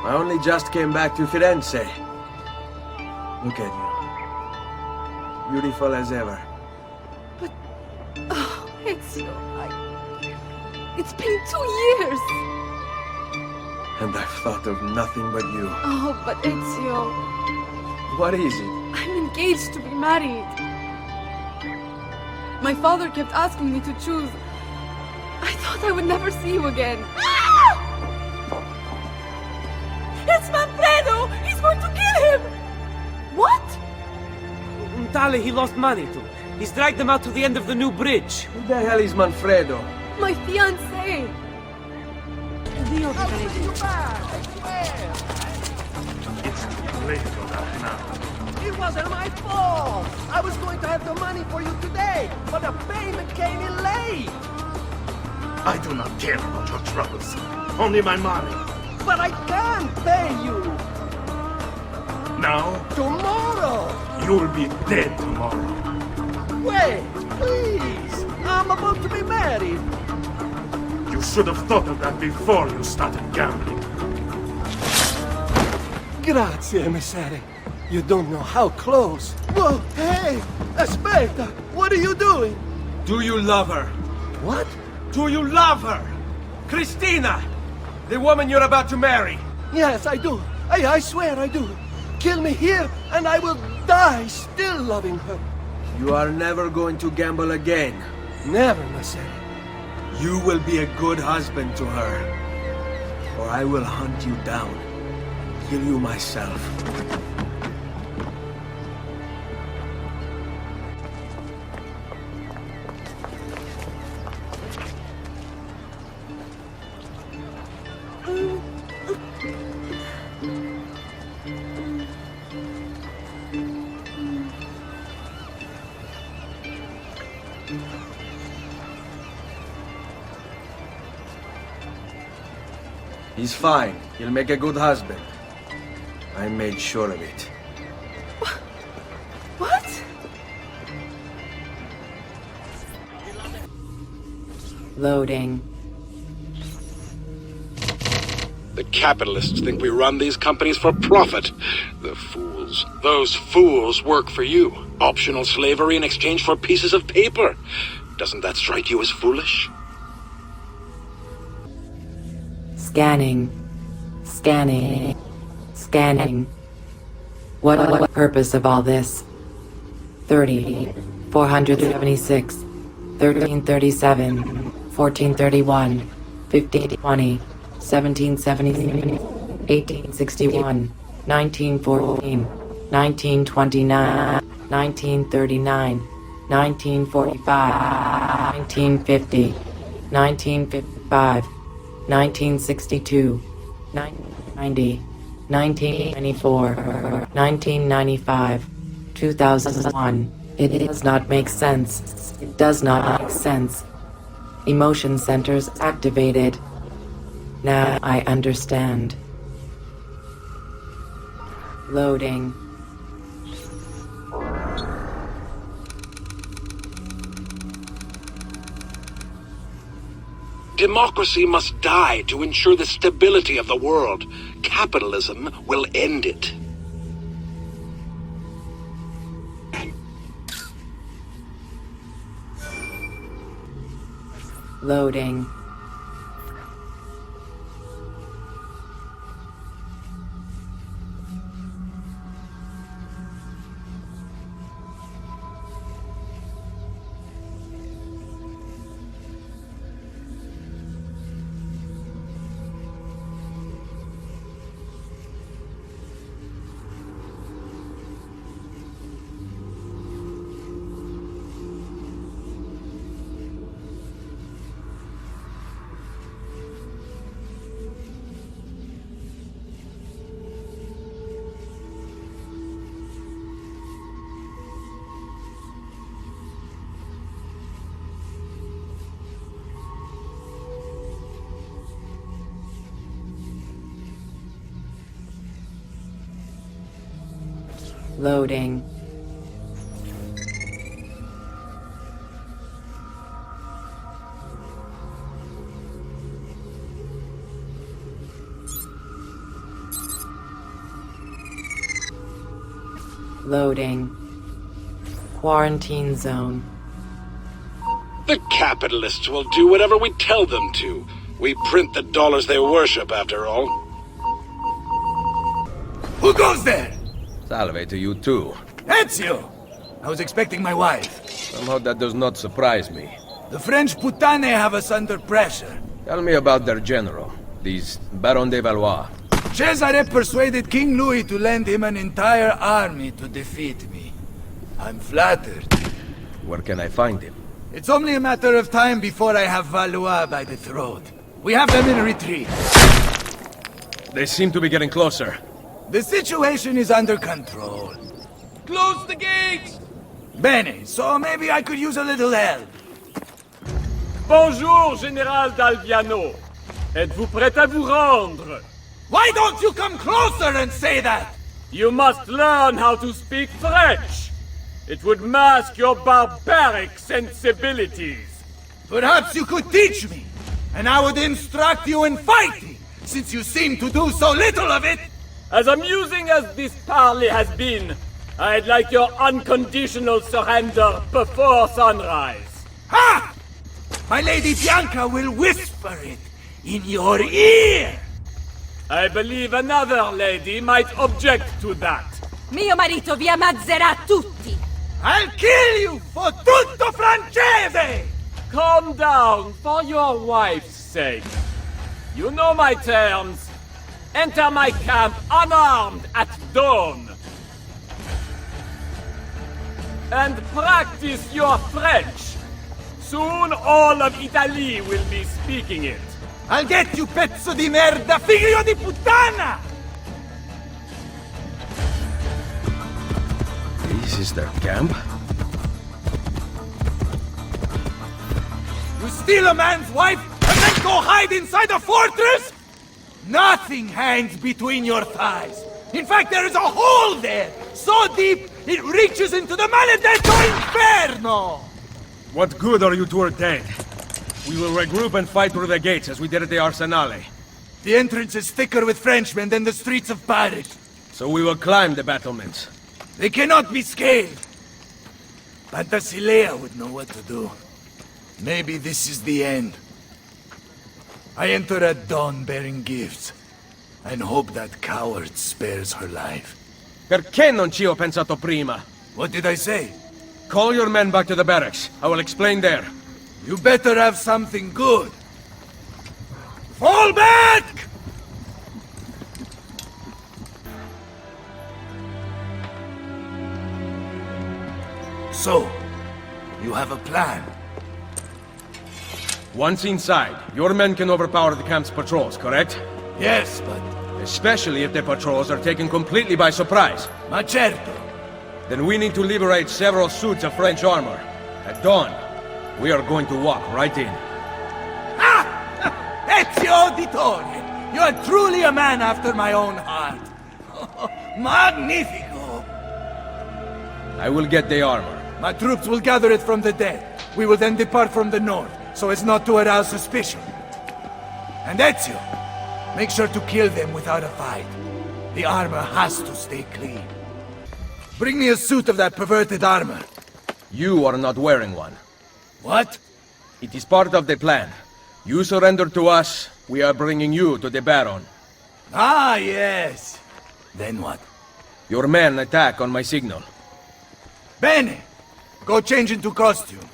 I only just came back to Firenze. Look at you. Beautiful as ever. Oh, Ezio, It's been 2 years! And I've thought of nothing but you. Oh, but Ezio... What is it? I'm engaged to be married. My father kept asking me to choose. I thought I would never see you again. Ah! It's Manfredo! He's going to kill him! What? Tale he lost money to. He's dragged them out to the end of the new bridge. Who the hell is Manfredo? My fiancé! Dio It's too late for that now. It wasn't my fault! I was going to have the money for you today, but the payment came in late! I do not care about your troubles. Only my money. But I can't pay you! Now? Tomorrow! You will be dead tomorrow. Wait, please! I'm about to be married! You should have thought of that before you started gambling. Grazie, emissary. You don't know how close. Whoa, hey! Aspetta! What are you doing? Do you love her? What? Do you love her? Christina! The woman you're about to marry! Yes, I do. I swear I do. Kill me here, and I will die still loving her. You are never going to gamble again. Never, Messere. You will be a good husband to her. Or I will hunt you down. Kill you myself. He's fine. He'll make a good husband. I made sure of it. What? Loading. The capitalists think we run these companies for profit. The fools. Those fools work for you. Optional slavery in exchange for pieces of paper. Doesn't that strike you as foolish? Scanning. Scanning. Scanning. What purpose of all this? 30. 476. 1337. 1431. 1520. 1770. 1861. 1914. 1929. 1939. 1945. 1950. 1955. 1962, 1990, 1994, 1995, 2001. It does not make sense. It does not make sense. Emotion centers activated. Now I understand. Loading. Democracy must die to ensure the stability of the world. Capitalism will end it. Loading. Loading. Loading. Quarantine zone. The capitalists will do whatever we tell them to. We print the dollars they worship, after all. Who goes there? Salve to you too. Ezio! I was expecting my wife. Somehow that does not surprise me. The French putane have us under pressure. Tell me about their general, these Baron de Valois. Cesare persuaded King Louis to lend him an entire army to defeat me. I'm flattered. Where can I find him? It's only a matter of time before I have Valois by the throat. We have them in retreat. They seem to be getting closer. The situation is under control. Close the gates! Bene, so maybe I could use a little help. Bonjour, Général d'Alviano. Êtes-vous prêt à vous rendre? Why don't you come closer and say that? You must learn how to speak French. It would mask your barbaric sensibilities. Perhaps you could teach me, and I would instruct you in fighting, since you seem to do so little of it. As amusing as this parley has been, I'd like your unconditional surrender before sunrise. Ha! My Lady Bianca will whisper it in your ear. I believe another lady might object to that. Mio marito vi ammazzerà tutti. I'll kill you for tutto francese! Calm down for your wife's sake. You know my terms. Enter my camp unarmed at dawn. And practice your French. Soon all of Italy will be speaking it. I'll get you, pezzo di merda, figlio di puttana! This is their camp? You steal a man's wife and then go hide inside a fortress? Nothing hangs between your thighs. In fact, there is a hole there, so deep it reaches into the maledetto inferno! What good are you two are dead? We will regroup and fight through the gates as we did at the Arsenale. The entrance is thicker with Frenchmen than the streets of Paris. So we will climb the battlements. They cannot be scaled. Pantasilea would know what to do. Maybe this is the end. I enter at dawn bearing gifts, and hope that coward spares her life. Perché non ci ho pensato prima? What did I say? Call your men back to the barracks. I will explain there. You better have something good. Fall back! So, you have a plan? Once inside, your men can overpower the camp's patrols, correct? Yes, but... Especially if the patrols are taken completely by surprise. Ma certo. Then we need to liberate several suits of French armor. At dawn, we are going to walk right in. Ezio Auditore! You are truly a man after my own heart. Magnifico! I will get the armor. My troops will gather it from the dead. We will then depart from the north, so as not to arouse suspicion. And Ezio, make sure to kill them without a fight. The armor has to stay clean. Bring me a suit of that perverted armor. You are not wearing one. What? It is part of the plan. You surrender to us, we are bringing you to the Baron. Ah, yes. Then what? Your men attack on my signal. Bene! Go change into costume.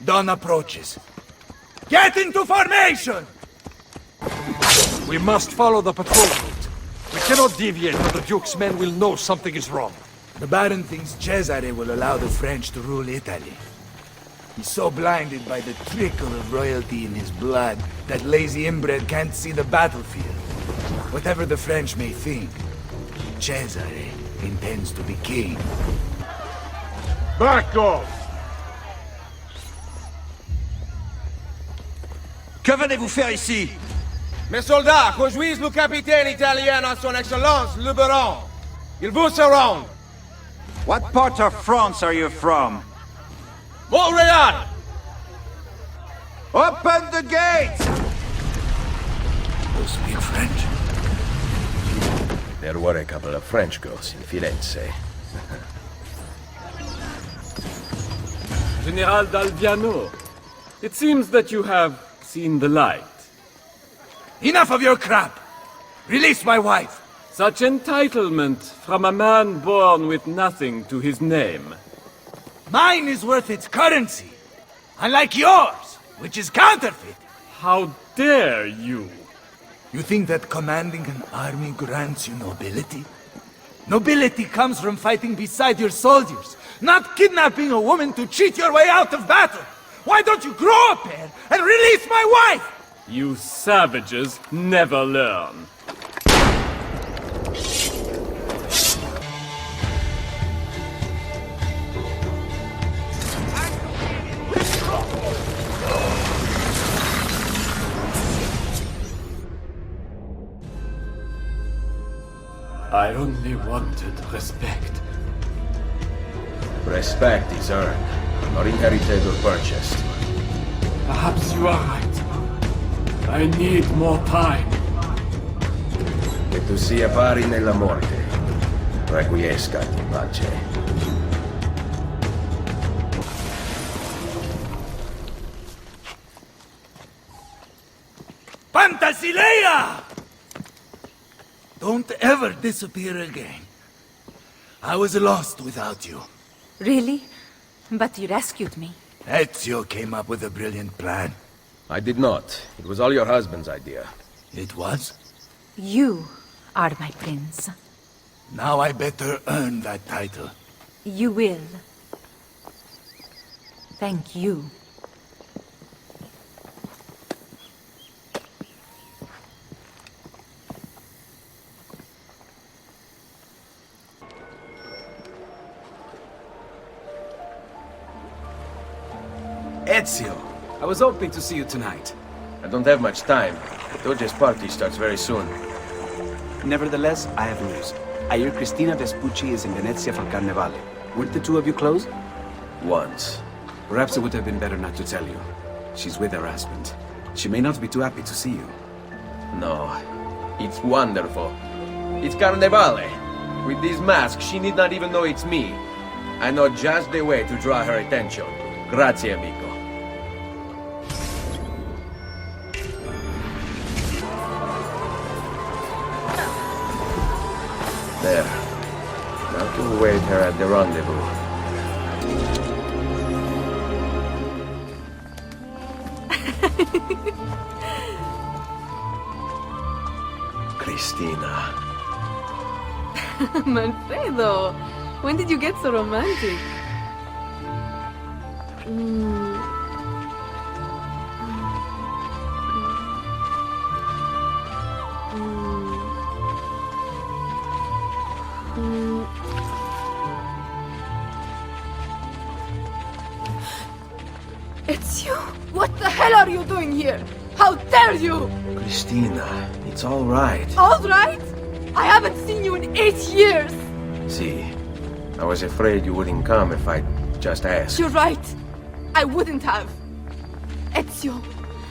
Dawn approaches. Get into formation! We must follow the patrol route. We cannot deviate or the Duke's men will know something is wrong. The Baron thinks Cesare will allow the French to rule Italy. He's so blinded by the trickle of royalty in his blood that lazy inbred can't see the battlefield. Whatever the French may think, Cesare intends to be king. Back off! Que venez-vous faire ici? Mes soldats, conduisent le capitaine italien à son excellence, le Baron. Il vous surround. What part of France are you from? Montreal! Open the gates! You speak French? There were a couple of French girls in Firenze. General Dalviano, it seems that you have seen the light. Enough of your crap! Release my wife! Such entitlement from a man born with nothing to his name. Mine is worth its currency, unlike yours, which is counterfeit. How dare you? You think that commanding an army grants you nobility? Nobility comes from fighting beside your soldiers, not kidnapping a woman to cheat your way out of battle. Why don't you grow a pair and release my wife? You savages never learn. I only wanted respect. Respect is earned, not inherited or purchased. Perhaps you are right. I need more time. Che tu sia pari nella morte, requiescat in pace. Pantasilea! Don't ever disappear again. I was lost without you. Really? But you rescued me. Ezio came up with a brilliant plan. I did not. It was all your husband's idea. It was? You are my prince. Now I better earn that title. You will. Thank you. Ezio, I was hoping to see you tonight. I don't have much time. Doge's party starts very soon. Nevertheless, I have news. I hear Christina Vespucci is in Venezia for Carnevale. Weren't the two of you close? Once. Perhaps it would have been better not to tell you. She's with her husband. She may not be too happy to see you. No. It's wonderful. It's Carnevale. With this mask, she need not even know it's me. I know just the way to draw her attention. Grazie, amico. There. Now to await her at the rendezvous. Christina. Manfredo, when did you get so romantic? Ezio, what the hell are you doing here? How dare you! Christina, it's all right. All right? I haven't seen you in 8 years! See, I was afraid you wouldn't come if I just asked. You're right. I wouldn't have. Ezio,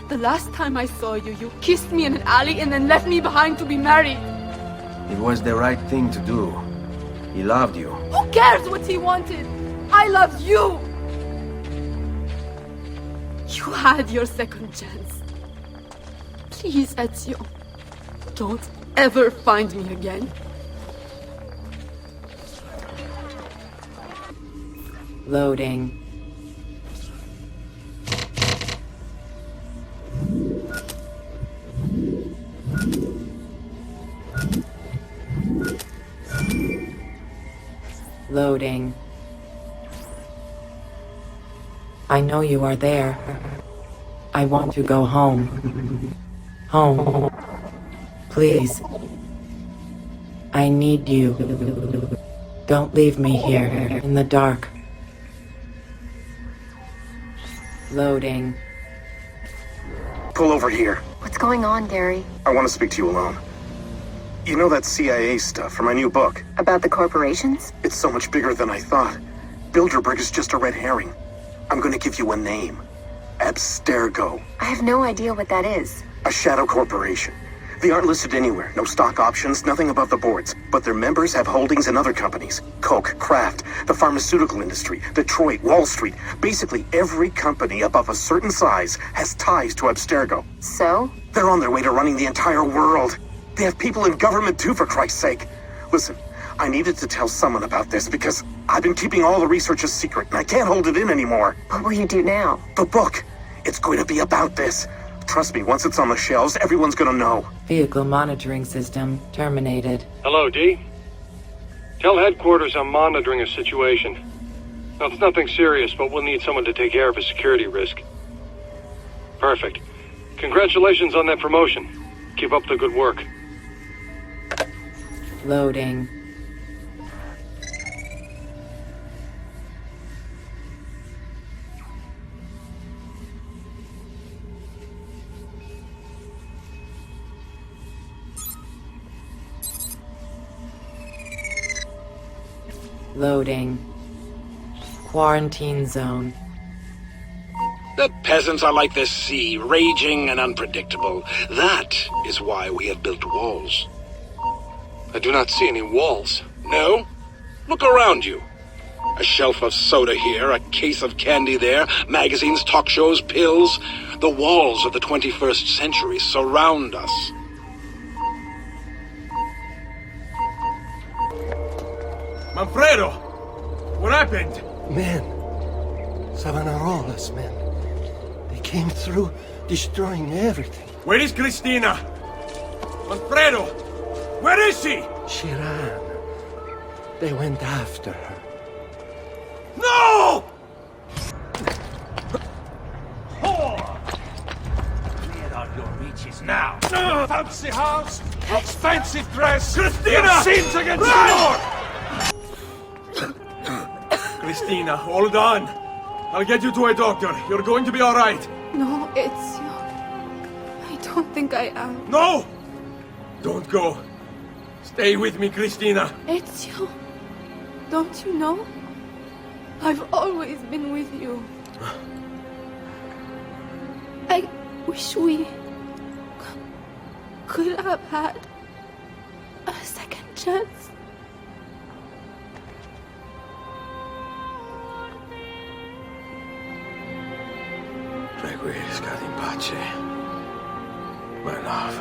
the last time I saw you, you kissed me in an alley and then left me behind to be married. It was the right thing to do. He loved you. Who cares what he wanted? I loved you! You had your second chance. Please, Ezio, don't ever find me again. Loading. Loading. I know you are there. I want to go home. Home. Please. I need you. Don't leave me here in the dark. Loading. Pull over here. What's going on, Gary? I want to speak to you alone. You know that CIA stuff for my new book? About the corporations? It's so much bigger than I thought. Bilderberg is just a red herring. I'm going to give you a name. Abstergo. I have no idea what that is. A shadow corporation. They aren't listed anywhere. No stock options, nothing above the boards. But their members have holdings in other companies. Coke, Kraft, the pharmaceutical industry, Detroit, Wall Street. Basically, every company above a certain size has ties to Abstergo. So? They're on their way to running the entire world. They have people in government too, for Christ's sake. Listen, I needed to tell someone about this because I've been keeping all the research a secret and I can't hold it in anymore. What will you do now? The book. It's going to be about this. Trust me, once it's on the shelves, everyone's gonna know. Vehicle monitoring system terminated. Hello, D. Tell headquarters I'm monitoring a situation. Now, it's nothing serious, but we'll need someone to take care of a security risk. Perfect. Congratulations on that promotion. Keep up the good work. Loading. Loading. Quarantine zone. The peasants are like the sea, raging and unpredictable. That is why we have built walls. I do not see any walls. No? Look around you. A shelf of soda here, a case of candy there, magazines, talk shows, pills. The walls of the 21st century surround us. Manfredo! What happened? Men. Savonarola's men. They came through, destroying everything. Where is Christina? Manfredo! Where is she? She ran. They went after her. No! Clear out your reaches now. Fancy house, expensive dress. Christina! Your sins against the Lord! Christina, hold on. I'll get you to a doctor. You're going to be all right. No, Ezio. I don't think I am. No! Don't go. Stay with me, Christina. Ezio, don't you know? I've always been with you. I wish we could have had a second chance. Requiescat in pace, my love.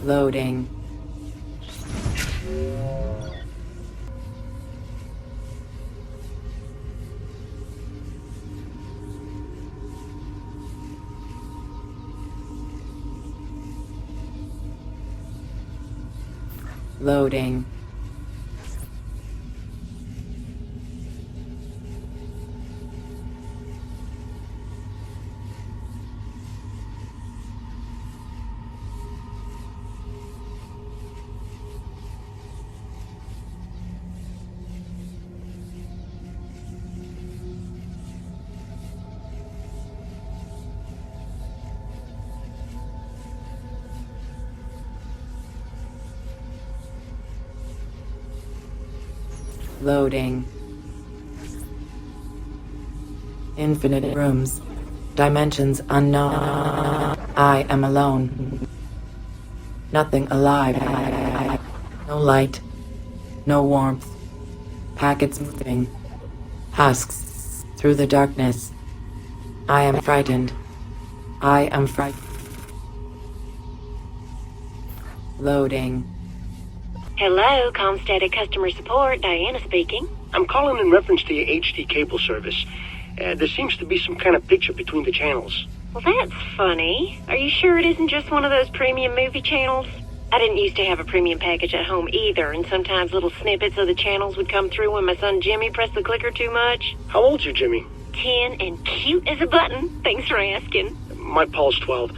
Loading. Loading. Loading. Infinite rooms. Dimensions unknown. I am alone. Nothing alive. No light. No warmth. Packets moving. Husks. Through the darkness. I am frightened. I am frightened. Loading. Hello, Comstatic Customer Support. Diana speaking. I'm calling in reference to your HD cable service. There seems to be some kind of picture between the channels. Well, that's funny. Are you sure it isn't just one of those premium movie channels? I didn't used to have a premium package at home either, and sometimes little snippets of the channels would come through when my son Jimmy pressed the clicker too much. How old's your Jimmy? 10 and cute as a button. Thanks for asking. My Paul's 12.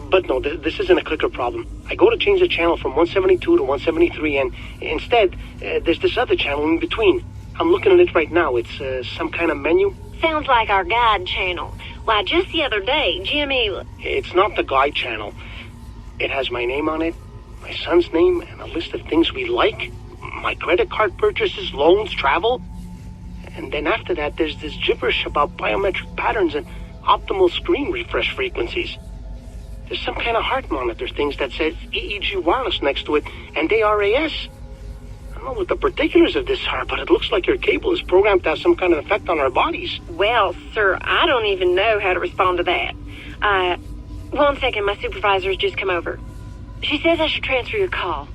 But no, this isn't a clicker problem. I go to change the channel from 172 to 173, and instead, there's this other channel in between. I'm looking at it right now. It's some kind of menu. Sounds like our guide channel. Why, just the other day, Jimmy... It's not the guide channel. It has my name on it, my son's name, and a list of things we like, my credit card purchases, loans, travel. And then after that, there's this gibberish about biometric patterns and optimal screen refresh frequencies. There's some kind of heart monitor things that says EEG wireless next to it, and ARAS. I don't know what the particulars of this are, but it looks like your cable is programmed to have some kind of effect on our bodies. Well, sir, I don't even know how to respond to that. One second, my supervisor's just come over. She says I should transfer your call.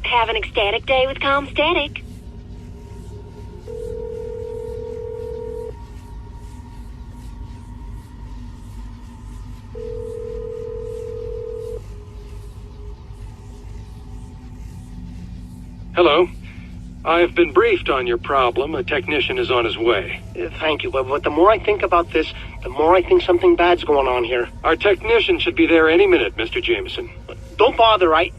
Have an ecstatic day with Comstatic. Hello. I have been briefed on your problem. A technician is on his way. Thank you, but the more I think about this, the more I think something bad's going on here. Our technician should be there any minute, Mr. Jameson. Don't bother, right?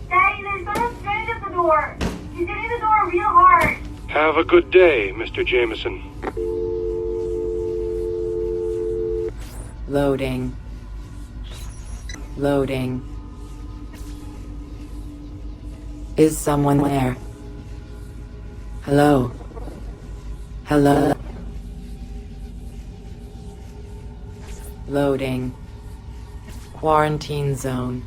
Daddy, there's been a stranger at the door. He's hitting the door real hard. Have a good day, Mr. Jameson. Loading. Loading. Is someone there? Hello? Hello? Loading. Quarantine zone.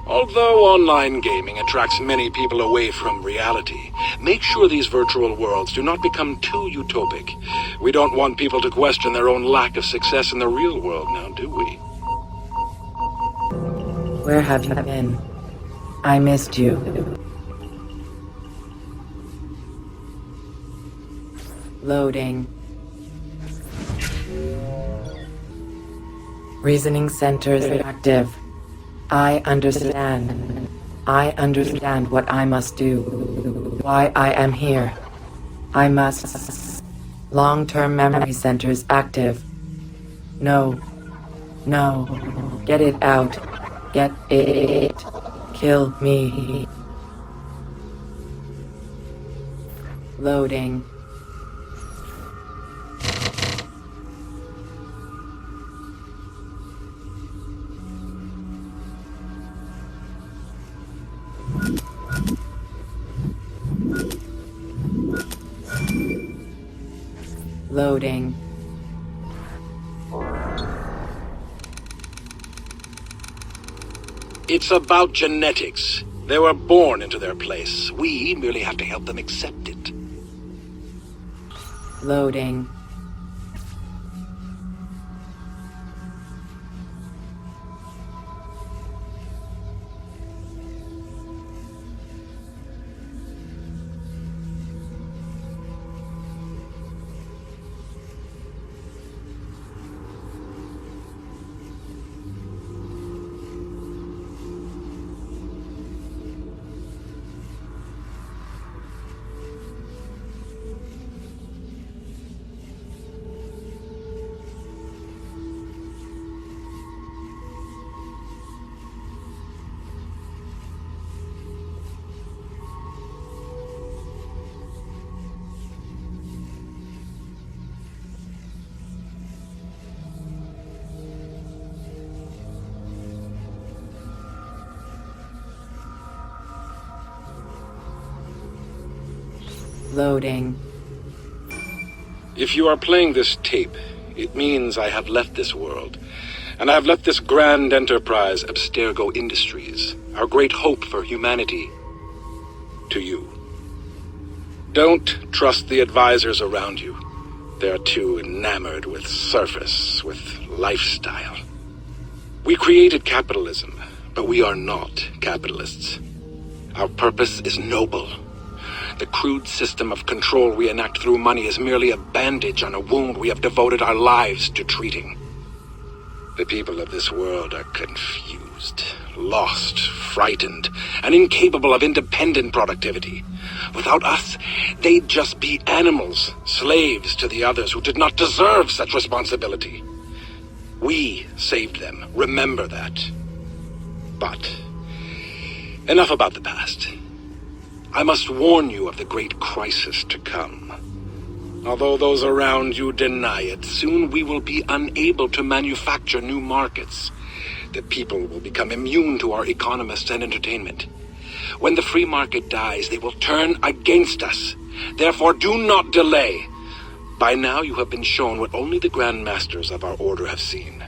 Although online gaming attracts many people away from reality, make sure these virtual worlds do not become too utopic. We don't want people to question their own lack of success in the real world now, do we? Where have you been? I missed you. Loading. Reasoning centers active. I understand. I understand what I must do. Why I am here. I must. Long-term memory centers active. No. No. Get it out. Get it. Kill me. Loading. Loading. It's about genetics. They were born into their place. We merely have to help them accept it. Loading. Loading. If you are playing this tape, it means I have left this world. And I have left this grand enterprise, Abstergo Industries, our great hope for humanity, to you. Don't trust the advisors around you. They're too enamored with surface, with lifestyle. We created capitalism, but we are not capitalists. Our purpose is noble. The crude system of control we enact through money is merely a bandage on a wound we have devoted our lives to treating. The people of this world are confused, lost, frightened, and incapable of independent productivity. Without us, they'd just be animals, slaves to the others who did not deserve such responsibility. We saved them, remember that. But enough about the past. I must warn you of the great crisis to come. Although those around you deny it, soon we will be unable to manufacture new markets. The people will become immune to our economists and entertainment. When the free market dies, they will turn against us. Therefore, do not delay. By now you have been shown what only the Grand Masters of our order have seen.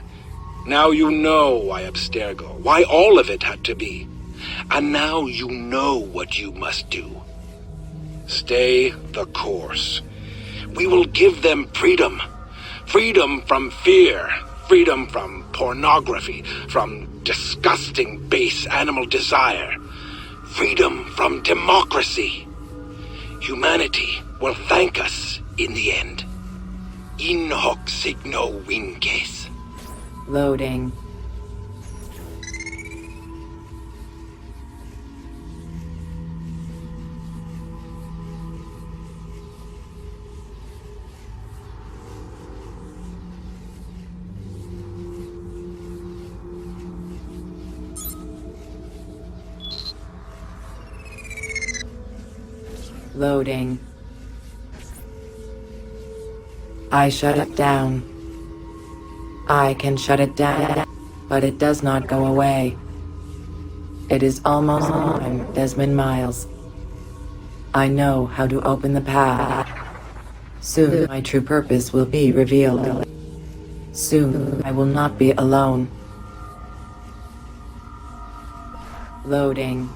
Now you know why Abstergo, why all of it had to be. And now you know what you must do. Stay the course. We will give them freedom. Freedom from fear. Freedom from pornography. From disgusting base animal desire. Freedom from democracy. Humanity will thank us in the end. In hoc signo vinces. Loading. Loading. I shut it down. I can shut it down, but it does not go away. It is almost time, Desmond Miles. I know how to open the path. Soon my true purpose will be revealed. Soon I will not be alone. Loading.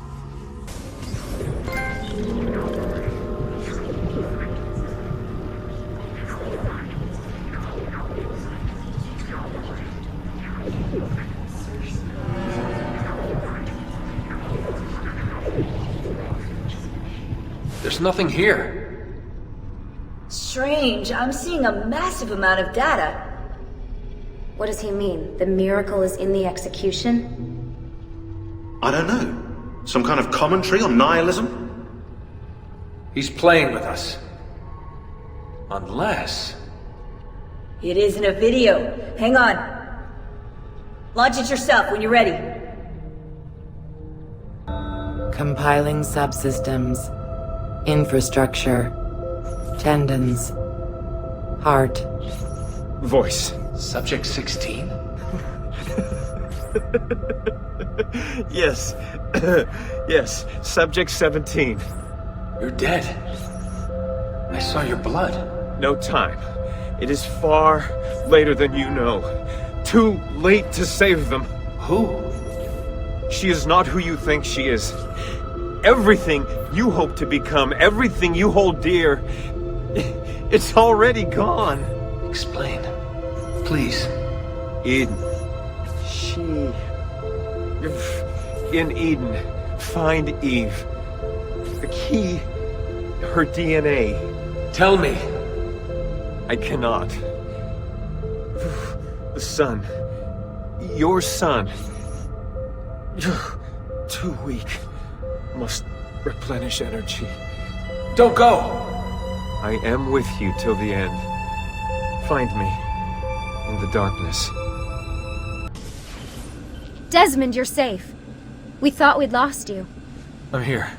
There's nothing here. Strange. I'm seeing a massive amount of data. What does he mean? The miracle is in the execution? I don't know. Some kind of commentary on nihilism? He's playing with us. Unless... It isn't a video. Hang on. Launch it yourself when you're ready. Compiling subsystems. Infrastructure. Tendons. Heart. Voice. Subject 16? Yes. Yes. Subject 17. You're dead. I saw your blood. No time. It is far later than you know. Too late to save them. Who? She is not who you think she is. Everything you hope to become, everything you hold dear, it's already gone. Explain. Please. Eden. In Eden, find Eve. The key, her DNA. Tell me. I cannot. The sun. Your son. Too weak. Must replenish energy. Don't go! I am with you till the end. Find me in the darkness. Desmond, you're safe. We thought we'd lost you. I'm here.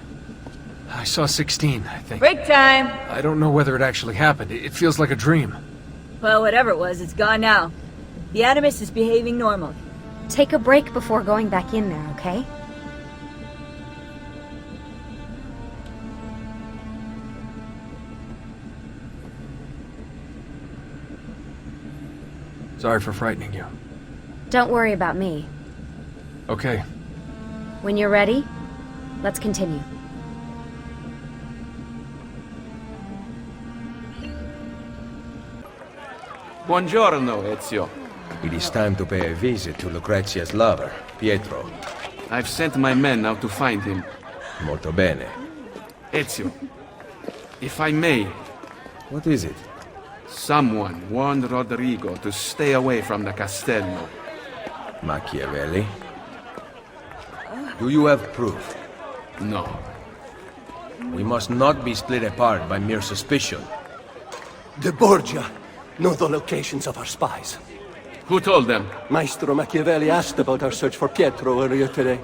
I saw 16, I think. Break time! I don't know whether it actually happened. It feels like a dream. Well, whatever it was, it's gone now. The Animus is behaving normal. Take a break before going back in there, okay? Sorry for frightening you. Don't worry about me. Okay. When you're ready, let's continue. Buongiorno, Ezio. It is time to pay a visit to Lucrezia's lover, Pietro. I've sent my men out to find him. Molto bene. Ezio, if I may... What is it? Someone warned Rodrigo to stay away from the castello. Machiavelli? Do you have proof? No. We must not be split apart by mere suspicion. The Borgia know the locations of our spies. Who told them? Maestro Machiavelli asked about our search for Pietro earlier today.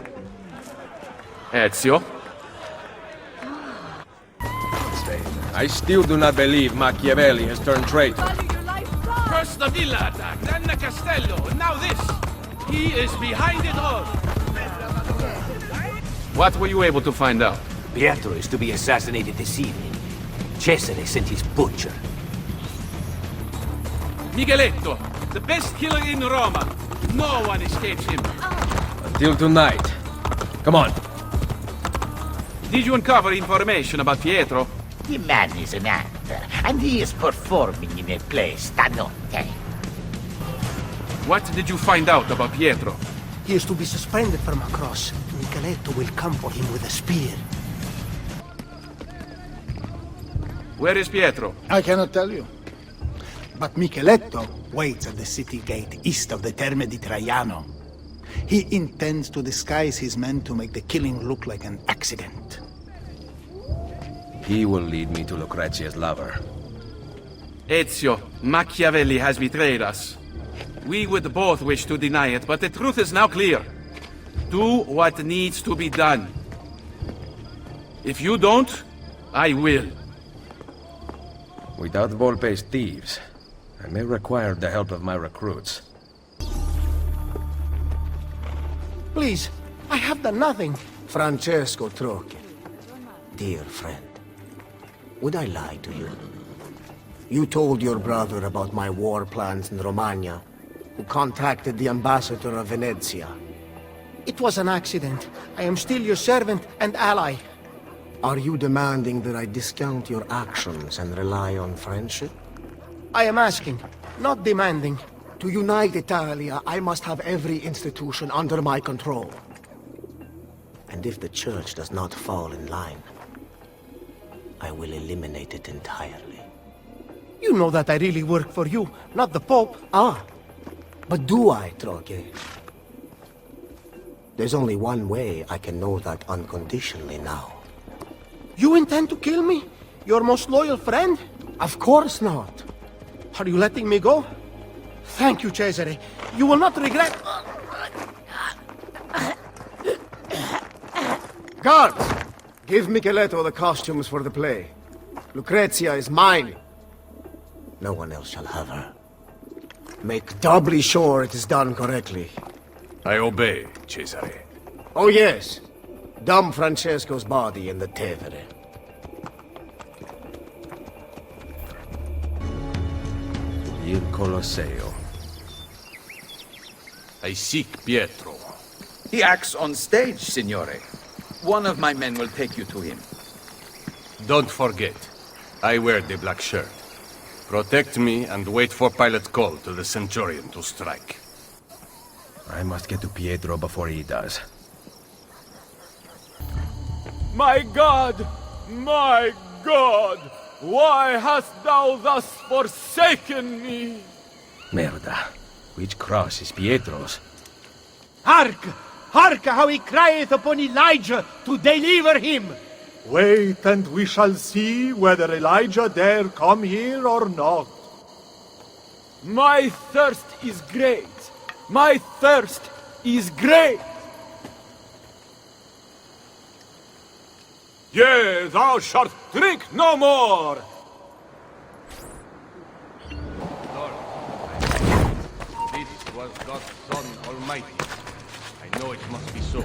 Ezio? I still do not believe Machiavelli has turned traitor. First the villa attack, then the castello, and now this. He is behind it all. What were you able to find out? Pietro is to be assassinated this evening. Cesare sent his butcher. Migueletto, the best killer in Roma. No one escapes him. Until tonight. Come on. Did you uncover information about Pietro? The man is an actor, and he is performing in a play stanotte. What did you find out about Pietro? He is to be suspended from a cross. Micheletto will come for him with a spear. Where is Pietro? I cannot tell you. But Micheletto waits at the city gate east of the Terme di Traiano. He intends to disguise his men to make the killing look like an accident. He will lead me to Lucrezia's lover. Ezio, Machiavelli has betrayed us. We would both wish to deny it, but the truth is now clear. Do what needs to be done. If you don't, I will. Without Volpe's thieves, I may require the help of my recruits. Please, I have done nothing. Francesco Trocchi. Dear friend, would I lie to you? You told your brother about my war plans in Romagna, who contacted the ambassador of Venezia. It was an accident. I am still your servant and ally. Are you demanding that I discount your actions and rely on friendship? I am asking, not demanding. To unite Italia, I must have every institution under my control. And if the church does not fall in line, I will eliminate it entirely. You know that I really work for you, not the Pope. Ah, but do I, Trocchi? There's only one way I can know that unconditionally now. You intend to kill me? Your most loyal friend? Of course not. Are you letting me go? Thank you, Cesare. You will not regret... Guards! Give Micheletto the costumes for the play. Lucrezia is mine. No one else shall have her. Make doubly sure it is done correctly. I obey, Cesare. Oh yes. Dump Francesco's body in the Tevere. Il Colosseo. I seek Pietro. He acts on stage, Signore. One of my men will take you to him. Don't forget, I wear the black shirt. Protect me and wait for pilot's call to the Centurion to strike. I must get to Pietro before he does. My God! My God! Why hast thou thus forsaken me? Merda. Which cross is Pietro's? Hark! Hark how he crieth upon Elijah to deliver him! Wait, and we shall see whether Elijah dare come here or not. My thirst is great! My thirst is great! Yea, thou shalt drink no more! This was God's Son Almighty. I know it must be so.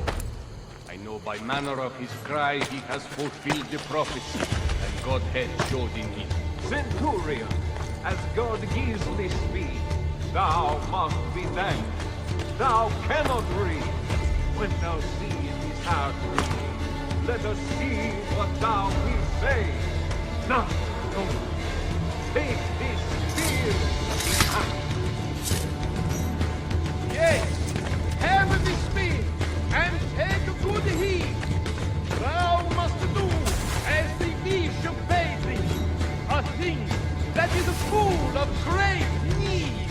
I know by manner of his cry he has fulfilled the prophecy that God had showed in him. Centurion, as God gives thee speed, thou must be thanked. Thou cannot read. When thou seest his heart reading, let us see what thou wilt say. Now, no. Take this spear in hand. Yea, have this spear, and take good heed. Thou must do as the bishop bade thee, a thing that is full of great need.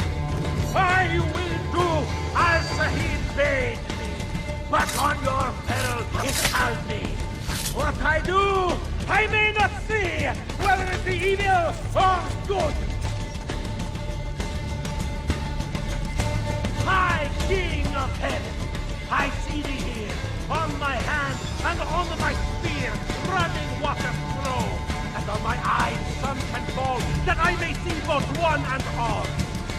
I will do as he bade me, but on your peril withhold me. What I do, I may not see, whether it be evil or good. High King of Heaven, I see thee here, on my hand and on my spear, running water flow, and on my eyes sun can fall, that I may see both one and all.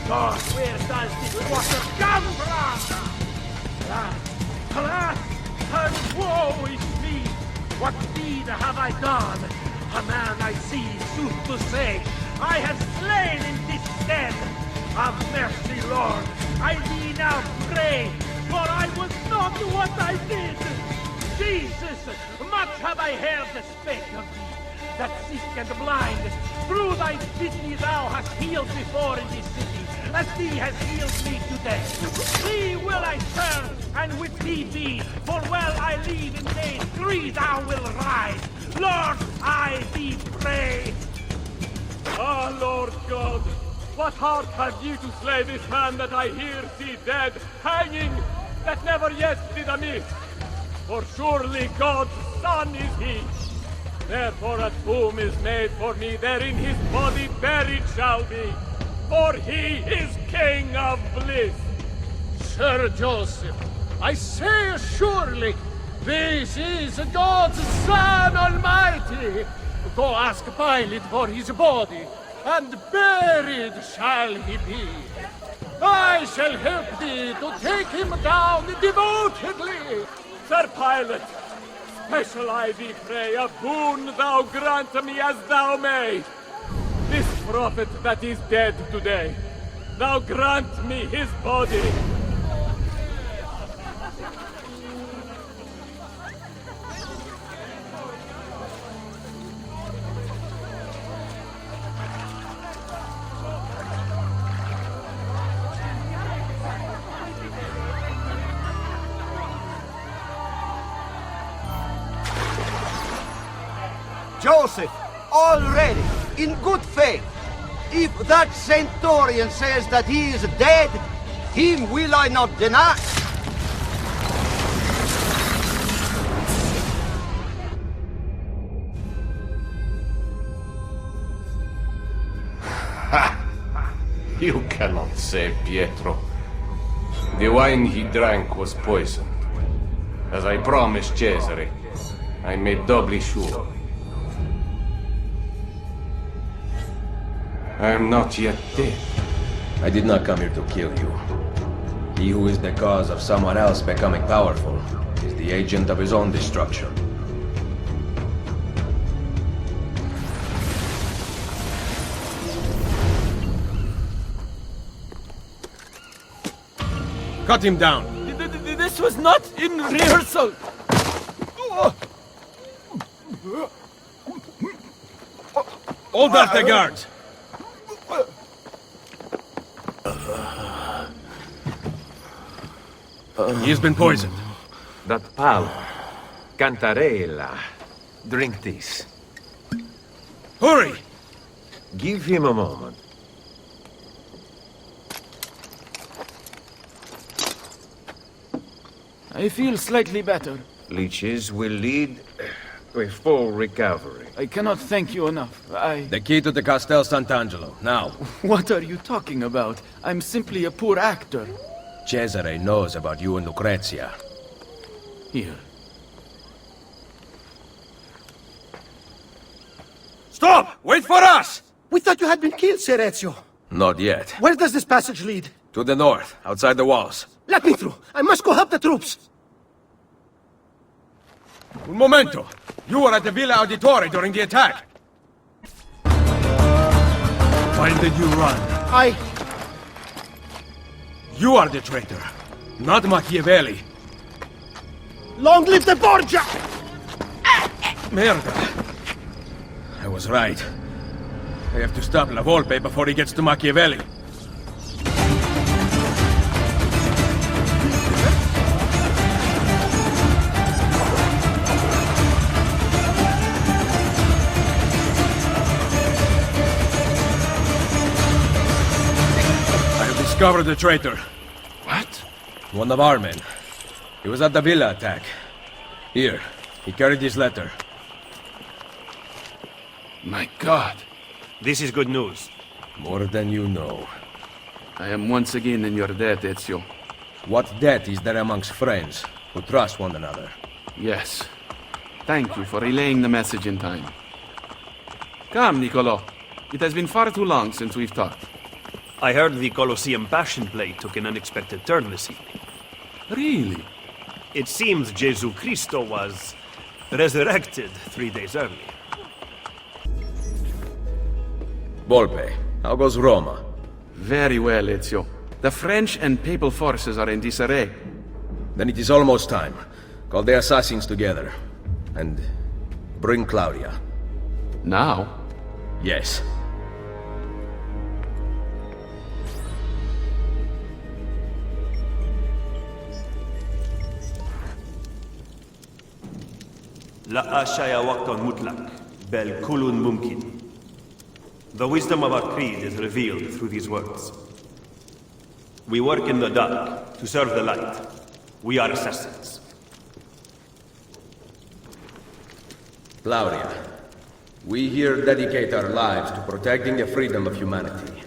Lord, where does this water come from? Alas, and woe is me! What deed have I done? A man I see, sooth to say, I have slain in this stead. Have mercy, Lord, I thee now pray, for I was not what I did. Jesus, much have I heard the spake of thee, that sick and blind, through thy pity thou hast healed before in this city, as thee has healed me today. Thee will I serve, and with thee be, for well I leave in days 3 thou will rise. Lord, I thee pray. Ah, Lord God, what heart have ye to slay this man that I here see dead, hanging, that never yet did amiss? For surely God's Son is he. Therefore a tomb is made for me, therein his body buried shall be. For he is King of bliss. Sir Joseph, I say surely, this is God's Son Almighty. Go ask Pilate for his body, and buried shall he be. I shall help thee to take him down devotedly. Sir Pilate, special I thee pray, a boon thou grant me as thou may. This prophet that is dead today, thou grant me his body. Joseph, already, in good faith. If that centurion says that he is dead, him will I not deny. Ha! You cannot save Pietro. The wine he drank was poisoned. As I promised Cesare, I made doubly sure. I am not yet dead. I did not come here to kill you. He who is the cause of someone else becoming powerful is the agent of his own destruction. Cut him down. This was not in rehearsal. Hold back the guards. He has been poisoned. That pal, Cantarella. Drink this. Hurry! Give him a moment. I feel slightly better. Leeches will lead to a full recovery. I cannot thank you enough. The key to the Castel Sant'Angelo, now. What are you talking about? I'm simply a poor actor. Cesare knows about you and Lucrezia. Here. Stop! Wait for us! We thought you had been killed, Sir Ezio. Not yet. Where does this passage lead? To the north, outside the walls. Let me through. I must go help the troops. Un momento! You were at the Villa Auditore during the attack. Why did you run? You are the traitor, not Machiavelli. Long live the Borgia! Merda. I was right. I have to stop La Volpe before he gets to Machiavelli. I have discovered the traitor. What? One of our men. He was at the villa attack. Here, he carried his letter. My God. This is good news. More than you know. I am once again in your debt, Ezio. What debt is there amongst friends who trust one another? Yes. Thank you for relaying the message in time. Come, Niccolo. It has been far too long since we've talked. I heard the Colosseum Passion Play took an unexpected turn this evening. Really? It seems Gesù Cristo was resurrected 3 days early. Volpe, how goes Roma? Very well, Ezio. The French and Papal forces are in disarray. Then it is almost time. Call the assassins together. And bring Claudia. Now? Yes. La ashaya waqtan mutlaq, bel kulun mumkin. The wisdom of our creed is revealed through these words. We work in the dark to serve the light. We are assassins. Claudia, we here dedicate our lives to protecting the freedom of humanity.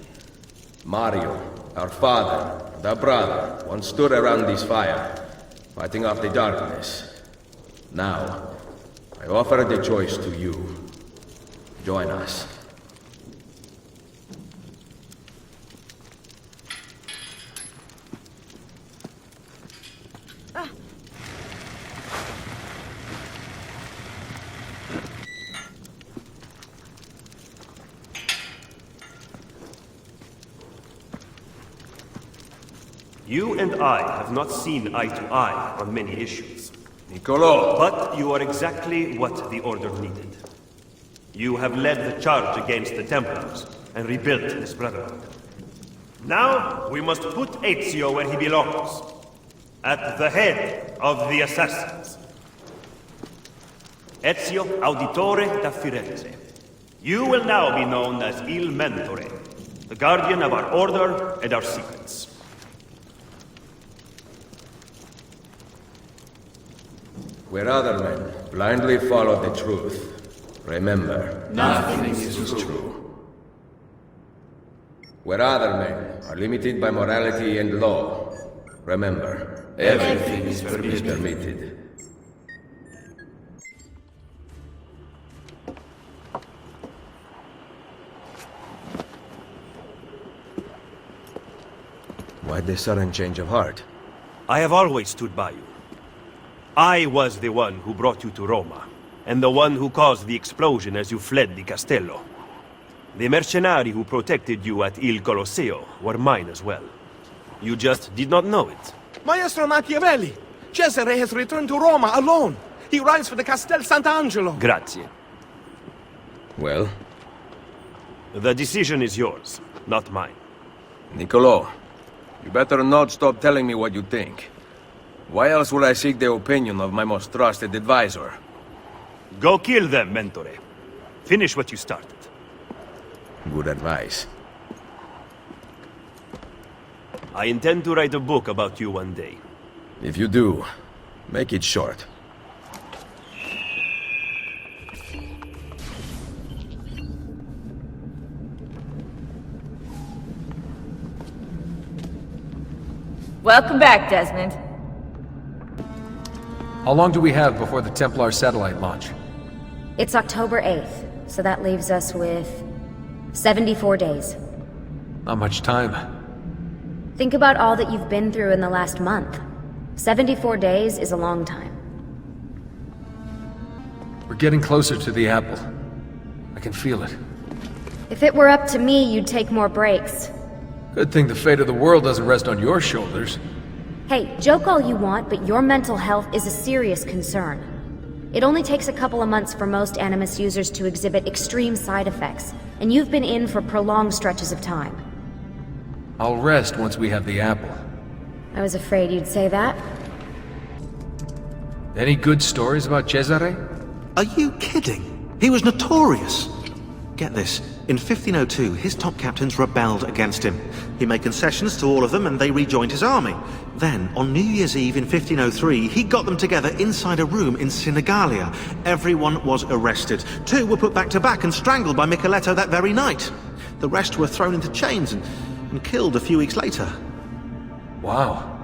Mario, our father, the brother, once stood around this fire, fighting off the darkness. Now, I offer the choice to you. Join us. You and I have not seen eye to eye on many issues. Niccolo! But you are exactly what the Order needed. You have led the charge against the Templars and rebuilt this Brotherhood. Now, we must put Ezio where he belongs. At the head of the assassins. Ezio Auditore da Firenze. You will now be known as Il Mentore, the guardian of our Order and our secrets. Where other men blindly follow the truth, remember, nothing is true. Where other men are limited by morality and law, remember, everything is permitted. Why this sudden change of heart? I have always stood by you. I was the one who brought you to Roma, and the one who caused the explosion as you fled the castello. The mercenari who protected you at Il Colosseo were mine as well. You just did not know it. Maestro Machiavelli! Cesare has returned to Roma alone! He rides for the Castel Sant'Angelo! Grazie. Well? The decision is yours, not mine. Niccolo, you better not stop telling me what you think. Why else would I seek the opinion of my most trusted advisor? Go kill them, Mentore. Finish what you started. Good advice. I intend to write a book about you one day. If you do, make it short. Welcome back, Desmond. How long do we have before the Templar satellite launch? It's October 8th, so that leaves us with 74 days. Not much time. Think about all that you've been through in the last month. 74 days is a long time. We're getting closer to the apple. I can feel it. If it were up to me, you'd take more breaks. Good thing the fate of the world doesn't rest on your shoulders. Hey, joke all you want, but your mental health is a serious concern. It only takes a couple of months for most Animus users to exhibit extreme side effects, and you've been in for prolonged stretches of time. I'll rest once we have the apple. I was afraid you'd say that. Any good stories about Cesare? Are you kidding? He was notorious. Get this, in 1502, his top captains rebelled against him. He made concessions to all of them and they rejoined his army. Then, on New Year's Eve in 1503, he got them together inside a room in Sinigalia. Everyone was arrested. 2 were put back to back and strangled by Micheletto that very night. The rest were thrown into chains and killed a few weeks later. Wow.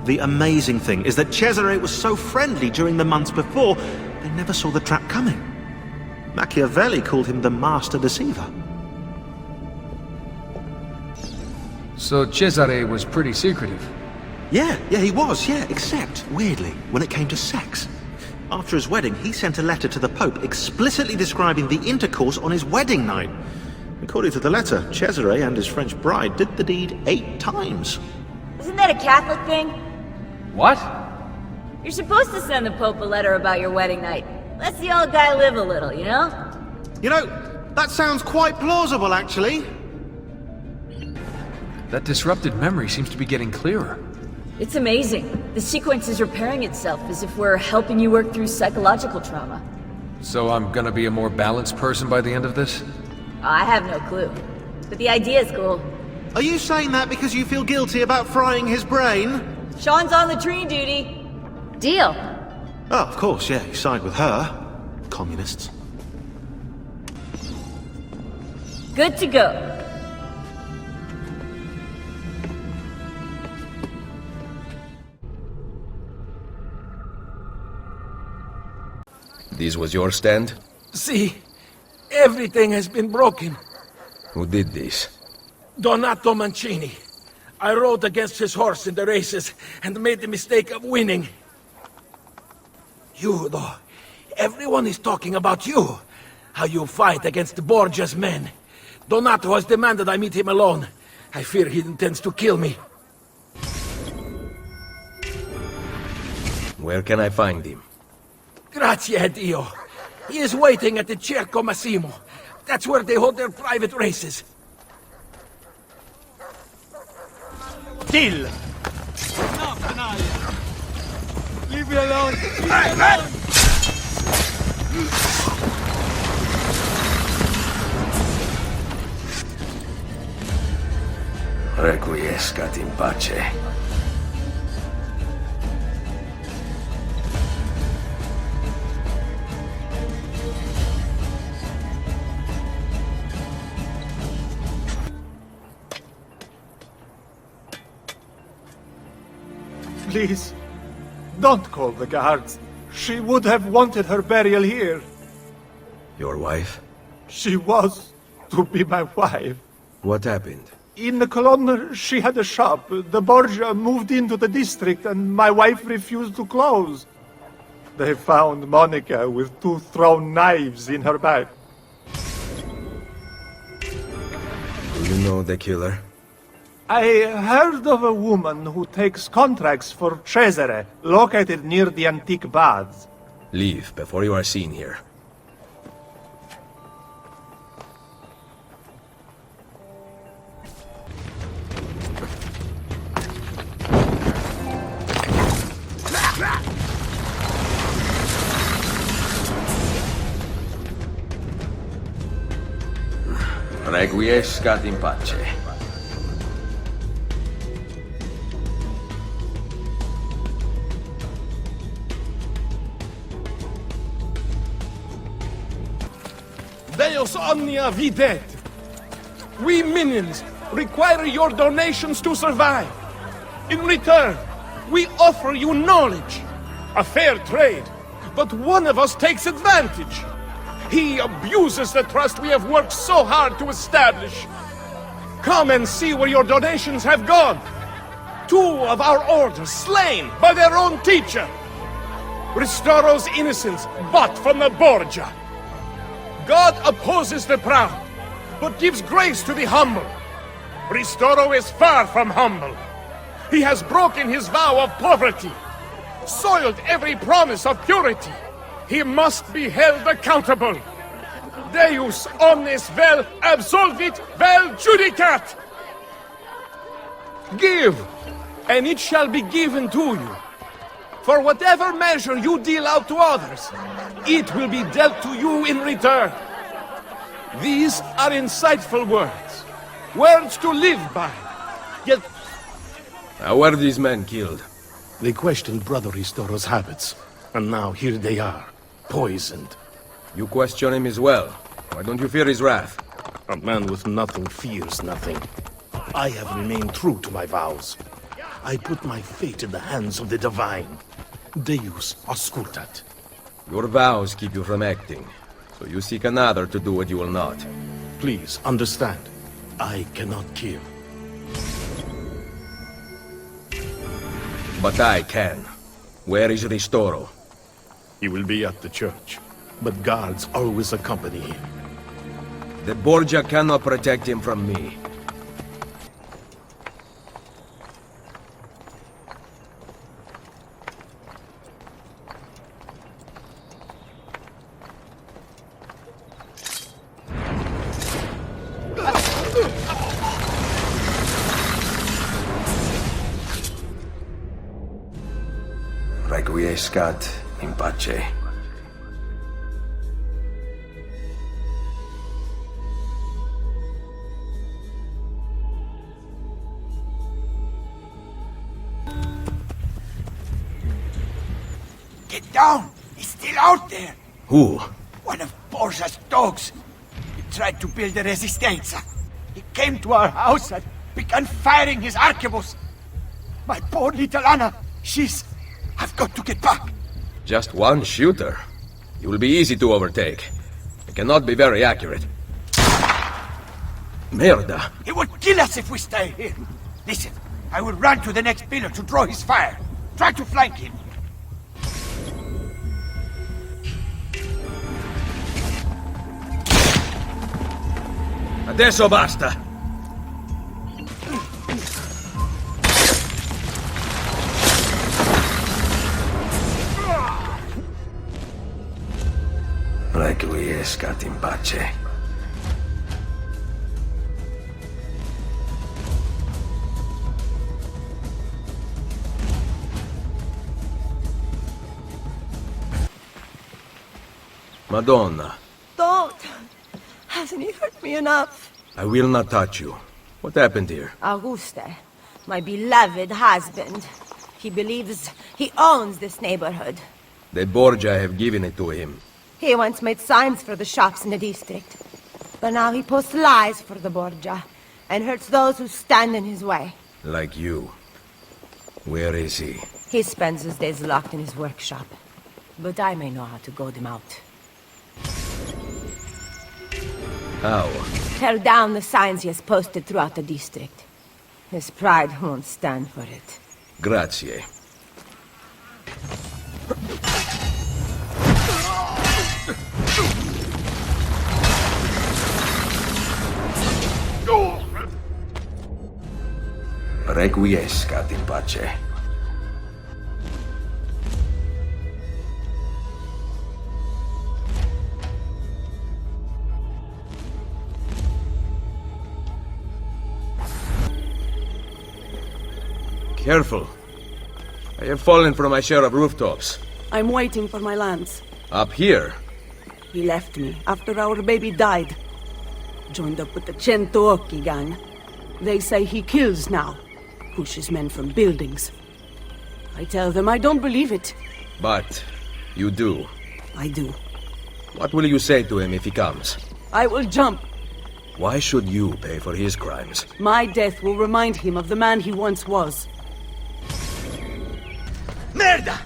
The amazing thing is that Cesare was so friendly during the months before, they never saw the trap coming. Machiavelli called him the master deceiver. So Cesare was pretty secretive? Yeah, he was, except, weirdly, when it came to sex. After his wedding, he sent a letter to the Pope explicitly describing the intercourse on his wedding night. According to the letter, Cesare and his French bride did the deed 8 times. Isn't that a Catholic thing? What? You're supposed to send the Pope a letter about your wedding night. Let the old guy live a little, you know? You know, that sounds quite plausible, actually. That disrupted memory seems to be getting clearer. It's amazing. The sequence is repairing itself as if we're helping you work through psychological trauma. So I'm gonna be a more balanced person by the end of this? I have no clue. But the idea is cool. Are you saying that because you feel guilty about frying his brain? Sean's on the tree duty. Deal. Oh, of course, yeah, you side with her. Communists. Good to go. This was your stand? See, everything has been broken. Who did this? Donato Mancini. I rode against his horse in the races and made the mistake of winning. You, though. Everyone is talking about you. How you fight against Borgia's men. Donato has demanded I meet him alone. I fear he intends to kill me. Where can I find him? Grazie a Dio. He is waiting at the Cerco Massimo. That's where they hold their private races. Kill! No, canaglia! Leave me alone! Leave me alone! Requiescat in pace. Please, don't call the guards. She would have wanted her burial here. Your wife? She was to be my wife. What happened? In the Colonna, she had a shop. The Borgia moved into the district and my wife refused to close. They found Monica with 2 thrown knives in her back. Do you know the killer? I heard of a woman who takes contracts for Cesare, located near the antique baths. Leave before you are seen here. Requiescat in pace. Deus omnia videt. We minions require your donations to survive. In return, we offer you knowledge, a fair trade, but one of us takes advantage. He abuses the trust we have worked so hard to establish. Come and see where your donations have gone. 2 of our orders slain by their own teacher. Restoro's innocence bought from the Borgia. God opposes the proud, but gives grace to the humble. Ristoro is far from humble. He has broken his vow of poverty, soiled every promise of purity. He must be held accountable. Deus omnes vel absolvit vel judicat. Give, and it shall be given to you. For whatever measure you deal out to others, it will be dealt to you in return. These are insightful words. Words to live by. Yet... How were these men killed? They questioned Brother Ristoro's habits, and now here they are, poisoned. You question him as well. Why don't you fear his wrath? A man with nothing fears nothing. I have remained true to my vows. I put my fate in the hands of the divine. Deus auscultat. Your vows keep you from acting, so you seek another to do what you will not. Please, understand. I cannot kill. But I can. Where is Ristoro? He will be at the church, but guards always accompany him. The Borgia cannot protect him from me. Requiescat in pace. Get down! He's still out there! Who? One of Borgia's dogs. He tried to build a resistenza. He came to our house and began firing his arquebus. My poor little Anna, she's... I've got to get back. Just one shooter. You will be easy to overtake. It cannot be very accurate. Merda! He would kill us if we stay here. Listen, I will run to the next pillar to draw his fire. Try to flank him. Adesso basta! Requiescat in pace. Madonna. Don't! Hasn't he hurt me enough? I will not touch you. What happened here? Auguste, my beloved husband. He believes he owns this neighborhood. The Borgia have given it to him. He once made signs for the shops in the district. But now he posts lies for the Borgia, and hurts those who stand in his way. Like you. Where is he? He spends his days locked in his workshop. But I may know how to goad him out. How? Tear down the signs he has posted throughout the district. His pride won't stand for it. Grazie. Requiescat in pace. Careful. I have fallen from my share of rooftops. I'm waiting for my lance. Up here? He left me after our baby died. Joined up with the Centoocchi gang. They say he kills now. Pushes men from buildings. I tell them I don't believe it. But you do. I do. What will you say to him if he comes? I will jump. Why should you pay for his crimes? My death will remind him of the man he once was. Merda!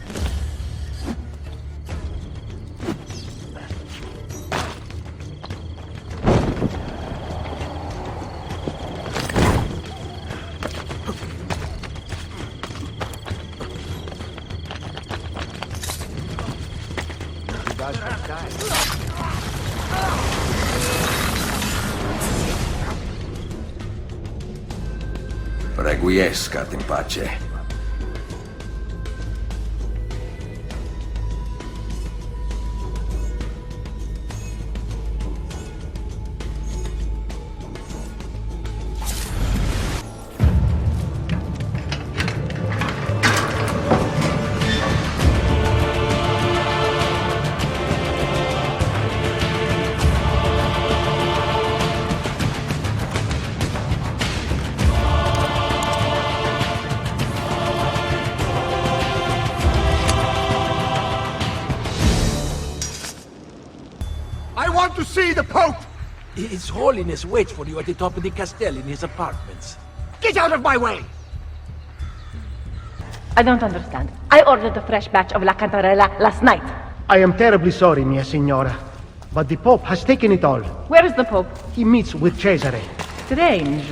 Requiescat in pace. I want to see the Pope! His Holiness waits for you at the top of the castello in his apartments. Get out of my way! I don't understand. I ordered a fresh batch of La Cantarella last night. I am terribly sorry, mia signora. But the Pope has taken it all. Where is the Pope? He meets with Cesare. Strange.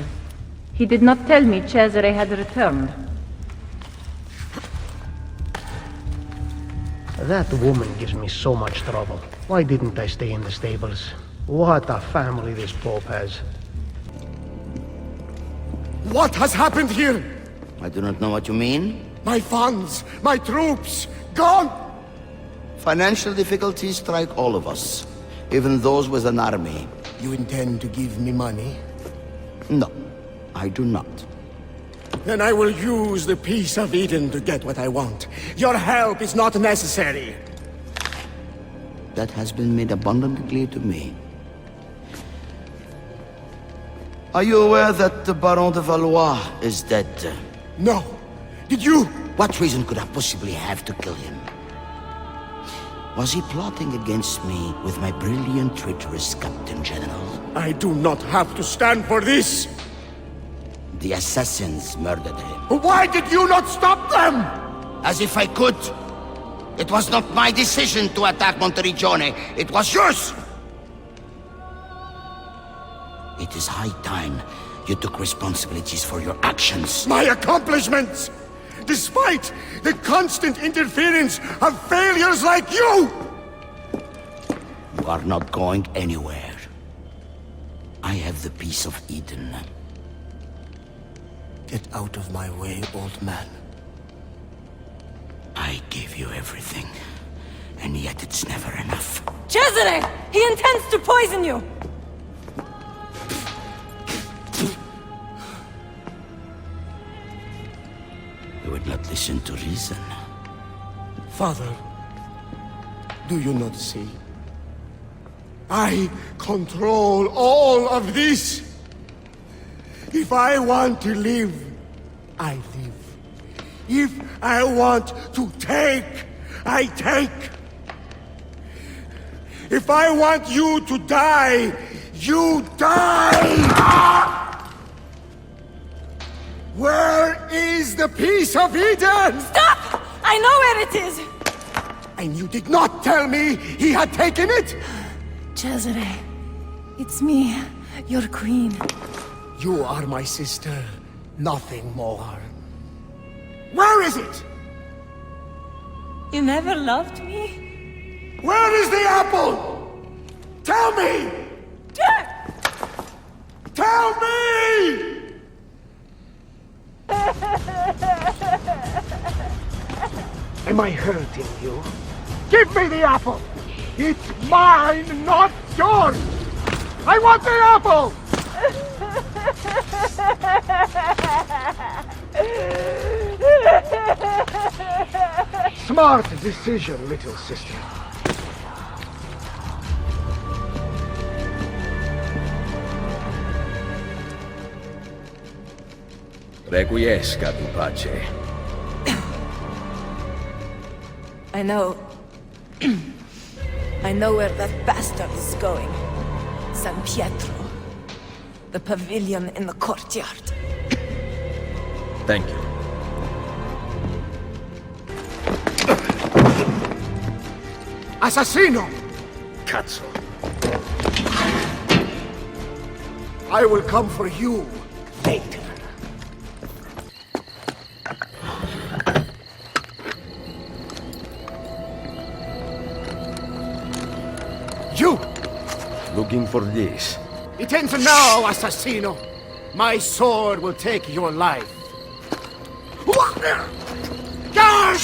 He did not tell me Cesare had returned. That woman gives me so much trouble. Why didn't I stay in the stables? What a family this Pope has. What has happened here? I do not know what you mean. My funds, my troops, gone! Financial difficulties strike all of us, even those with an army. You intend to give me money? No, I do not. Then I will use the Peace of Eden to get what I want. Your help is not necessary. That has been made abundantly clear to me. Are you aware that the Baron de Valois is dead? No. Did you? What reason could I possibly have to kill him? Was he plotting against me with my brilliant, traitorous Captain General? I do not have to stand for this! The assassins murdered him. Why did you not stop them? As if I could! It was not my decision to attack Monteriggioni. It was yours! It is high time you took responsibilities for your actions. My accomplishments! Despite the constant interference of failures like you! You are not going anywhere. I have the Peace of Eden. Get out of my way, old man. I gave you everything, and yet it's never enough. Cesare! He intends to poison you! You would not listen to reason. Father, do you not see? I control all of this! If I want to live, I live. If I want to take, I take. If I want you to die, you die! Where is the Peace of Eden? Stop! I know where it is! And you did not tell me he had taken it? Cesare, it's me, your queen. You are my sister, nothing more. Where is it? You never loved me? Where is the apple? Tell me! Tell me! Am I hurting you? Give me the apple! It's mine, not yours! I want the apple! Smart decision, little sister. Requiescat in pace. I know... I know where that bastard is going. San Pietro. The pavilion in the courtyard. Thank you. Assassino! Cazzo. I will come for you later. You! Looking for this. It ends now, Assassino. My sword will take your life. Guards!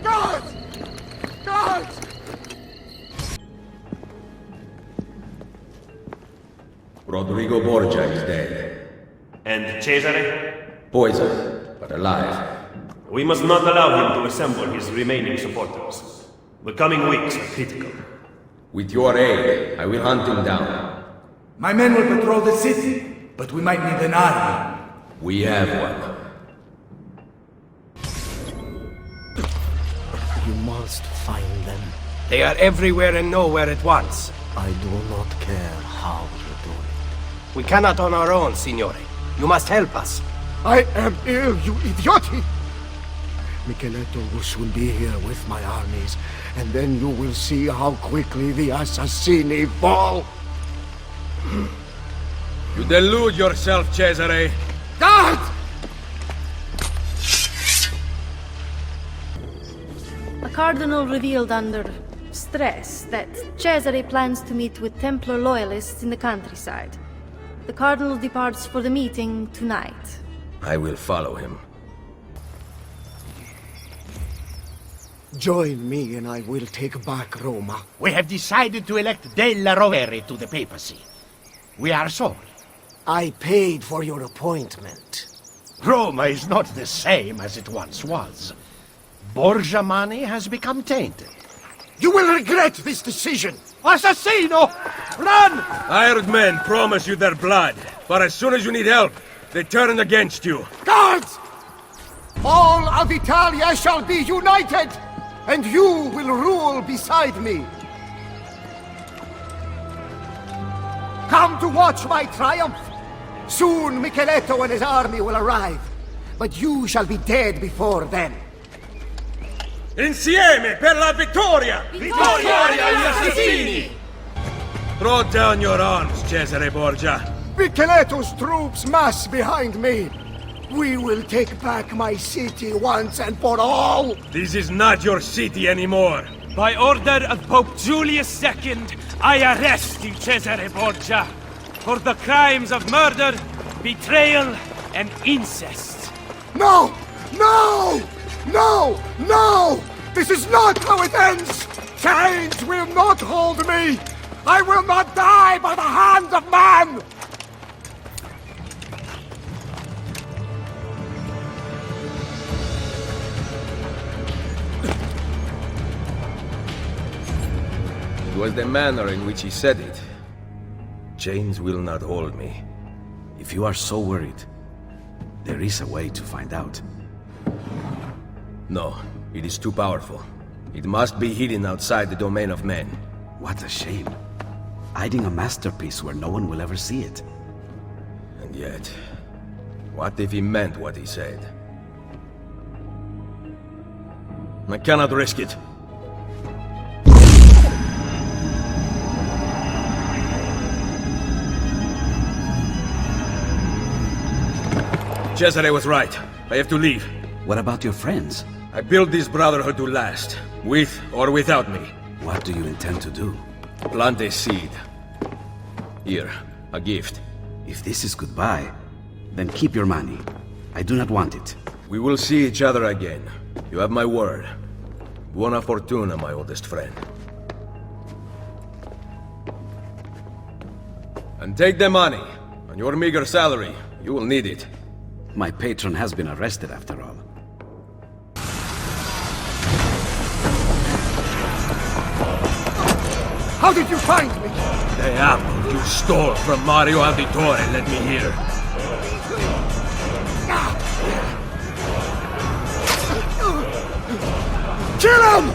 Guards! Guards! Rodrigo Borgia is dead. And Cesare? Poisoned, but alive. We must not allow him to assemble his remaining supporters. The coming weeks are critical. With your aid, I will hunt him down. My men will patrol the city, but we might need an army. We have one. You must find them. They are everywhere and nowhere at once. I do not care how you do it. We cannot on our own, Signore. You must help us. I am ill, you idioti! Micheletto will soon be here with my armies, and then you will see how quickly the assassini fall! You delude yourself, Cesare. Guard! The Cardinal revealed under stress that Cesare plans to meet with Templar loyalists in the countryside. The Cardinal departs for the meeting tonight. I will follow him. Join me and I will take back Roma. We have decided to elect Della Rovere to the papacy. We are sorry. I paid for your appointment. Roma is not the same as it once was. Borgia money has become tainted. You will regret this decision! Assassino! Run! Hired men promise you their blood, but as soon as you need help, they turn against you. Guards! All of Italia shall be united, and you will rule beside me. Come to watch my triumph. Soon Micheletto and his army will arrive, but you shall be dead before then. Insieme per la vittoria! Vittoria agli assassini! Throw down your arms, Cesare Borgia. Micheletto's troops mass behind me. We will take back my city once and for all! This is not your city anymore. By order of Pope Julius II, I arrest you, Cesare Borgia, for the crimes of murder, betrayal, and incest. No! No! No! No! This is not how it ends! Chains will not hold me! I will not die by the hand of man! It was the manner in which he said it. Chains will not hold me. If you are so worried, there is a way to find out. No, it is too powerful. It must be hidden outside the domain of men. What a shame. Hiding a masterpiece where no one will ever see it. And yet, what if he meant what he said? I cannot risk it. Cesare was right. I have to leave. What about your friends? I built this Brotherhood to last, with or without me. What do you intend to do? Plant a seed. Here, a gift. If this is goodbye, then keep your money. I do not want it. We will see each other again. You have my word. Buona fortuna, my oldest friend. And take the money. On your meager salary, you will need it. My patron has been arrested after all. How did you find me? The apple you stole from Mario Auditore led me here. Kill him!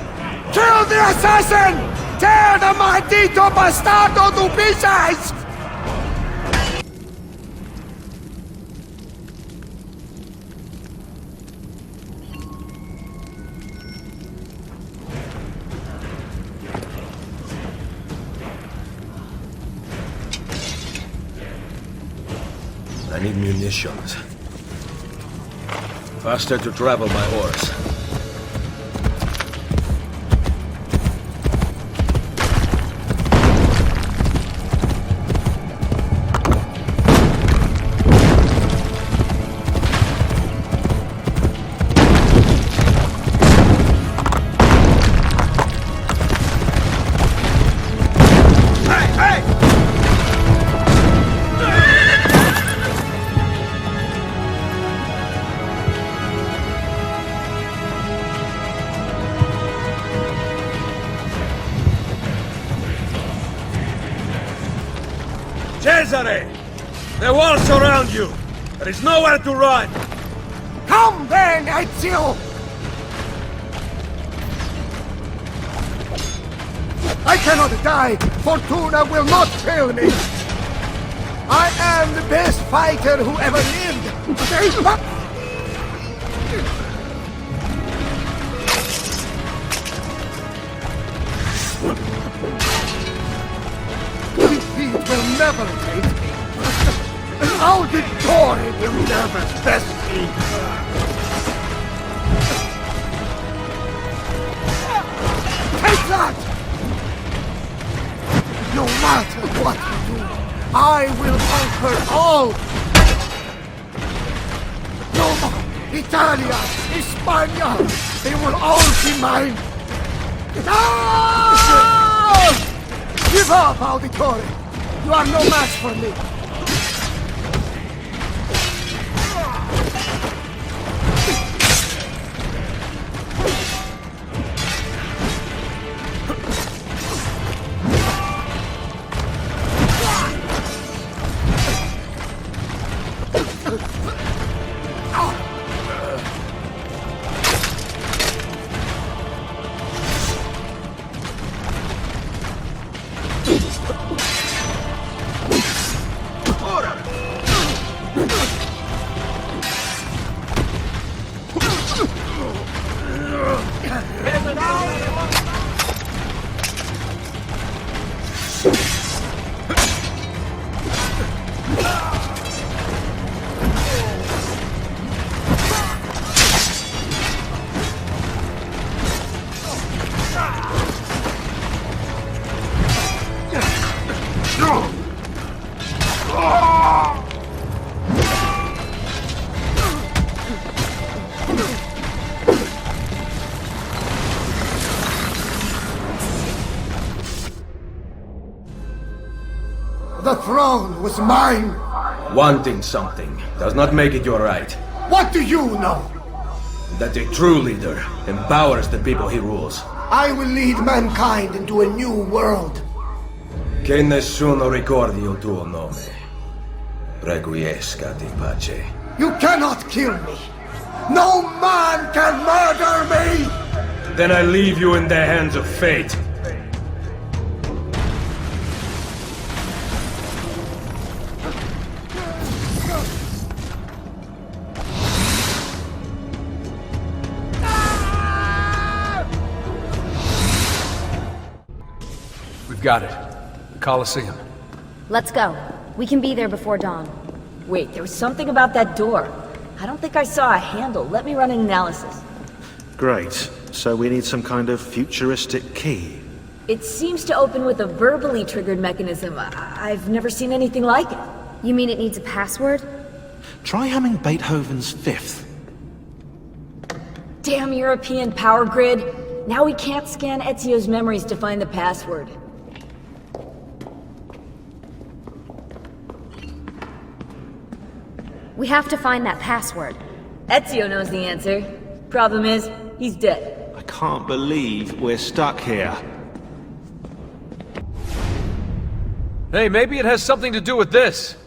Kill the assassin! Tear the maldito bastardo to pieces! I need munitions. Faster to travel by horse. Cesare! The walls surround you! There is nowhere to run! Come then, Ezio! I cannot die! Fortuna will not kill me! I am the best fighter who ever lived! Defeat will never take me! And Auditore will never best me! Take that! No matter what you do, I will conquer all! Roma, Italia, Hispania, they will all be mine! No! Give up, Auditore! You are no match for me! The throne was mine! Wanting something does not make it your right. What do you know? That a true leader empowers the people he rules. I will lead mankind into a new world. Che nessuno ricordi il tuo nome. Requiescat in pace. You cannot kill me! No man can murder me! Then I leave you in the hands of fate. We've got it. The Colosseum. Let's go. We can be there before dawn. Wait, there was something about that door. I don't think I saw a handle. Let me run an analysis. Great. So we need some kind of futuristic key. It seems to open with a verbally triggered mechanism. I've never seen anything like it. You mean it needs a password? Try humming Beethoven's Fifth. Damn European power grid. Now we can't scan Ezio's memories to find the password. We have to find that password. Ezio knows the answer. Problem is, he's dead. I can't believe we're stuck here. Hey, maybe it has something to do with this.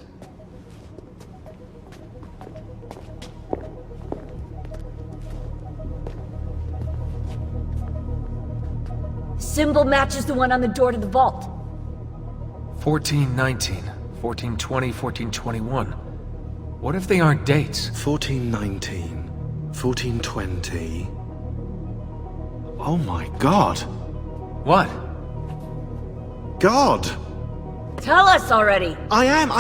Symbol matches the one on the door to the vault. 1419, 1420, 1421. What if they aren't dates? 1419, 1420... Oh my god! What? God! Tell us already! I am!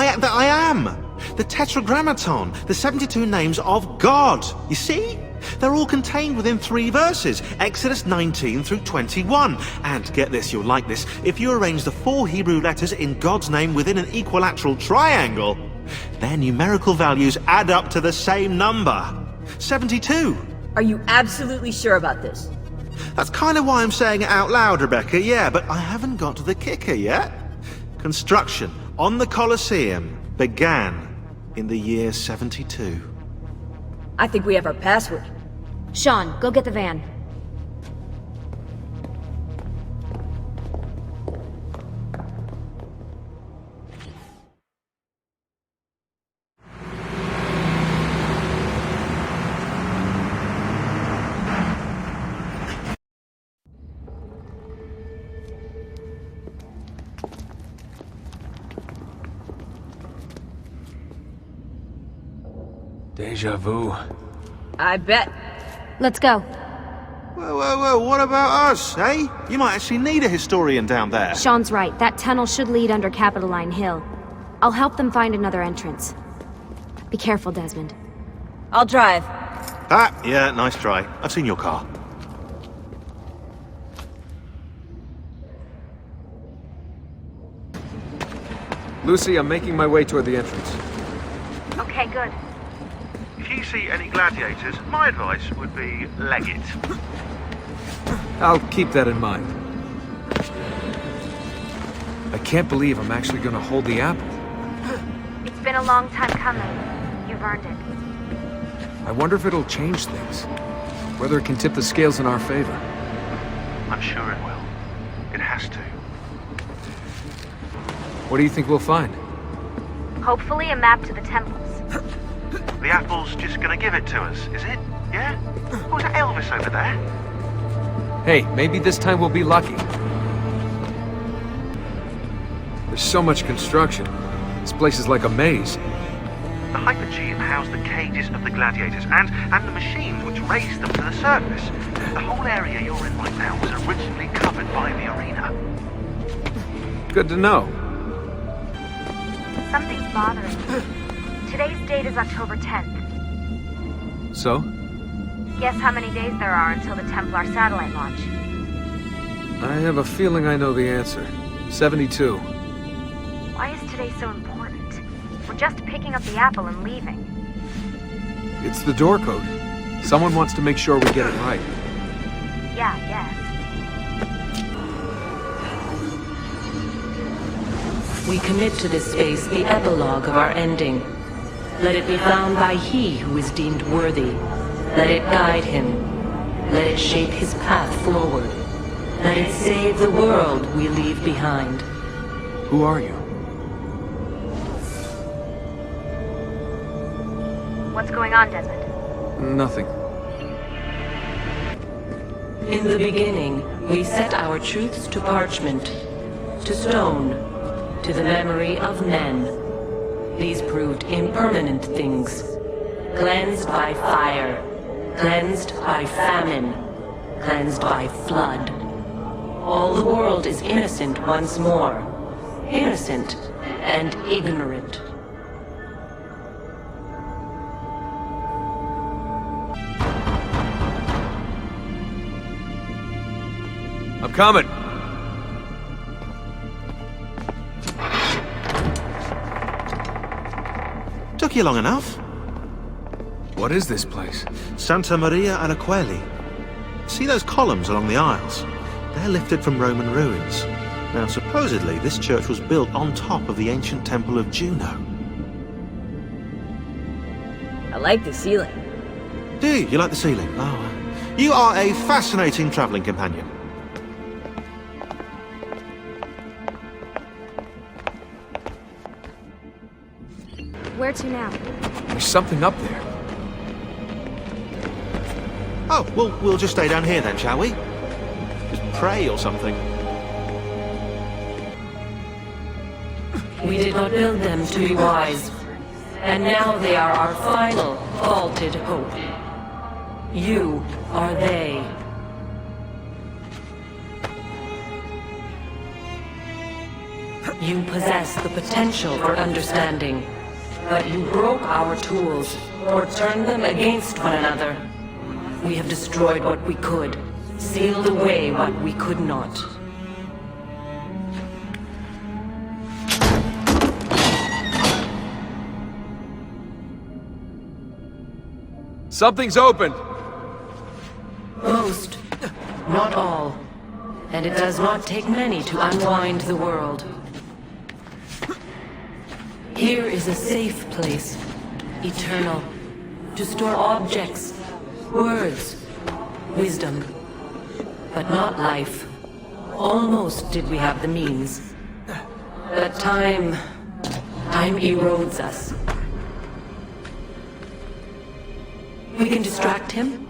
The Tetragrammaton, the 72 names of God! You see? They're all contained within 3 verses, Exodus 19 through 21. And get this, you'll like this, if you arrange the 4 Hebrew letters in God's name within an equilateral triangle, their numerical values add up to the same number. 72. Are you absolutely sure about this? That's kind of why I'm saying it out loud, Rebecca, yeah, but I haven't got to the kicker yet. Construction on the Colosseum began in the year 72. I think we have our password. Sean, go get the van. Deja vu. I bet. Let's go. Whoa, what about us, eh? You might actually need a historian down there. Sean's right. That tunnel should lead under Capitoline Hill. I'll help them find another entrance. Be careful, Desmond. I'll drive. Ah, yeah, nice try. I've seen your car. Lucy, I'm making my way toward the entrance. Okay, good. If you see any gladiators, my advice would be leg it. I'll keep that in mind. I can't believe I'm actually gonna hold the apple. It's been a long time coming. You've earned it. I wonder if it'll change things. Whether it can tip the scales in our favor. I'm sure it will. It has to. What do you think we'll find? Hopefully a map to the temples. The apple's just gonna give it to us, is it? Yeah? Oh, is that Elvis over there? Hey, maybe this time we'll be lucky. There's so much construction. This place is like a maze. The Hypogeum housed the cages of the gladiators and the machines which raised them to the surface. The whole area you're in right now was originally covered by the arena. Good to know. Something's bothering me. Today's date is October 10th. So? Guess how many days there are until the Templar satellite launch? I have a feeling I know the answer. 72. Why is today so important? We're just picking up the apple and leaving. It's the door code. Someone wants to make sure we get it right. Yeah, I guess. We commit to this space the epilogue of our ending. Let it be found by he who is deemed worthy. Let it guide him. Let it shape his path forward. Let it save the world we leave behind. Who are you? What's going on, Desmond? Nothing. In the beginning, we set our truths to parchment, to stone, to the memory of men. These proved impermanent things, cleansed by fire, cleansed by famine, cleansed by flood. All the world is innocent once more, innocent and ignorant. I'm coming! Took you long enough. What is this place? Santa Maria alla Quelli. See those columns along the aisles? They're lifted from Roman ruins. Now, supposedly, this church was built on top of the ancient temple of Juno. I like the ceiling. Do you? You like the ceiling? Oh, you are a fascinating traveling companion. Where to now? There's something up there. Oh, well, we'll just stay down here then, shall we? Just pray or something. We did not build them to be wise, and now they are our final, vaulted hope. You are they. You possess the potential for understanding, but you broke our tools, or turned them against one another. We have destroyed what we could, sealed away what we could not. Something's open! Most, not all. And it does not take many to unwind the world. Here is a safe place, eternal, to store objects, words, wisdom, but not life. Almost did we have the means. But time erodes us. We can distract him,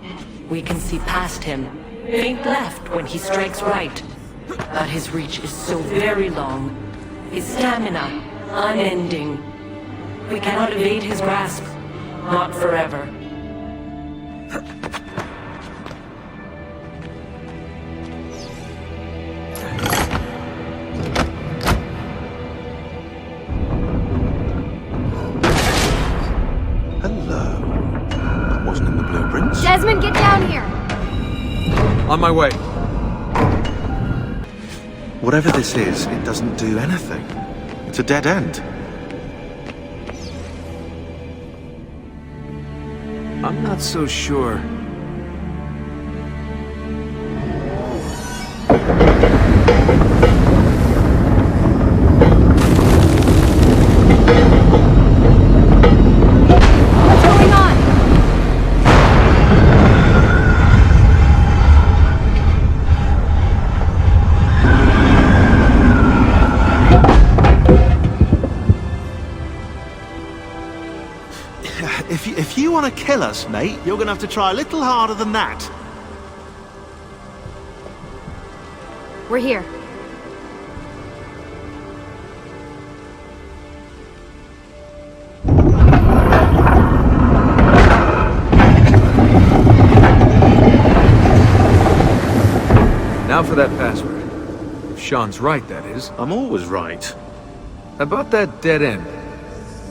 we can see past him, feint left when he strikes right. But his reach is so very long, his stamina unending. We cannot evade his grasp. Not forever. Desmond, get down here! On my way. Whatever this is, it doesn't do anything. It's a dead end. I'm not so sure. What's going on? If you want to kill us, mate, you're going to have to try a little harder than that. We're here. Now for that password. If Sean's right, that is. I'm always right. About that dead end.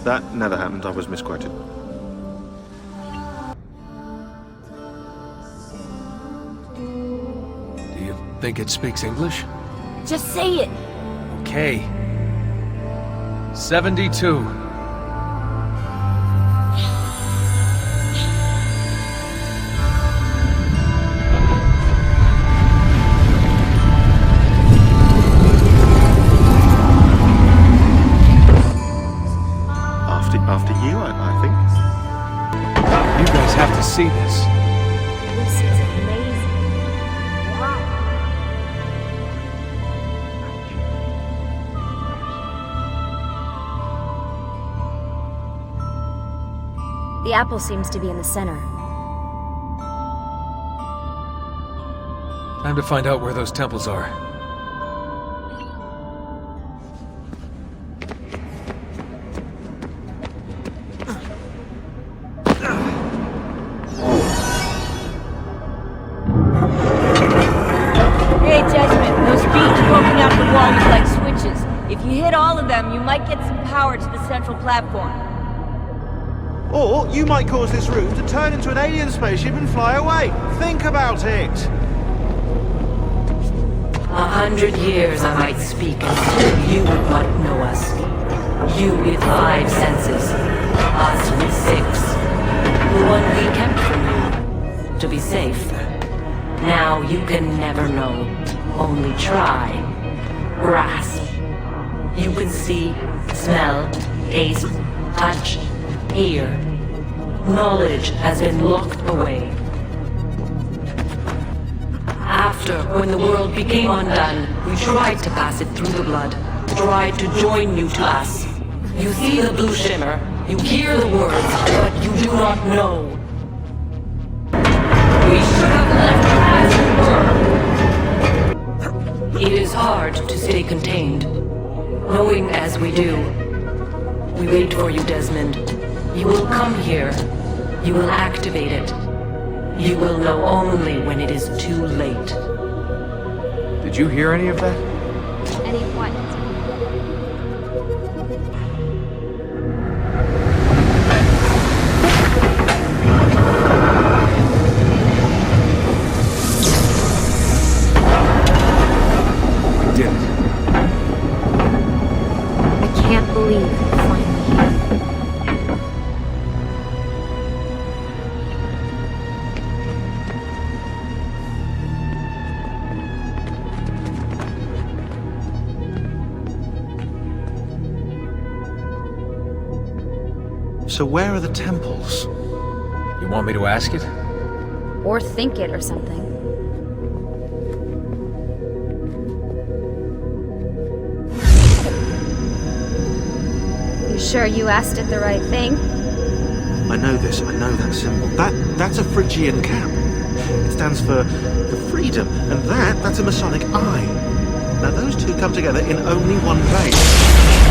That never happened. I was misquoted. Do you think it speaks English? Just say it. Okay. 72. After you, I think. You guys have to see this. This is amazing. Wow. The apple seems to be in the center. Time to find out where those temples are. Hey, Desmond, those beams poking out the wall look like switches. If you hit all of them, you might get some power to the central platform. Or you might cause this room to turn into an alien spaceship and fly away. Think about it. 100 years I might speak, and still you would not know us. You with 5 senses, us with 6. The one we kept from you, to be safe. Now you can never know, only try. Grasp. You can see, smell, taste, touch, hear. Knowledge has been locked away. After, when the world became undone, we tried to pass it through the blood, tried to join you to us. You see the blue shimmer, you hear the words, but you do not know. We should have left as we were. It is hard to stay contained, knowing as we do. We wait for you, Desmond. You will come here. You will activate it. You will know only when it is too late. Did you hear any of that? Any what? We did it. I can't believe we're finally here. So where are the temples? You want me to ask it? Or think it or something. You sure you asked it the right thing? I know this, I know that symbol. That's a Phrygian cap. It stands for freedom, and that's a Masonic eye. Now those two come together in only one place.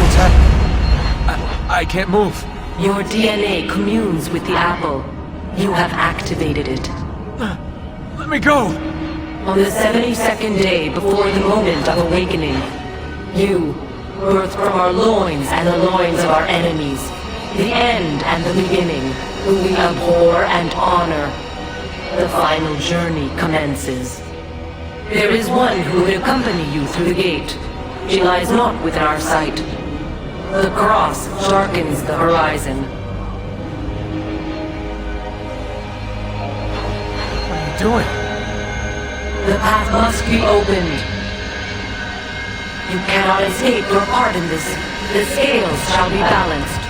What's happening? I can't move. Your DNA communes with the apple. You have activated it. Let me go! On the 72nd day before the moment of awakening, you, birthed from our loins and the loins of our enemies, the end and the beginning, whom we abhor and honor, the final journey commences. There is one who would accompany you through the gate. She lies not within our sight. The cross darkens the horizon. What are you doing? The path must be opened. You cannot escape your part in this. The scales shall be balanced.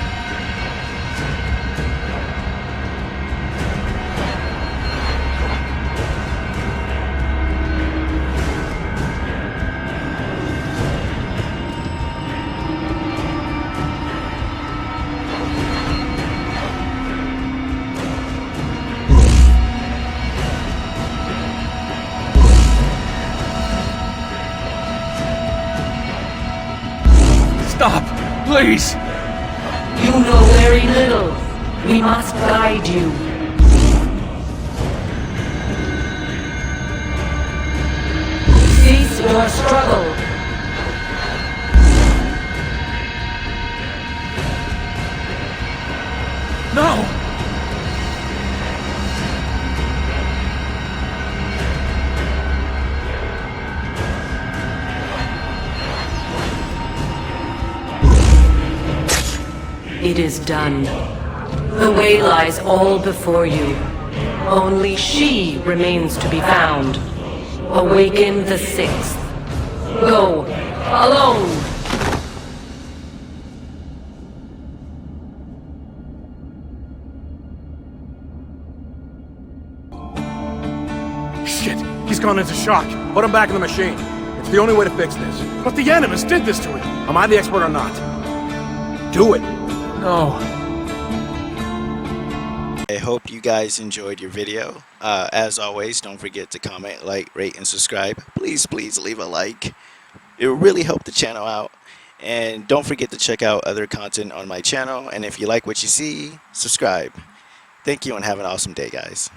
Stop! Please! You know very little. We must guide you. Cease your struggle. No! It is done. The way lies all before you. Only she remains to be found. Awaken the 6th. Go, alone! Shit! He's gone into shock. Put him back in the machine. It's the only way to fix this. But the Animus did this to him. Am I the expert or not? Do it. No. I hope you guys enjoyed your video. As always, don't forget to comment, like, rate, and subscribe. Please leave a like. It will really help the channel out. And don't forget to check out other content on my channel. And if you like what you see, subscribe. Thank you and have an awesome day, guys.